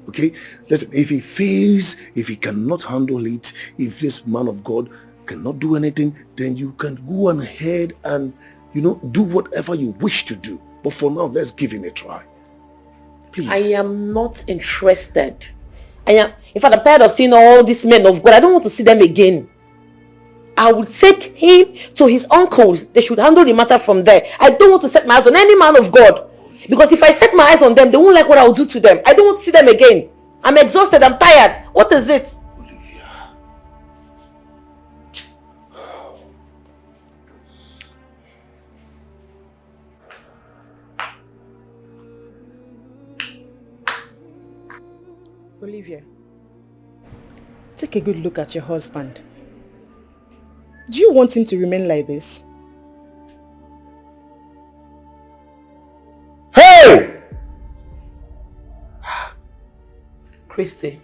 Okay, listen, if he fails, if he cannot handle it, if this man of God cannot do anything, then you can go on ahead and, do whatever you wish to do. But for now, let's give him a try. Please. I am not interested. In fact, I'm tired of seeing all these men of God. I don't want to see them again. I will take him to his uncles. They should handle the matter from there. I don't want to set my eyes on any man of God. Because if I set my eyes on them, they won't like what I will do to them. I don't want to see them again. I'm exhausted. I'm tired. What is it? Olivia, take a good look at your husband. Do you want him to remain like this? Hey! Christy,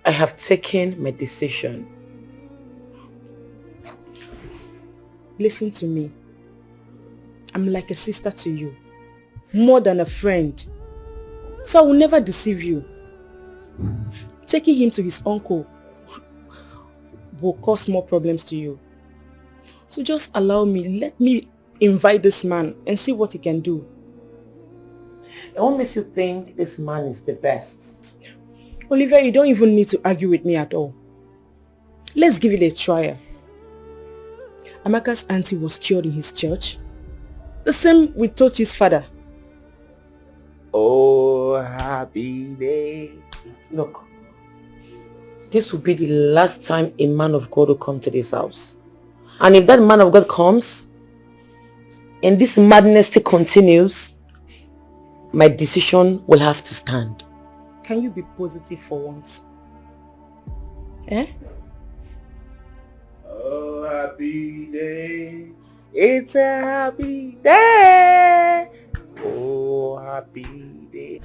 I have taken my decision. Listen to me. I'm like a sister to you. More than a friend. So I will never deceive you. Taking him to his uncle will cause more problems to you. So just allow me, let me invite this man and see what he can do. And what makes you think this man is the best? Olivia, you don't even need to argue with me at all. Let's give it a try. Amaka's auntie was cured in his church. The same with Tochi's father. Oh, happy day. Look, this will be the last time a man of God will come to this house. And if that man of God comes, and this madness still continues, my decision will have to stand. Can you be positive for once? Eh? Oh, happy day. It's a happy day. Oh, happy day.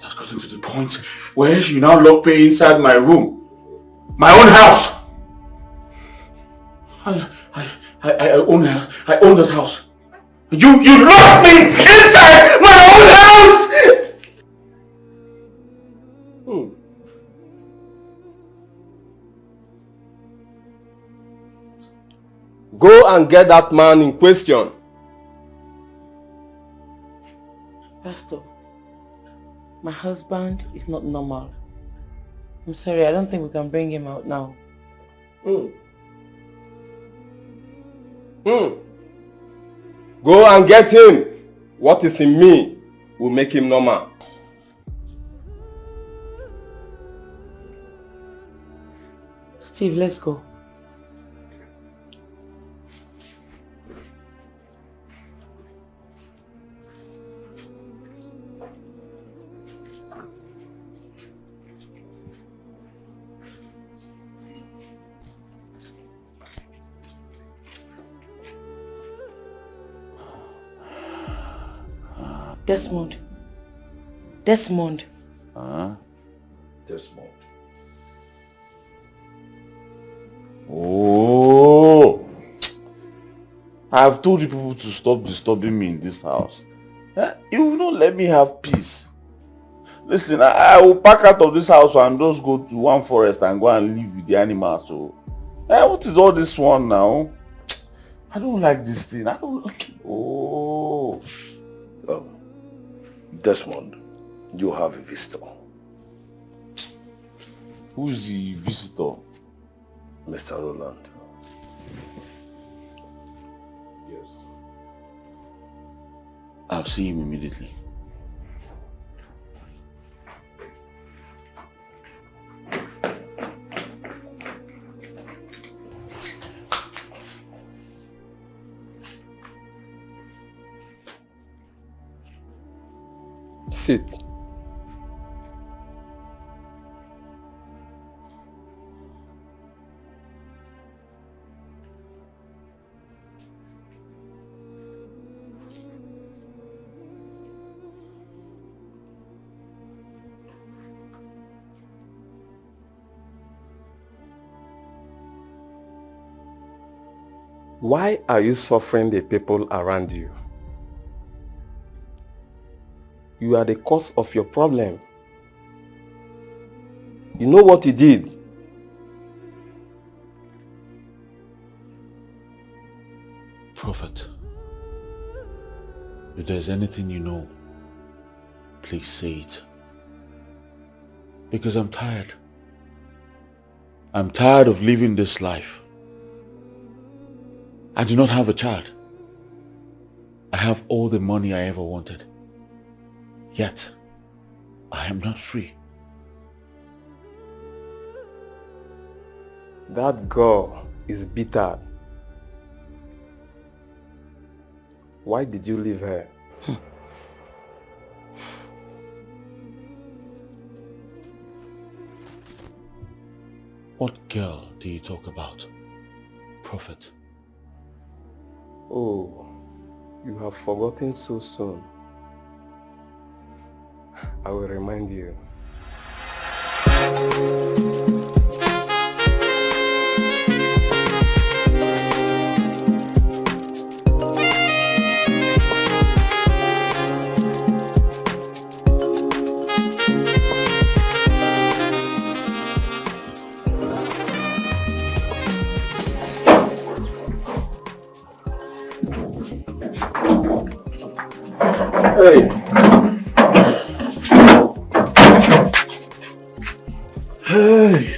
That's gotten to the point where she now locked me inside my room. My own house. I own this house. You locked me inside my own house! Go and get that man in question. Pastor, my husband is not normal. I'm sorry, I don't think we can bring him out now. Go and get him. What is in me will make him normal. Steve, let's go. Desmond. Desmond. Oh, I've told you people to stop disturbing me in this house. You will not let me have peace. Listen, I will pack out of this house and just go to one forest and go and live with the animals. So, what is all this one now? I don't like this thing. I don't like it. Oh. Desmond, you have a visitor. Who's the visitor? Mr. Roland. Yes. I'll see him immediately. Sit. Why are you suffering the people around you? You are the cause of your problem. You know what you did? Prophet, if there's anything you know, please say it. Because I'm tired. I'm tired of living this life. I do not have a child. I have all the money I ever wanted. Yet, I am not free. That girl is bitter. Why did you leave her? What girl do you talk about, Prophet? Oh, you have forgotten so soon. I will remind you. Hey. Hey.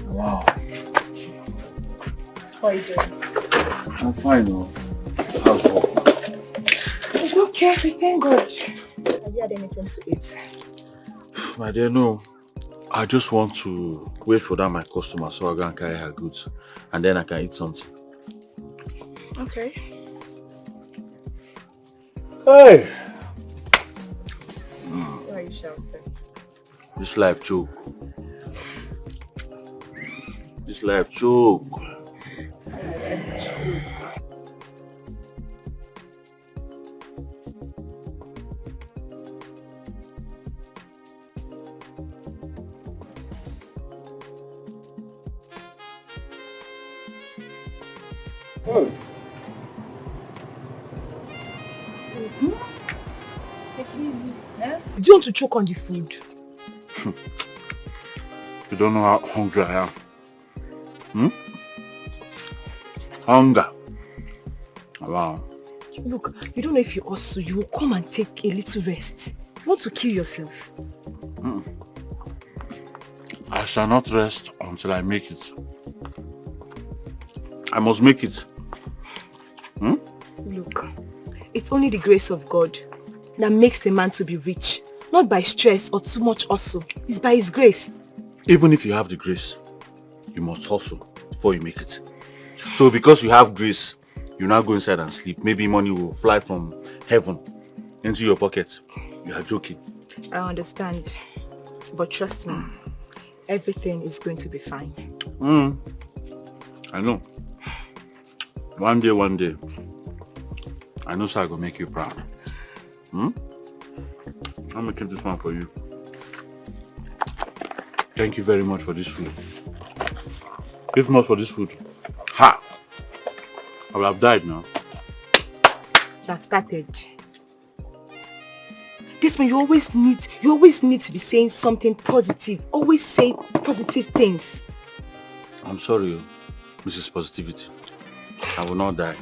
Wow. How are you doing? I'm fine, though. How's work? It's okay, thank God. Have you had anything to eat? My dear, no. I just want to wait for that my customer so I can carry her goods. And then I can eat something. Okay. Hey! Why are you shouting? This life joke. This life joke. Do you want to choke on the food? You don't know how hungry I am. Hunger. Wow. Look, you don't know if you also, you will come and take a little rest. You want to kill yourself? I shall not rest until I make it. I must make it. Look, it's only the grace of God that makes a man to be rich. Not by stress or too much hustle. It's by his grace. Even if you have the grace, you must hustle before you make it. So because you have grace, you now go inside and sleep. Maybe money will fly from heaven into your pocket. You are joking. I understand. But trust me, everything is going to be fine. I know. One day, I know so I will make you proud. I'm gonna keep this one for you. Thank you very much for this food. If not for this food, I would have died now. You have started. This man, you always need to be saying something positive. Always say positive things. I'm sorry, Mrs. Positivity. I will not die.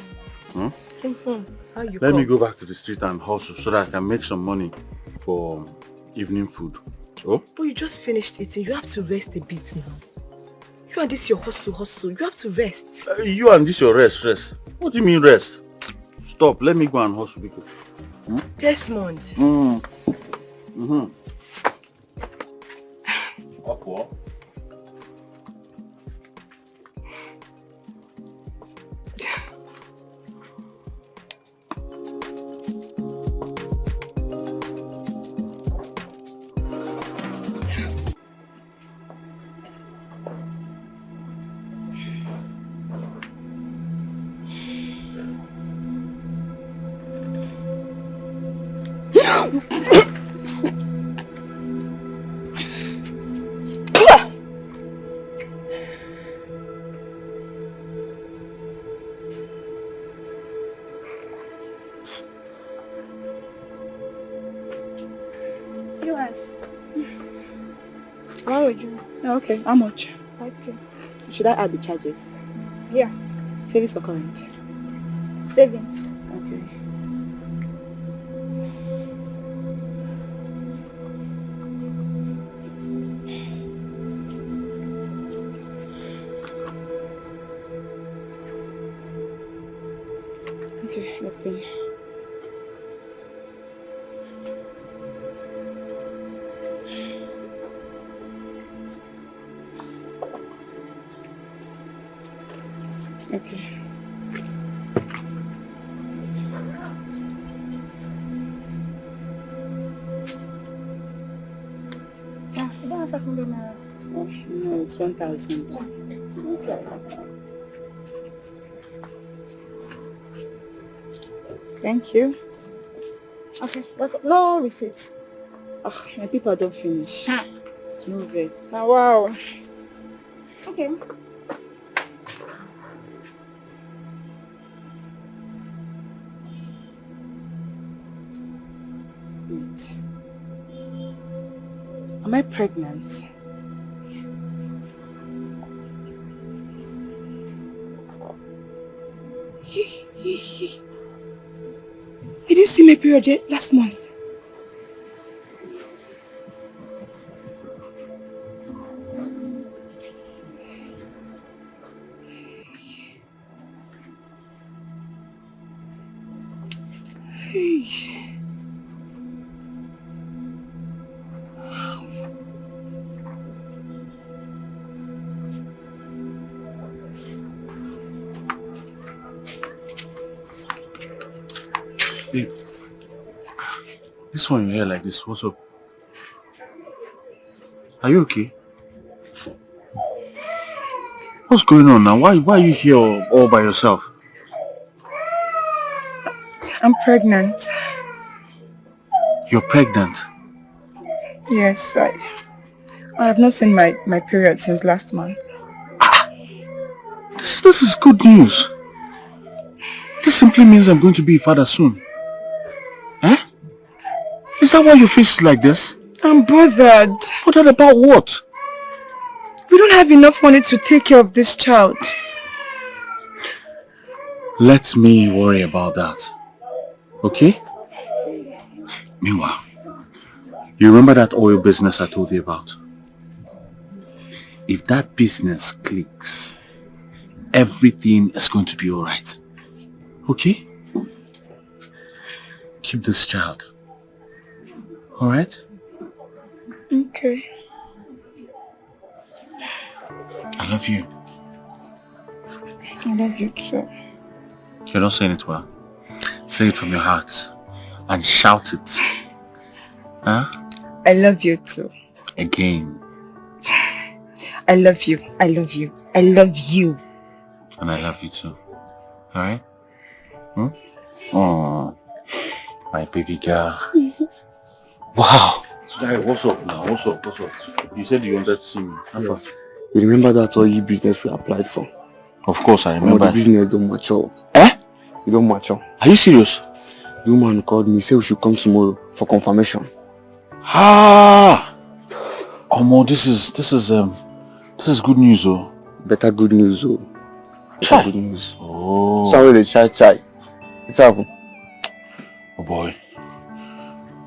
How you Let come? me go back to the street and hustle so that I can make some money for evening food. Oh? But you just finished eating. You have to rest a bit now. You and this your hustle. You have to rest. You and this your rest. What do you mean rest? Stop. Let me go and hustle because. Desmond. Aqua. Okay, how much? 5K. Should I add the charges? Yeah. Savings or current? Savings. Okay. Okay, let's pay. Okay. Yeah, you don't have 500 naira. Oh, no, it's 1,000. Okay. Thank you. Okay, no receipts. My people don't finish. No verse. Oh, wow. Okay. Wait. Am I pregnant? I didn't see my period yet last month. Babe, this one your hair like this, what's up? Are you okay? What's going on now? Why are you here all by yourself? I'm pregnant. You're pregnant? Yes, I have not seen my period since last month. This is good news. This simply means I'm going to be a father soon. Eh? Is that why your face is like this? I'm bothered. Bothered about what? We don't have enough money to take care of this child. Let me worry about that. Okay? Meanwhile, you remember that oil business I told you about? If that business clicks, everything is going to be alright. Okay? Keep this child. Alright? Okay. I love you. I love you too. You're not saying it well. Say it from your heart. And shout it. Huh? I love you too. Again. I love you. I love you. I love you. And I love you too. Alright? Hmm? Oh, my baby girl. Wow. Guy, what's up now? What's up? You said you wanted to see me. Yes. You remember that oil business we applied for? Of course I remember. The business don't mature. Eh? It don't mature. Are you serious? The woman called me, said we should come tomorrow for confirmation. Ah! Omo, this is good news, oh. Better good news, oh. Chai. Good news. Oh. Sorry, the chai. What's happened? Oh boy.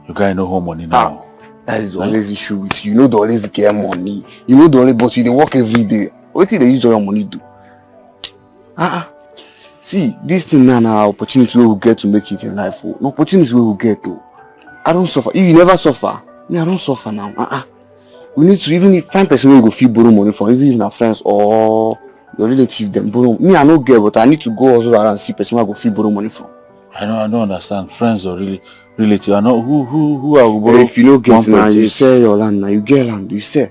You guy no home money now. That is the always issue with you. You know they always get money. You know they always, but you they work every day. What do they use all your money do? See, this thing now an opportunity we will get to make it in life. Oh. An opportunity we will get to. I don't suffer. You never suffer. Me, I don't suffer now. We need to even find person where we go feel borrow money from, even our friends or your relative them borrow. Me, I no get, but I need to go also around and see person where I go feel borrow money from. I don't understand. Friends or really relative. I know who I will borrow. If you don't get now, you sell your land now. You get land. You sell.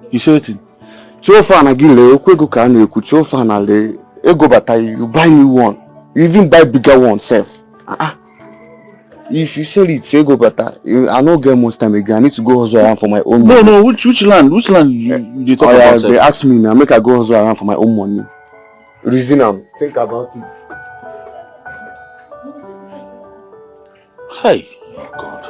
You sell it. So far na gile, okwe go ka na eku. So far na le, ego batai. You buy new one. You even buy bigger one, self. If you sell it, say go better. I don't get most time again. I need to go hustle around for my own money. No, which land? Which land you talk about? They ask me now, make I go hustle around for my own money. Reason am, think about it. Hey, oh God.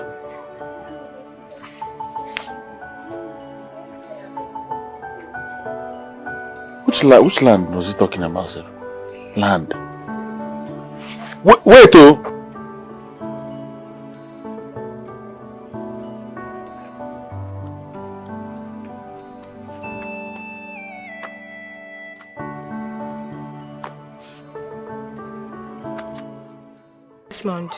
Which land was he talking about, sir? Land. Wait, oh. Desmond,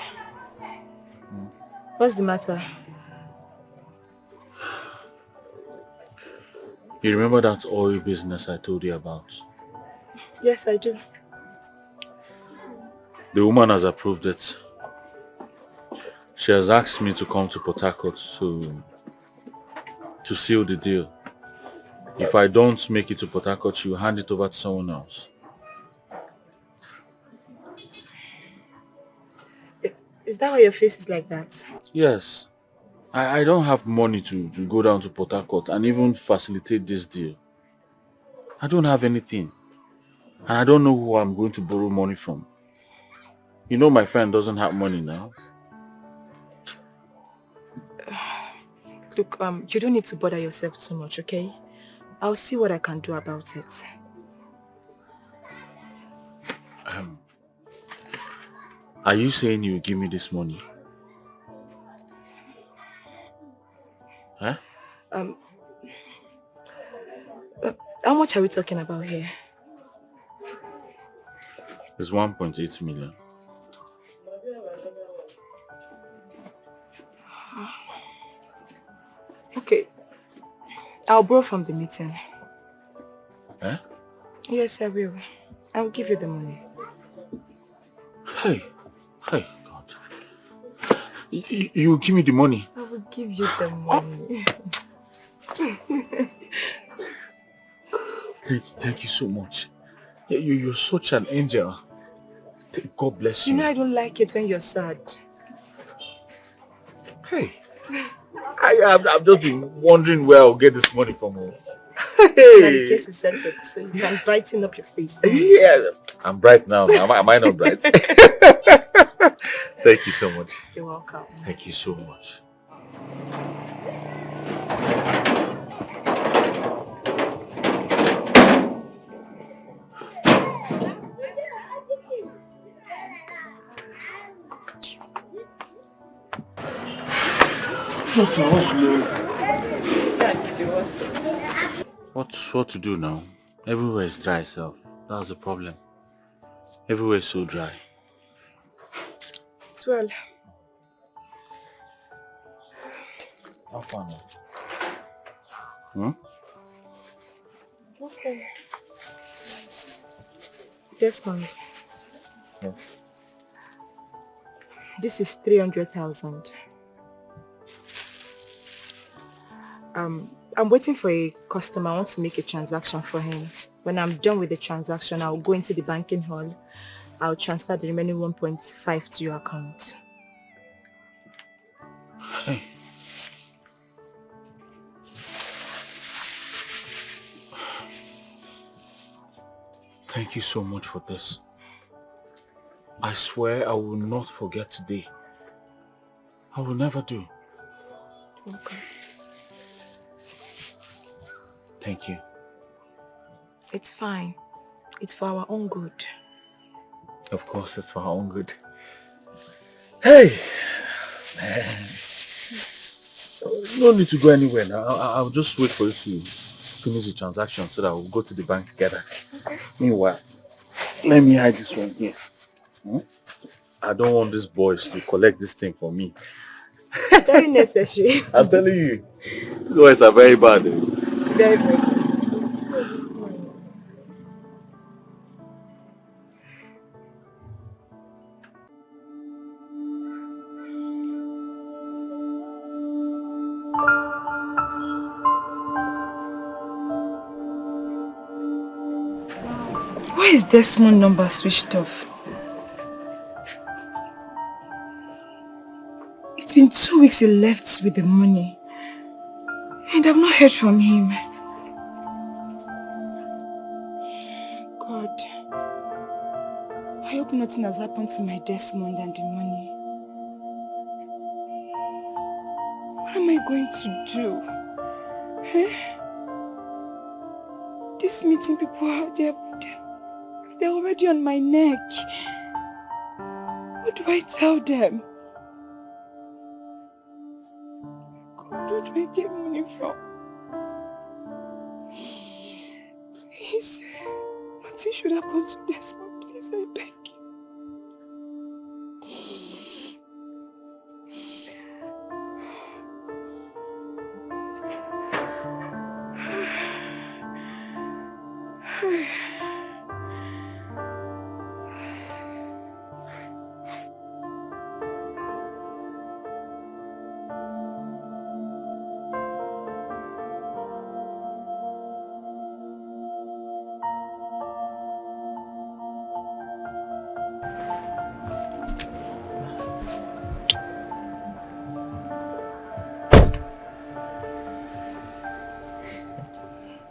what's the matter? You remember that oil business I told you about? Yes, I do. The woman has approved it. She has asked me to come to Port Harcourt to seal the deal. If I don't make it to Port Harcourt, she will hand it over to someone else. Is that why your face is like that? Yes. I don't have money to go down to Port Harcourt and even facilitate this deal. I don't have anything. And I don't know who I'm going to borrow money from. You know my friend doesn't have money now. Look, you don't need to bother yourself too much, okay? I'll see what I can do about it. Are you saying you'll give me this money? Huh? How much are we talking about here? It's 1.8 million. Okay. I'll borrow from the meeting. Huh? Yes, I will. I'll give you the money. Hey, God. You give me the money. I will give you the money. Thank you so much. You're such an angel. God bless you. You know I don't like it when you're sad. Hey. I've just been wondering where I'll get this money from. Hey. The case is settled, so you can brighten up your face. Yeah, I'm bright now. Am I not bright? Thank you so much. You're welcome. Thank you so much. Just a hustle. That's yours. What to do now? Everywhere is dry, so that's the problem. Everywhere is so dry. Well. How far now? Okay. Yes, ma'am. Yeah. This is 300,000. I'm waiting for a customer. I want to make a transaction for him. When I'm done with the transaction, I'll go into the banking hall. I'll transfer the remaining 1.5 to your account. Hey. Thank you so much for this. I swear I will not forget today. I will never do. Okay. Thank you. It's fine. It's for our own good. Of course, it's for our own good. Hey! Man. No need to go anywhere now. I'll just wait for you to finish the transaction so that we'll go to the bank together. Okay. Meanwhile, let me hide this one here. I don't want these boys to collect this thing for me. Very necessary. I'm telling you, these boys are very bad. Very, very good. Why is Desmond's number switched off? It's been 2 weeks he left with the money. And I've not heard from him. God, I hope nothing has happened to my Desmond and the money. What am I going to do? This meeting people out there, they're already on my neck. What do I tell them? God, where do I get money from? Please, nothing should happen to Desmond. Please, I beg you.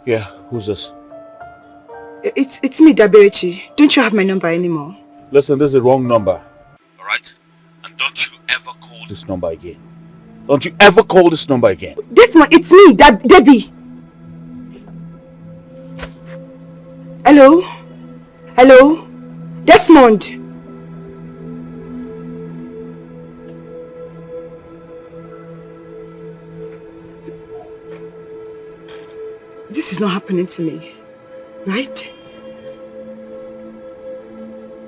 Yeah, who's this? It's me, Daberechi. Don't you have my number anymore? Listen, this is the wrong number. Alright? And don't you ever call this number again. Don't you ever call this number again. Desmond, it's me, Debbie. Hello? Hello? Desmond? This is not happening to me, right?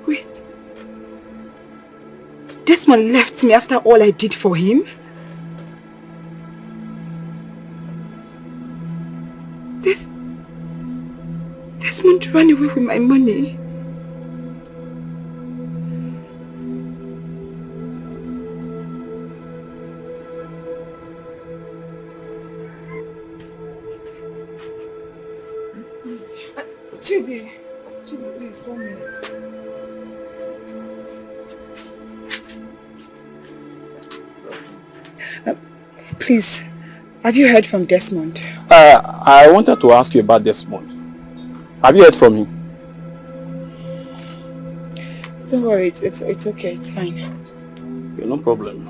Wait. Desmond left me after all I did for him? Desmond ran away with my money. Chidi, please, 1 minute. Please, have you heard from Desmond? I wanted to ask you about Desmond. Have you heard from him? Don't worry, it's okay, it's fine. Yeah, no problem.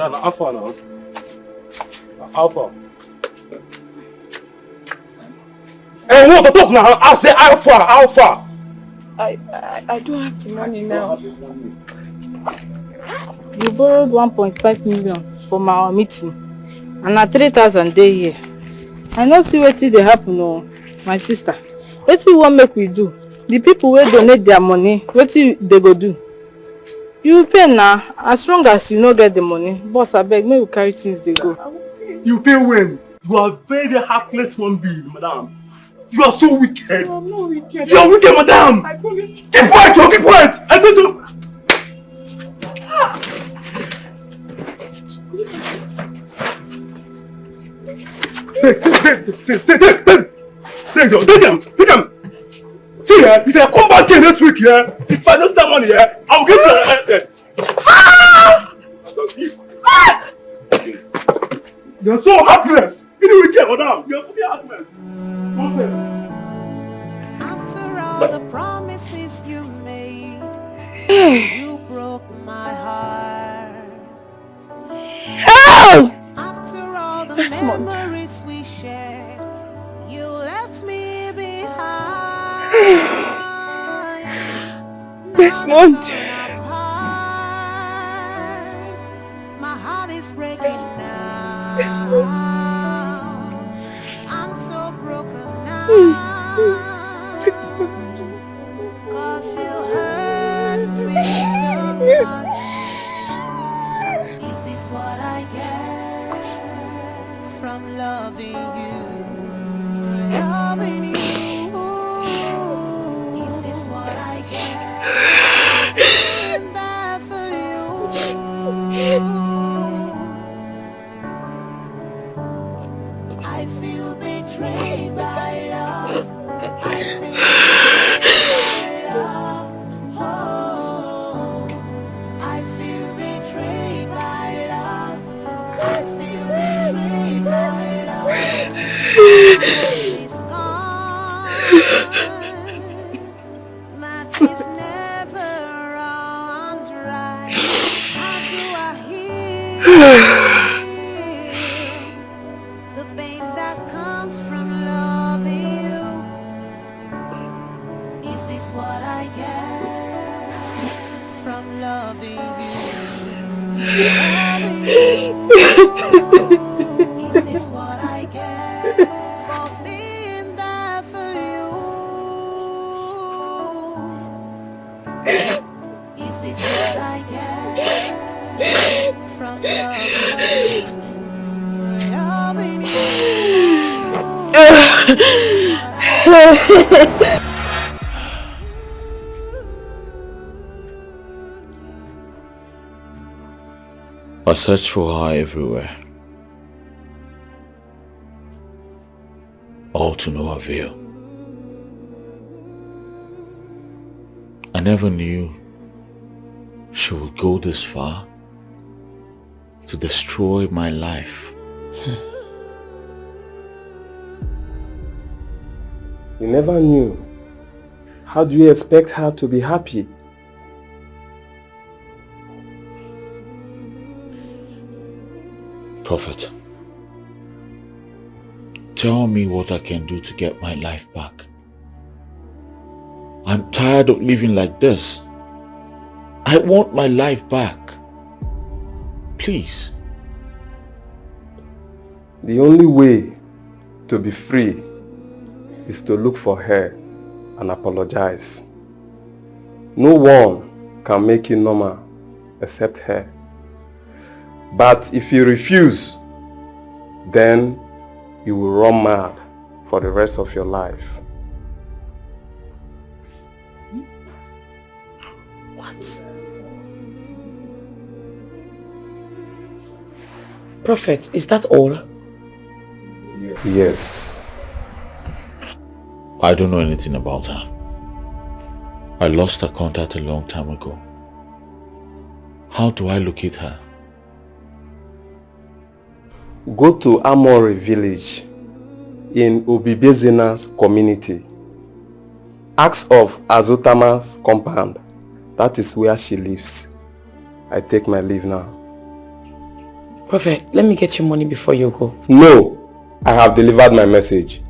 Alpha now. Alpha. Hey, what the talk now? I say Alpha. I don't have the money now. You borrowed 1.5 million from our meeting, and na 3,000 dey here. I no see wetin dey happen o, my sister. Wetin you wan make we do? The people wey donate their money, wetin they go do? You pay na, as long as you no get the money. Boss, abeg, make we carry things dey go. You pay when? You are very heartless one being, madam. You are so wicked. I'm not wicked. You are wicked, madam. I promise. Keep quiet, Joe, keep quiet. I said to... Take them. See here, if I come back here next week, yeah, if I just that money, yeah, I'll give you You're so heartless. You wicked, madam. You're so heartless. After all the promises you made, still you broke my heart. After all the memories we shared, you left me behind. Desmond. My heart is breaking now. I'm so broken now. Cause you hurt me so much. This is what I get from loving you. Loving you. This is what I get. Being there for you. I feel betrayed by love. I feel betrayed by love. Oh, I feel betrayed by love. I feel betrayed by love. It's gone. My tears never run dry. How do I heal the pain that comes from loving you? This is what I get from loving you. Loving you. This is what I get for being there for you. This is what I get from loving you. I searched for her everywhere. All to no avail. I never knew she would go this far to destroy my life. You never knew. How do you expect her to be happy? Prophet, tell me what I can do to get my life back. I'm tired of living like this. I want my life back. Please. The only way to be free is to look for her and apologize. No one can make you normal except her. But if you refuse, then you will run mad for the rest of your life. What? Prophet, is that all? Yes. I don't know anything about her. I lost her contact a long time ago. How do I locate her? Go to Amori village in Obibezina's community. Ask of Azutama's compound. That is where she lives. I take my leave now. Prophet, let me get your money before you go. No, I have delivered my message.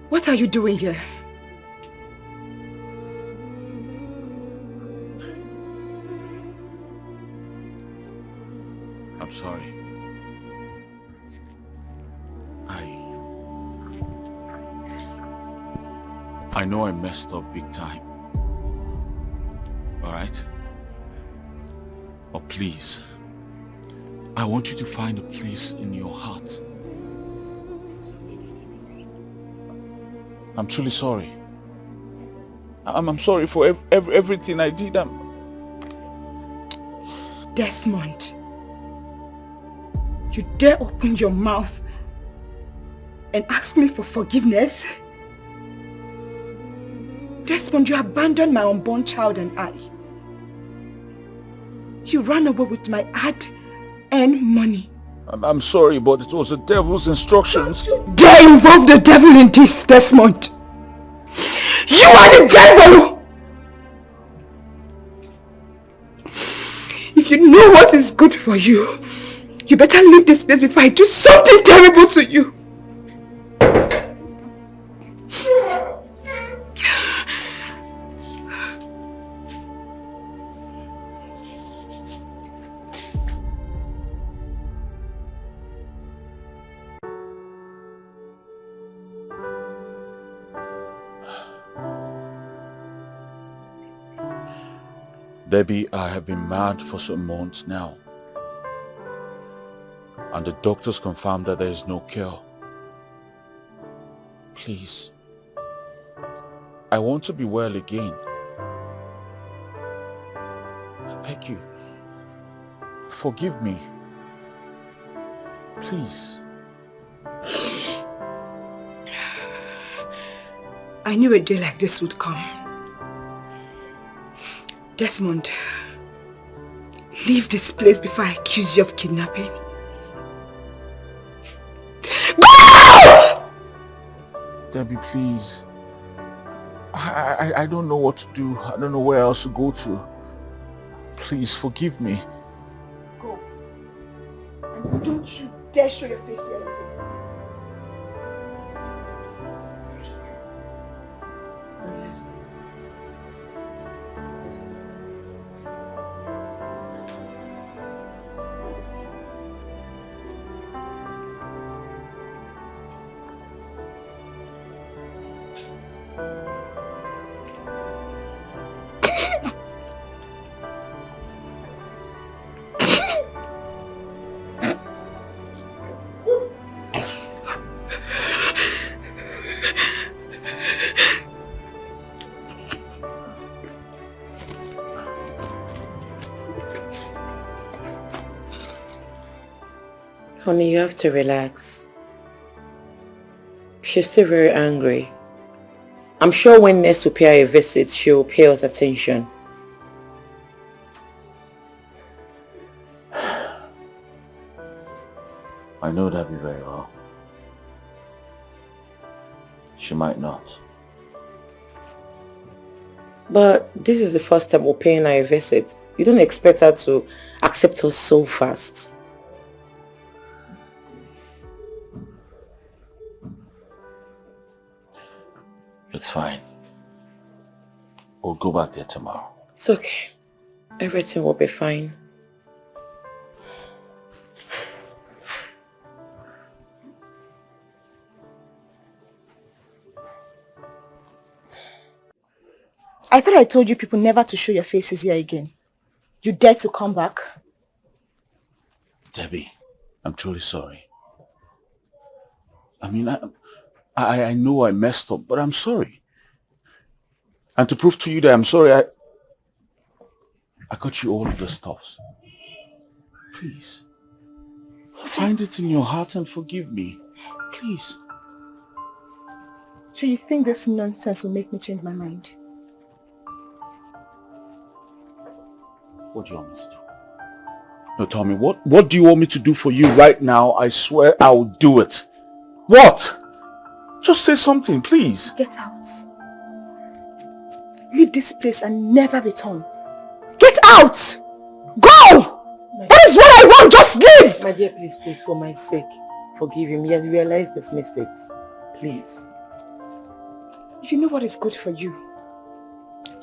What are you doing here? I'm sorry. I know I messed up big time. Alright? But please, I want you to find a place in your heart. I'm truly sorry. I'm sorry for everything I did. Desmond, you dare open your mouth and ask me for forgiveness? Desmond, you abandoned my unborn child and I. You ran away with my hard-earned money. I'm sorry, but it was the devil's instructions. Don't you dare involve the devil in this, Desmond! You are the devil! If you know what is good for you, you better leave this place before I do something terrible to you. Debbie, I have been mad for some months now. And the doctors confirmed that there is no cure. Please, I want to be well again. I beg you, forgive me. Please. I knew a day like this would come. Desmond, leave this place before I accuse you of kidnapping. Go! Debbie, please. I don't know what to do. I don't know where else to go to. Please forgive me. Go. And don't you dare show your face here again. Honey, you have to relax. She's still very angry. I'm sure when next we pay her a visit, she will pay us attention. I know Debbie very well. She might not. But this is the first time we're paying her a visit. You don't expect her to accept us so fast. It's fine. We'll go back there tomorrow. It's okay. Everything will be fine. I thought I told you people never to show your faces here again. You dare to come back? Debbie, I'm truly sorry. I mean, I know I messed up, but I'm sorry. And to prove to you that I'm sorry, I got you all of the stuffs. Please. Find it in your heart and forgive me. Please. So you think this nonsense will make me change my mind? What do you want me to do? No, tell me, what do you want me to do for you right now? I swear I will do it. What? Just say something, please. Get out. Leave this place and never return. Get out! Go! That is what I want, just leave! My dear, please, for my sake, forgive him. He has realized his mistakes. Please. You know what is good for you.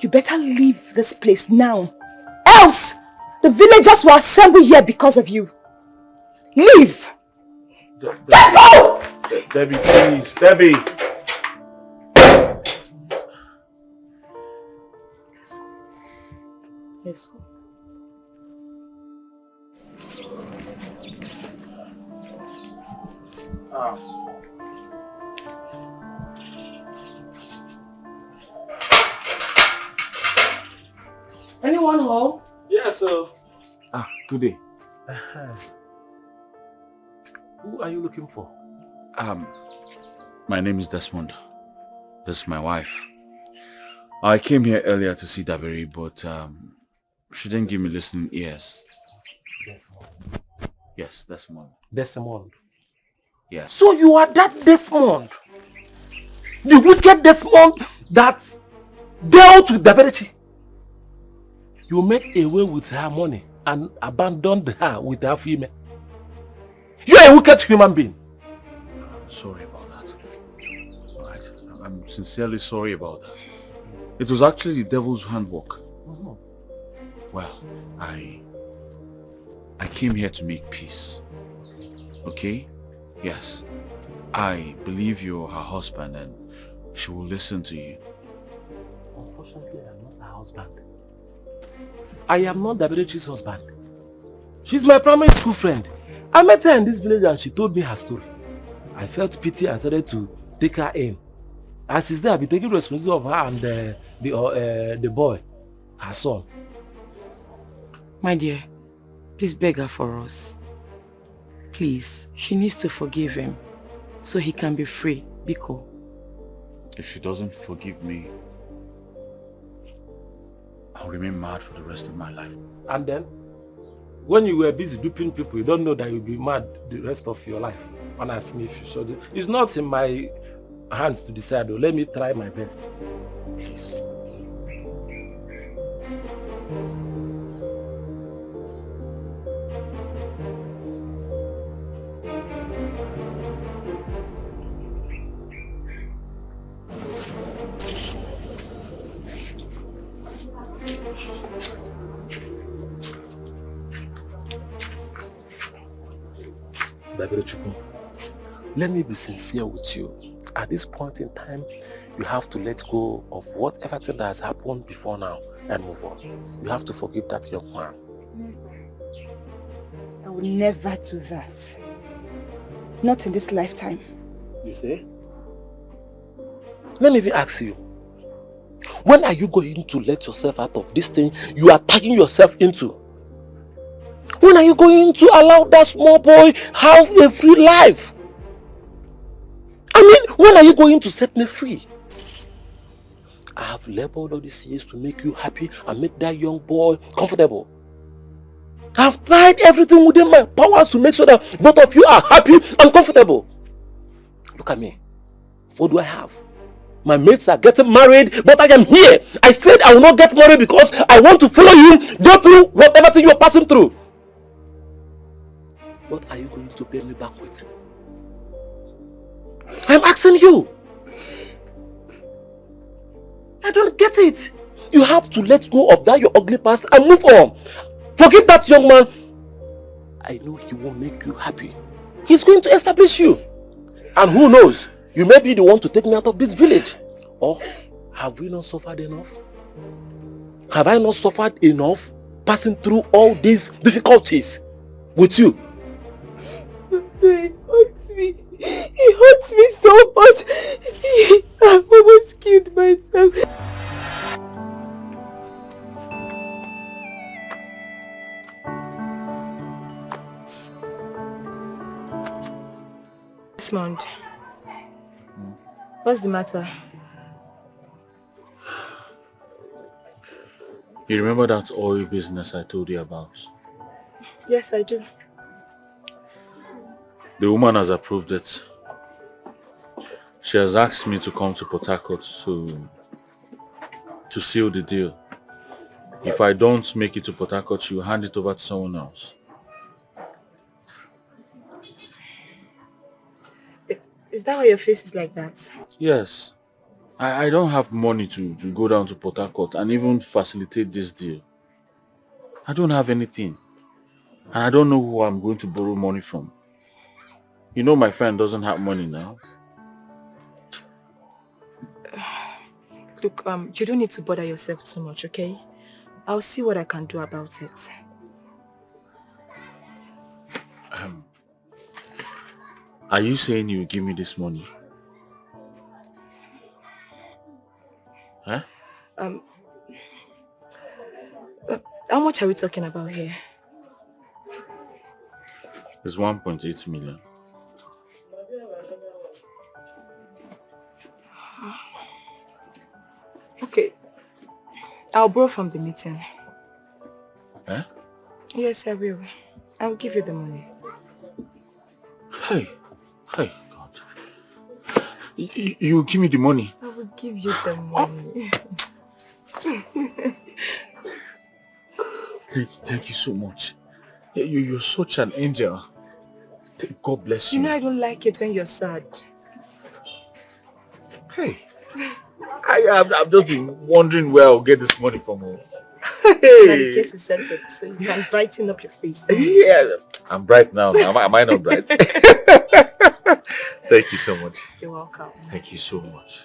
You better leave this place now. Else, the villagers will assemble here because of you. Leave! Let's go! Debbie, please. Debbie! Let's go. Anyone home? Yes, sir. Good day. Who are you looking for? My name is Desmond. This is my wife. I came here earlier to see Dabiri, but she didn't give me listening ears. Desmond. Yes, Desmond. Desmond. Yes. So you are that Desmond? The wicked Desmond that dealt with Dabiri? You made away with her money and abandoned her with her female. You are a wicked human being. I'm sorry about that. Alright, I'm sincerely sorry about that. It was actually the devil's handwork. Well, I came here to make peace. Okay? Yes. I believe you're her husband and she will listen to you. Unfortunately, I am not her husband. I am not Dabiri's husband. She's my primary school friend. I met her in this village and she told me her story. I felt pity and started to take her in. As is there, I'll be taking responsibility of her and the boy, her son. My dear, please beg her for us. Please, she needs to forgive him so he can be free. Biko. If she doesn't forgive me, I'll remain mad for the rest of my life. And then, when you were busy duping people, you don't know that you'll be mad the rest of your life. When I ask me if you should. It's not in my hands to decide, though. Let me try my best. Please. Let me be sincere with you. At this point in time, you have to let go of whatever thing that has happened before now and move on. You have to forgive that young man. I will never do that. Not in this lifetime. You see? Let me even ask you. When are you going to let yourself out of this thing you are tagging yourself into? When are you going to allow that small boy have a free life? I mean, when are you going to set me free? I have labored all these years to make you happy and make that young boy comfortable. I've tried everything within my powers to make sure that both of you are happy and comfortable. Look at me. What do I have? My mates are getting married, but I am here. I said I will not get married because I want to follow you, go through whatever thing you are passing through. What are you going to pay me back with? I'm asking you. I don't get it. You have to let go of that your ugly past and move on. Forgive that young man. I know he will make you happy. He's going to establish you. And who knows, you may be the one to take me out of this village. Or have we not suffered enough? Have I not suffered enough passing through all these difficulties with you? He hurts me. He hurts me so much. I almost killed myself. Desmond, what's the matter? You remember that oil business I told you about? Yes, I do. The woman has approved it. She has asked me to come to Port Harcourt to seal the deal. If I don't make it to Port Harcourt, she will hand it over to someone else. Is that why your face is like that? Yes. I don't have money to go down to Port Harcourt and even facilitate this deal. I don't have anything. And I don't know who I'm going to borrow money from. You know my friend doesn't have money now. Look, you don't need to bother yourself too much, okay? I'll see what I can do about it. Are you saying you will give me this money? Huh? How much are we talking about here? It's 1.8 million. Okay. I'll borrow from the meeting. Huh? Yes, I will. I'll give you the money. Hey, God. You will give me the money? I will give you the money. Thank you so much. You're such an angel. God bless you. You know I don't like it when you're sad. Hey. I've just been wondering where I'll get this money from. Hey. The case is settled, so you can brighten up your face. Yeah, I'm bright now. Am I not bright? Thank you so much. You're welcome. Thank you so much.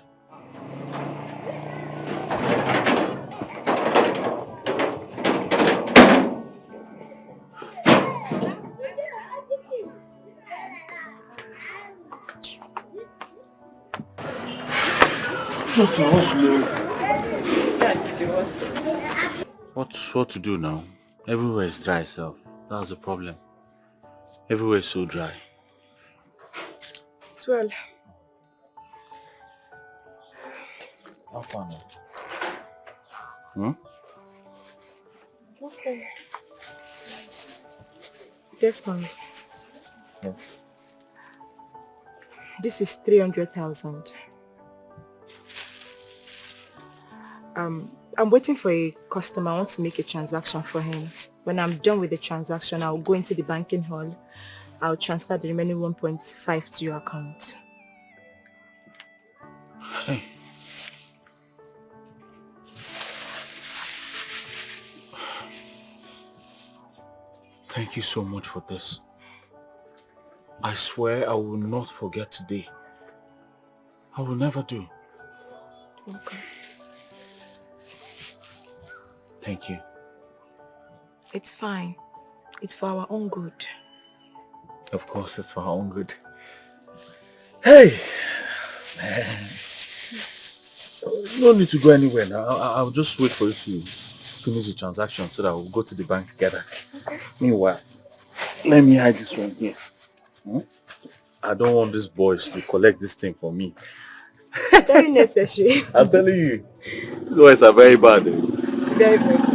Just a hustle. That's yours. What to do now? Everywhere is dry, so that's the problem. Everywhere is so dry. It's well. How far now? Okay. Desmond. Yeah. This is 300,000. I'm waiting for a customer. I want to make a transaction for him. When I'm done with the transaction, I'll go into the banking hall. I'll transfer the remaining 1.5 to your account. Hey. Thank you so much for this. I swear I will not forget today. I will never do. Okay. Thank you. It's fine. It's for our own good. Of course, it's for our own good. Hey! Man. No need to go anywhere now. I'll just wait for you to finish the transaction so that we'll go to the bank together. Okay. Meanwhile, let me hide this one here. I don't want these boys to collect this thing for me. Very necessary. I'm telling you, these boys are very bad. Very, very good.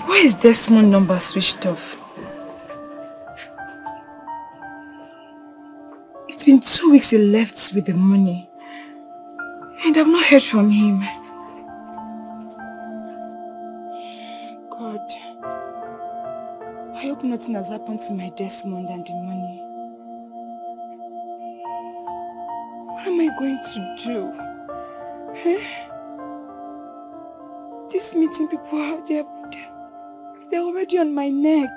Why is Desmond's number switched off? It's been 2 weeks he left with the money. And I've not heard from him. God, I hope nothing has happened to my Desmond and the money. What am I going to do? This meeting people out there, they're already on my neck.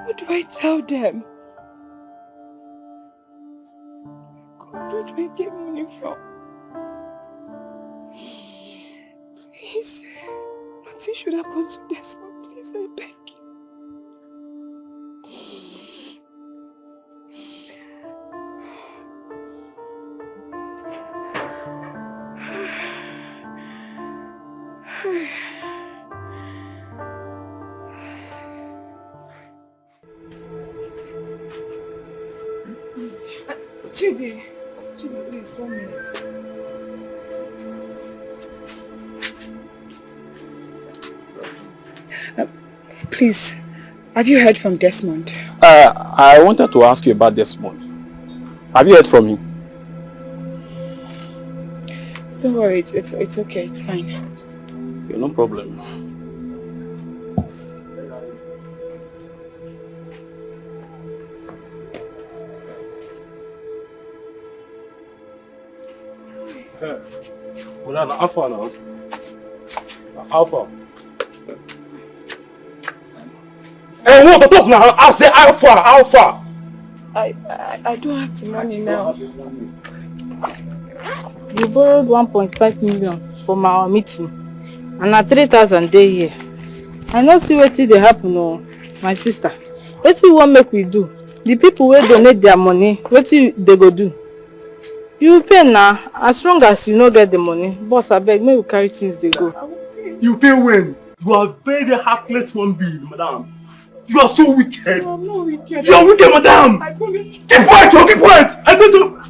What do I tell them? God, where do I get money from? Please, nothing should happen to Desmond. Please, I beg you. Chidi, please, 1 minute. Please, have you heard from Desmond? I wanted to ask you about Desmond. Have you heard from him? Don't worry, it's okay, it's fine. Yeah, no problem. Well, Alpha now. Alpha. Hey, what the talk now? I say Alpha. I don't have the money now. You borrowed 1.5 million from our meeting. And na 3,000 dey here. I no see wetin dey happen o, my sister. Wetin you wan make we do? The people wey donate their money, wetin they go do? You pay now, as long as you no get the money. Boss, abeg, make we carry things dey go. You pay when? You are very heartless one being, madam. You are so wicked. No, I'm not wicked. You are wicked, madam. I promise. Keep quiet, Joe, keep quiet. I said to...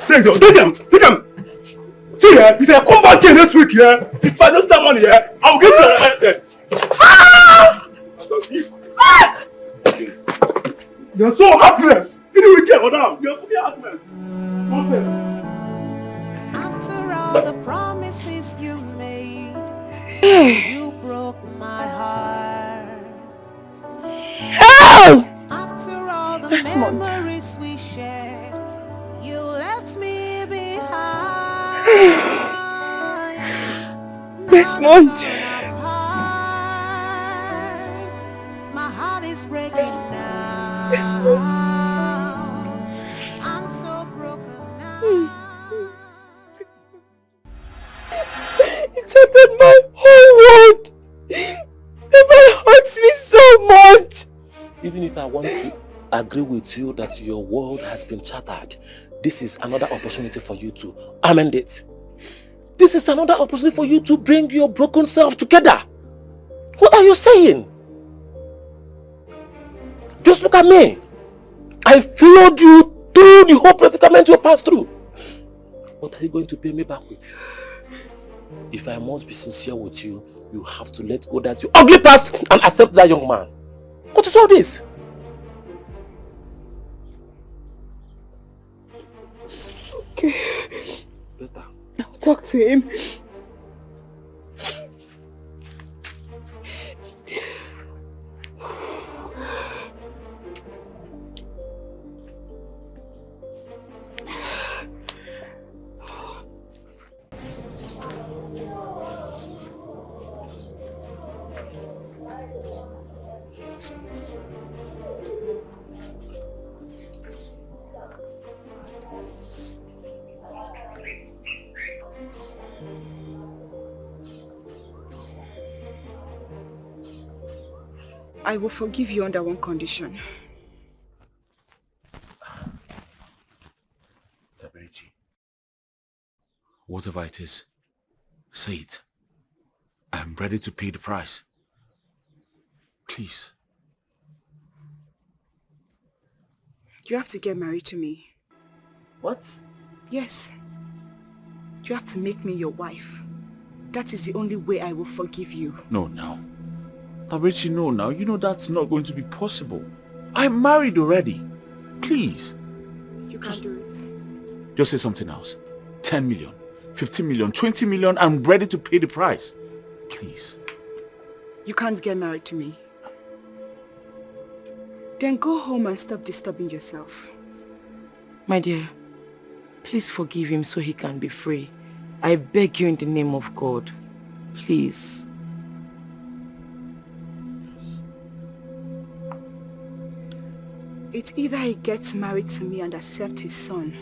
Take them. See here, if I come back here next week, yeah, if I lose that money, yeah, I'll give you You're so heartless. You wicked, madam. You're so heartless. After all the promises you made, still you broke my heart. After all the memories we shared, you left me behind. Desmond. My heart is breaking now. Desmond. I'm so broken now. It shattered my whole world. It hurts me so much. Even if I want to agree with you that your world has been shattered, this is another opportunity for you to amend it. This is another opportunity for you to bring your broken self together. What are you saying? Just look at me. I followed you through the whole predicament you passed through. What are you going to pay me back with? If I must be sincere with you, you have to let go that your ugly past and accept that young man. What is all this? Okay. I'll talk to him. I will forgive you under one condition. Whatever it is, say it. I'm ready to pay the price. Please. You have to get married to me. What? Yes. You have to make me your wife. That is the only way I will forgive you. No, now. Tabechi, no, now. You know that's not going to be possible. I'm married already. Please. You can't do it. Just say something else. 10 million, 15 million, 20 million. I'm ready to pay the price. Please. You can't get married to me. Then go home and stop disturbing yourself. My dear, please forgive him so he can be free. I beg you in the name of God. Please. It's either he gets married to me and accepts his son,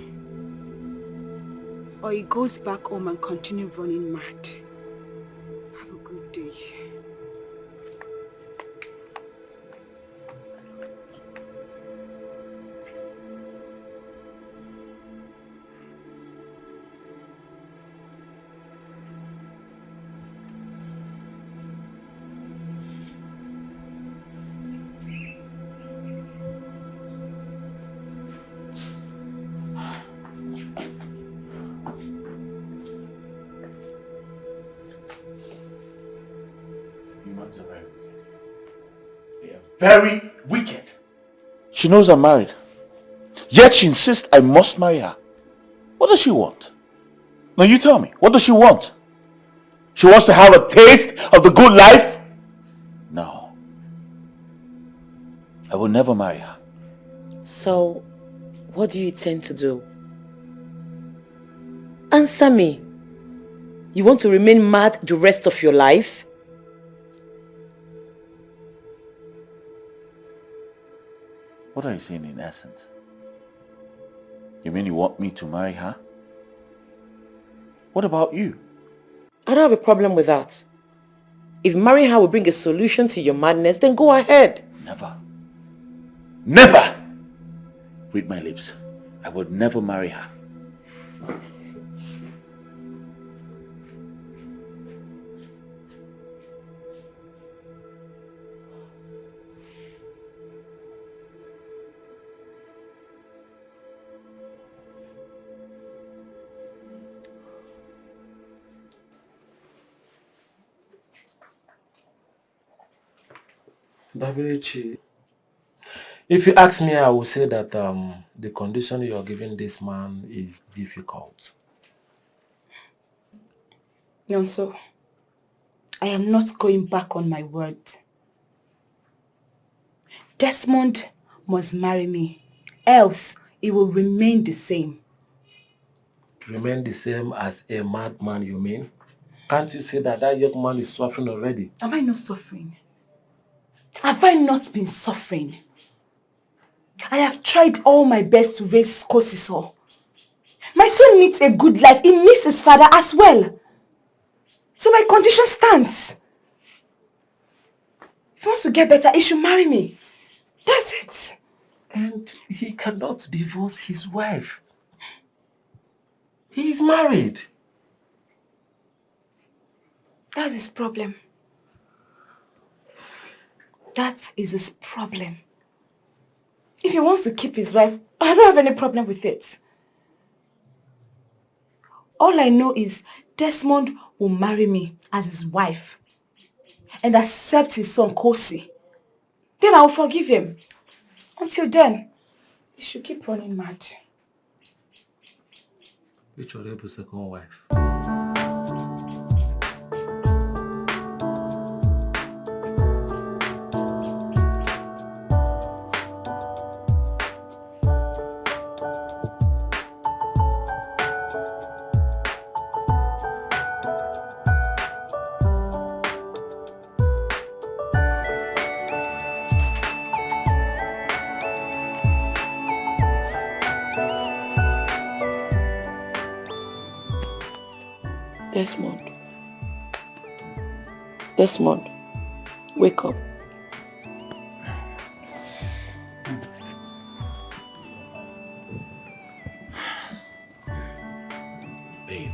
or he goes back home and continues running mad. Have a good day. Very wicked. She knows I'm married. Yet she insists I must marry her. What does she want? Now you tell me. What does she want? She wants to have a taste of the good life? No. I will never marry her. So, what do you intend to do? Answer me. You want to remain mad the rest of your life? What are you saying in essence? You mean you want me to marry her? What about you? I don't have a problem with that. If marrying her will bring a solution to your madness, then go ahead. Never. Never! Read my lips. I would never marry her. Dabechi, if you ask me, I will say that the condition you are giving this man is difficult. No, so I am not going back on my word. Desmond must marry me, else it will remain the same. Remain the same as a madman, you mean? Can't you see that that young man is suffering already? Am I not suffering? Have I not been suffering? I have tried all my best to raise Kosiso. My son needs a good life. He needs his father as well. So my condition stands. If he wants to get better, he should marry me. That's it. And he cannot divorce his wife. He is married. That's his problem. That is his problem. If he wants to keep his wife, I don't have any problem with it. All I know is Desmond will marry me as his wife and accept his son Kosi. Then I will forgive him. Until then, he should keep running mad. Which will be second wife? Desmond, wake up. Babe.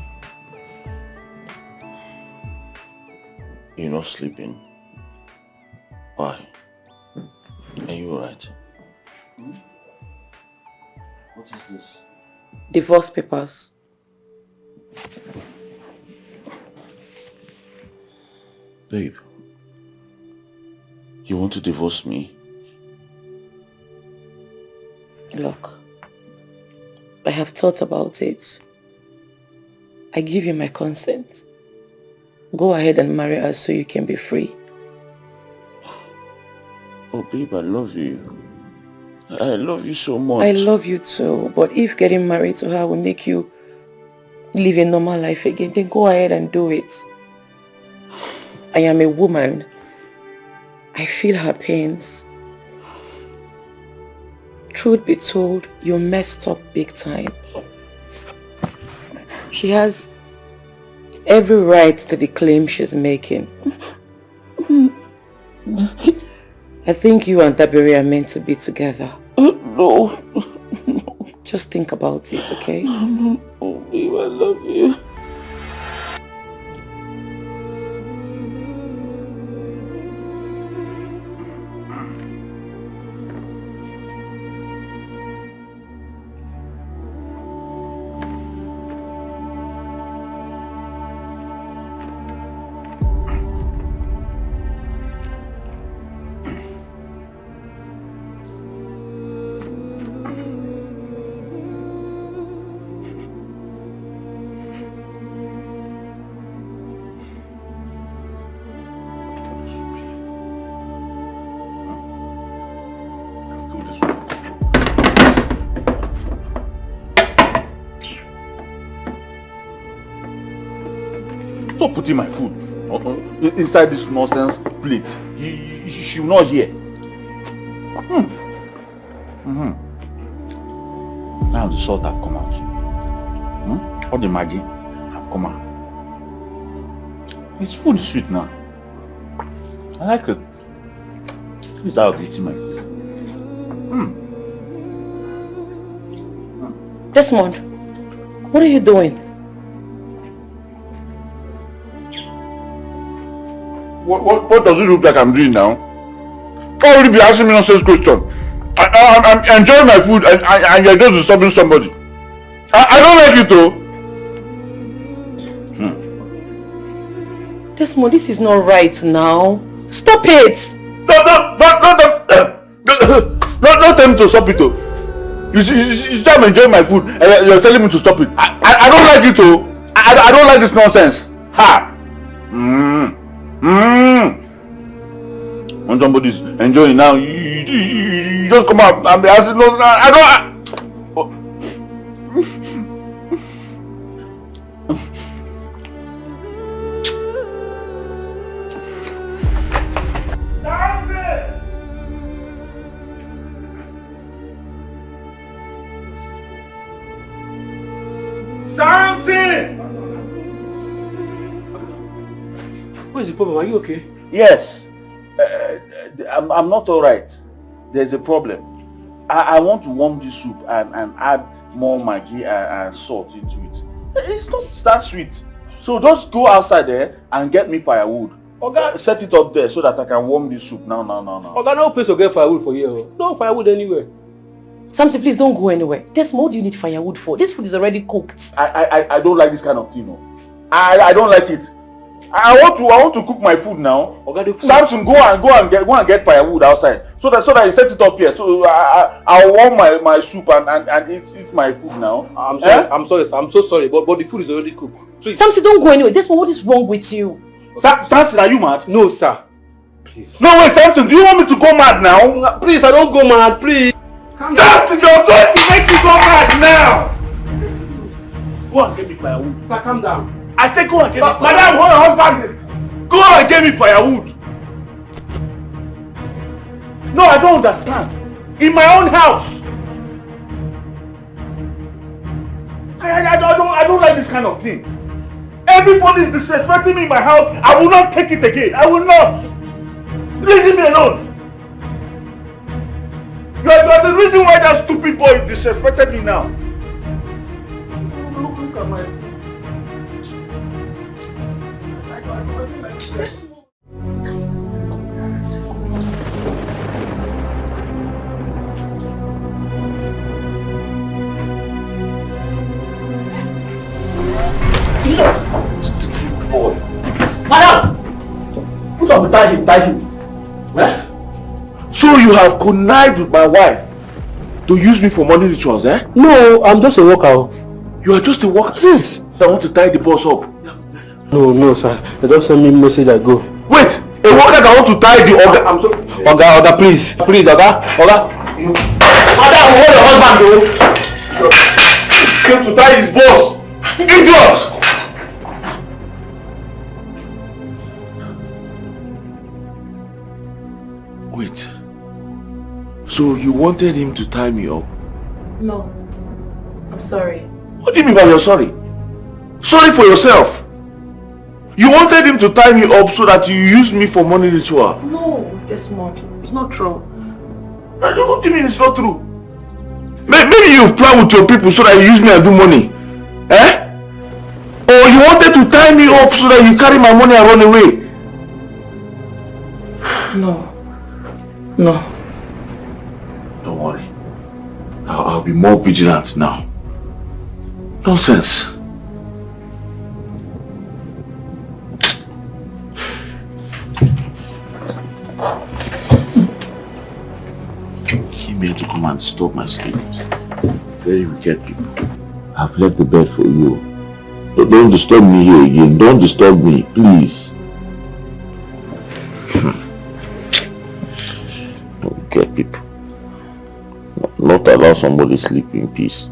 You're not sleeping. Why? Are you alright? What is this? Divorce papers. Babe, you want to divorce me? Look, I have thought about it. I give you my consent. Go ahead and marry us so you can be free. Oh babe, I love you. I love you so much. I love you too, but if getting married to her will make you live a normal life again, then go ahead and do it. I am a woman. I feel her pains. Truth be told, you messed up big time. She has every right to the claim she's making. I think you and Dabiri are meant to be together. No. Just think about it, okay? Oh, babe, I love you. Stop putting my food inside this nonsense plate. She will not hear. Now the salt have come out. All the Maggi have come out. It's food is sweet now. I like it. Without eating my food. Desmond, what are you doing? What does it look like I'm doing now? Why would you be asking me nonsense question? I'm enjoying my food and you're just disturbing somebody. I don't like it though. Desmond, this is not right now. Stop it! Don't tell me to stop it though. You see I'm enjoying my food and you're telling me to stop it. I don't like it though. I don't like this nonsense. Ha! When somebody's enjoying now, you just come out and be asking, no, I don't. What is the problem? Are you okay? Yes. I'm not alright. There's a problem. I want to warm this soup and add more Maggi and salt into it. It's not that sweet. So just go outside there and get me firewood. Okay. Set it up there so that I can warm this soup now. Okay, no place to get firewood for you. No firewood anywhere. Samson, please don't go anywhere. Desmond, what do you need firewood for? This food is already cooked. I don't like this kind of thing. No. I don't like it. I want to cook my food now. Okay, the food. Samson, go and get firewood outside so that you set it up here. So I'll warm my soup and eat my food now. I'm sorry. I'm sorry. I'm so sorry, but the food is already cooked. Please. Samson, don't go anywhere. Desmond, what is wrong with you? Samson, are you mad? No, sir. Please. No way, Samson. Do you want me to go mad now? Please, I don't go mad. Please. Samson, you're going to make me go mad now. Go and get me firewood. Sir, calm down. I said go and get me firewood. Madam, hold on, husband. Go and get me firewood. No, I don't understand. In my own house. I don't like this kind of thing. Everybody is disrespecting me in my house. I will not take it again. I will not. Leave me alone. You are the reason why that stupid boy disrespected me now. Look at my... Madam! Put up, tie him. What? So you have connived with my wife to use me for money rituals, eh? No, I'm just a worker. You are just a worker? Yes. I want to tie the boss up. No, sir. They just send me a message, I go. Wait! A worker that want to tie the Oga. I'm sorry. Oga, please, Oga. Madam, what your husband do? Came to tie his boss. Idiots! Wait. So you wanted him to tie me up? No. I'm sorry. What do you mean by you're sorry? Sorry for yourself. You wanted him to tie me up so that you use me for money ritual. No, Desmond. It's not true. What do you mean it's not true? Maybe you've planned with your people so that you use me and do money. Eh? Or you wanted to tie me up so that you carry my money and run away. No. Don't worry. I'll be more vigilant now. Nonsense. Came here to come and disturb my sleep. Very wicked people. I've left the bed for you. Don't disturb me here again. Don't disturb me, please. Wicked people. Not allow somebody sleep in peace.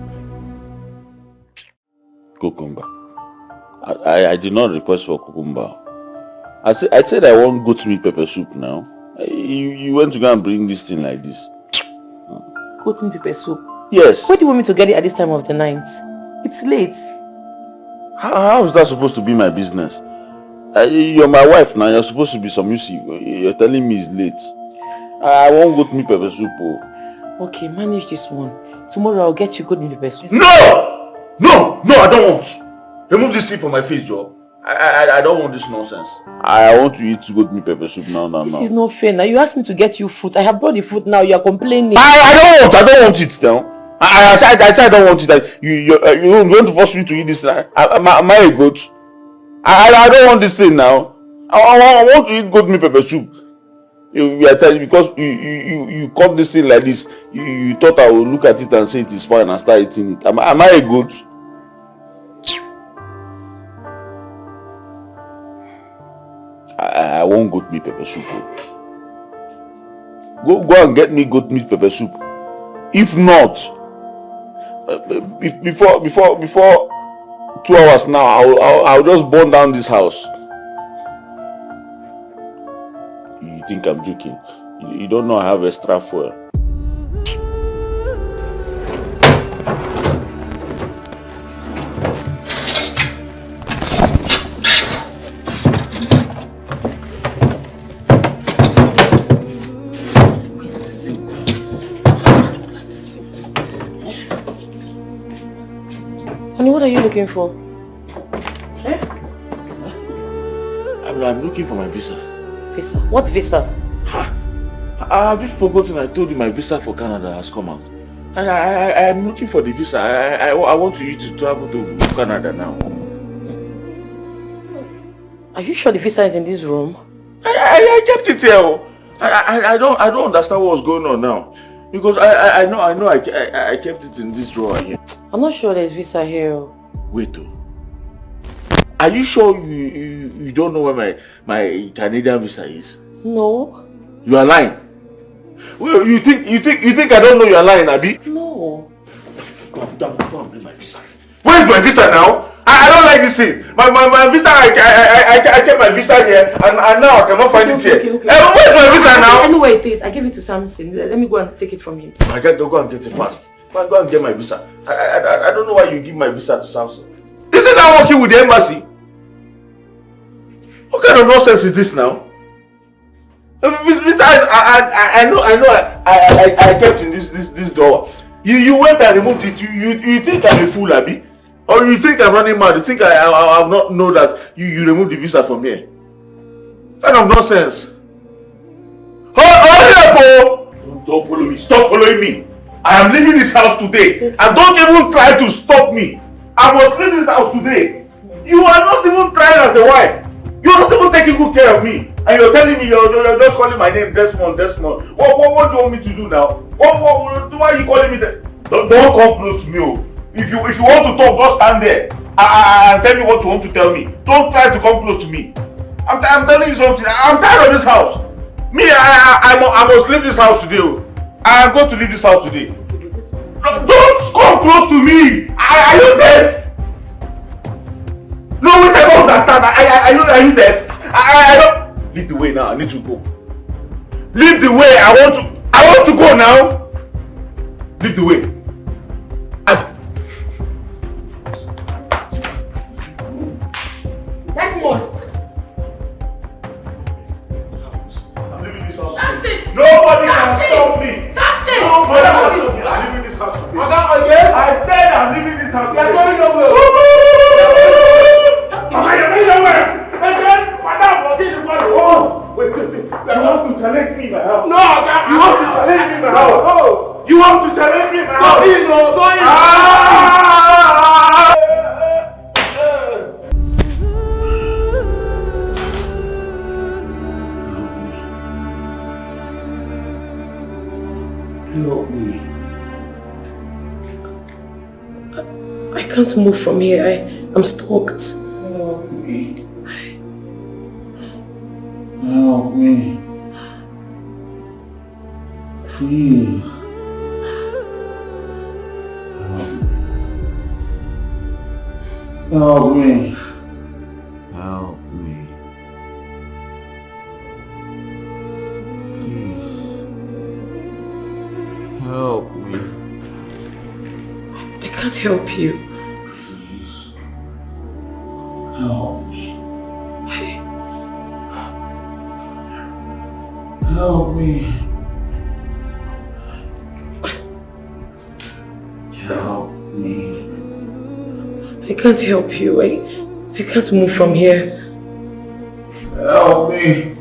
Cucumber. I did not request for cucumber. I said I want goat meat pepper soup now. You went to go and bring this thing like this. Goat meat pepper soup? Yes. Why do you want me to get it at this time of the night? It's late. How is that supposed to be my business? You're my wife now. You're supposed to be submissive. You're telling me it's late. I want goat meat pepper soup. Oh. Okay, manage this one. Tomorrow I'll get you goat meat pepper soup. No! No, I don't want. Remove this thing from my face, Joe. I don't want this nonsense. I want to eat goat meat pepper soup now. This is not fair. Now you asked me to get you food. I have brought the food now. You are complaining. I don't want it now. I said I don't want it. You want to force me to eat this now? Am I a goat? I don't want this thing now. I want to eat goat meat pepper soup. You are telling because you cut this thing like this. You thought I would look at it and say it is fine and start eating it. Am I a goat? I want goat meat pepper soup. Go and get me goat meat pepper soup. If not, before 2 hours now, I'll just burn down this house. You think I'm joking? You don't know I have extra fuel. Honey, what are you looking for? Eh? I'm looking for my visa. Visa? What visa? Have you forgotten I told you my visa for Canada has come out? And I'm looking for the visa. I want you to travel to Canada now. Are you sure the visa is in this room? I kept it here. I don't understand what's going on now. Because I know I kept it in this drawer here. I'm not sure there's visa here. Wait though. Are you sure you don't know where my Canadian visa is? No. You are lying. Well, you think I don't know you are lying, Abi? No. Go and bring my visa. Where's my visa now? I don't like this thing. My visa, I kept my visa here and now I cannot find it here. Okay. Where's my visa now? I know where it is. I gave it to Samson. Let me go and take it from him. I can't go and get it fast. Go and get my visa. I don't know why you give my visa to Samson. Isn't that working with the embassy? What kind of nonsense is this now? I know I kept in this door. You went and removed it. You think I'm a fool, Abi? Or you think I'm running mad? You think I will not know that you removed the visa from here? Kind of nonsense. Don't follow me. Stop following me. I am leaving this house today. And don't even try to stop me. I must leave this house today. You are not even trying as a wife. You are not even taking good care of me. And you're telling me you're just calling my name Desmond. What do you want me to do now? Why are you calling me that? Don't come close to me. If you want to talk, just stand there and tell me what you want to tell me. Don't try to come close to me. I'm telling you something. I'm tired of this house. I must leave this house today. I am going to leave this house today. Don't come close to me. Are you deaf? No, wait, I don't understand. Are you deaf? I don't. Leave the way now. I need to go. Leave the way. I want to go now. Leave the way. Nobody can stop me. Nobody can stop me. I'm leaving this house today. I said I'm leaving this house today. You're going nowhere. Mama, you're going nowhere. Madam, wait. You want to challenge me in my house? No, you want to challenge me in my house? You want to challenge me in my house? No, Help me. I can't move from here. I'm stuck. Help me. Help me. Please. Help me. Help me. Please. Help me. I can't help you. Please. Help me. Help me. Help me. I can't help you. I can't move from here. Help me.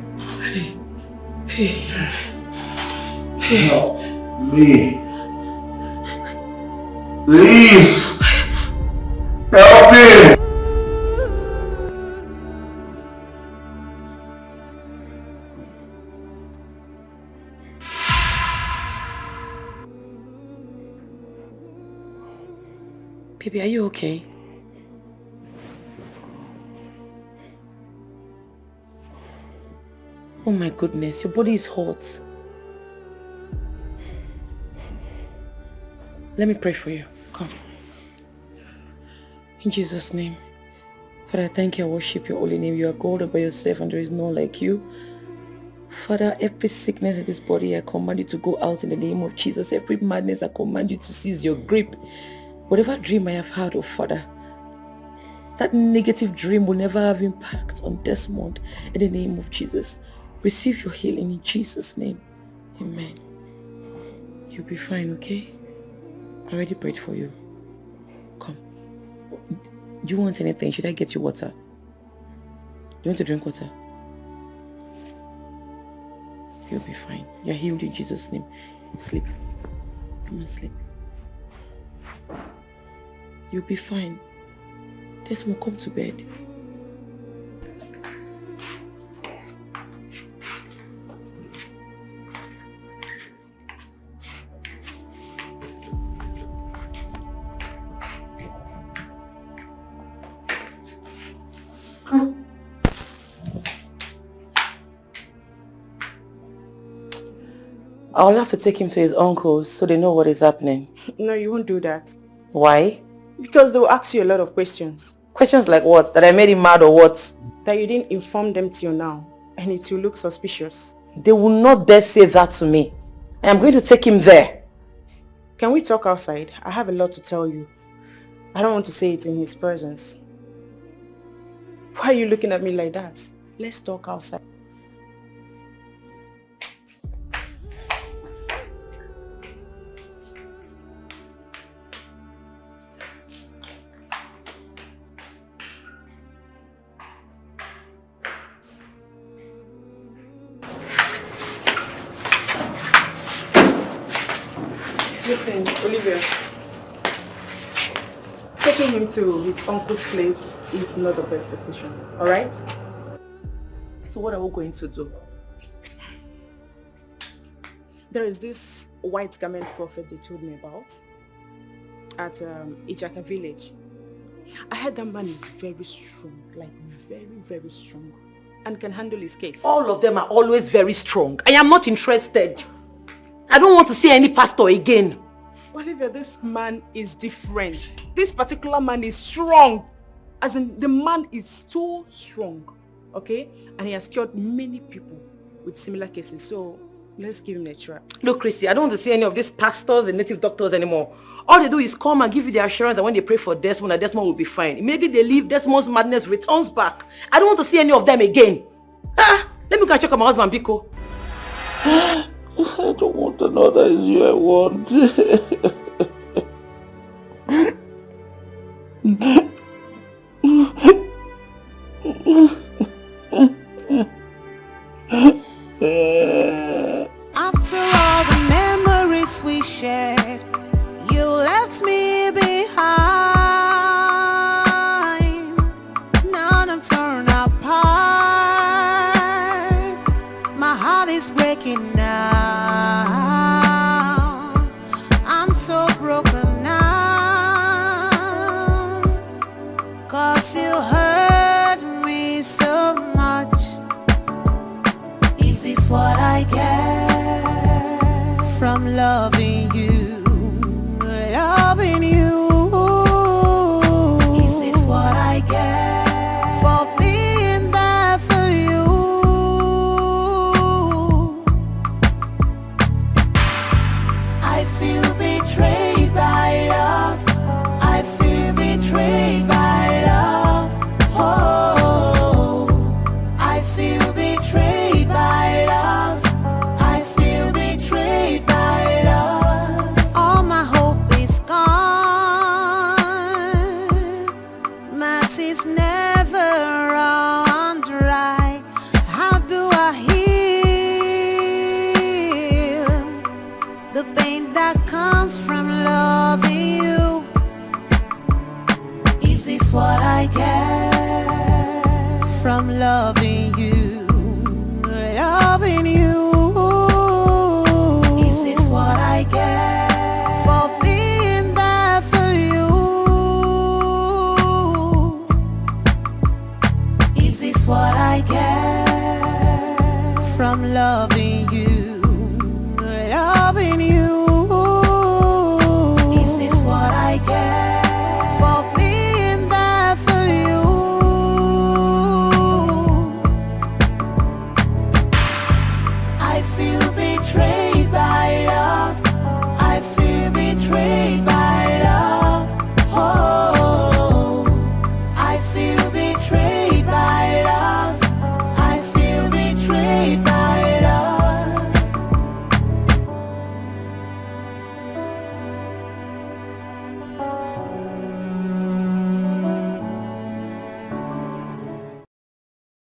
Help me. Please. Help me. Baby, are you okay? Oh my goodness, your body is hot. Let me pray for you. Come. In Jesus' name. Father, I thank you, I worship your holy name. You are God all by yourself and there is none like you. Father, every sickness in this body, I command you to go out in the name of Jesus. Every madness, I command you to seize your grip. Whatever dream I have had, oh Father, that negative dream will never have impact on Desmond in the name of Jesus. Receive your healing in Jesus' name. Amen. You'll be fine, okay? I already prayed for you. Come. Do you want anything? Should I get you water? Do you want to drink water? You'll be fine. You're healed in Jesus' name. Sleep. Come and sleep. You'll be fine. Desmond, come to bed. I'll have to take him to his uncle's so they know what is happening. No, you won't do that. Why? Because they will ask you a lot of questions. Questions like what? That I made him mad or what? That you didn't inform them till now. And it will look suspicious. They will not dare say that to me. I am going to take him there. Can we talk outside? I have a lot to tell you. I don't want to say it in his presence. Why are you looking at me like that? Let's talk outside. Listen, Olivia. Taking him to his uncle's place is not the best decision, alright? So what are we going to do? There is this white garment prophet they told me about at Ijaka village. I heard that man is very strong, like very, very strong, and can handle his case. All of them are always very strong. I am not interested. I don't want to see any pastor again. Olivia, this man is different. This particular man is strong. As in, the man is so strong, okay? And he has cured many people with similar cases. So let's give him a try. Look, Christy, I don't want to see any of these pastors and native doctors anymore. All they do is come and give you the assurance that when they pray for Desmond, that Desmond will be fine. Immediately they leave, Desmond's madness returns back. I don't want to see any of them again. Let me go and check on my husband, Biko. I don't want another, is you I want. After all the memories we shared, you left me behind. Now I'm torn apart. My heart is breaking now. I'm so broken now. 'Cause you hurt me so much. Is this what I get from loving you? Loving you. Is this what I get for being there for you? I feel betrayed by love. I feel betrayed by love. Oh, I feel betrayed by love. I feel betrayed by love. All my hope is gone. My tears never run dry. How do I heal the pain that comes from loving you? Is this what I get from loving you? Loving you. Is this what I get for being there for you? Is this what I get from loving you?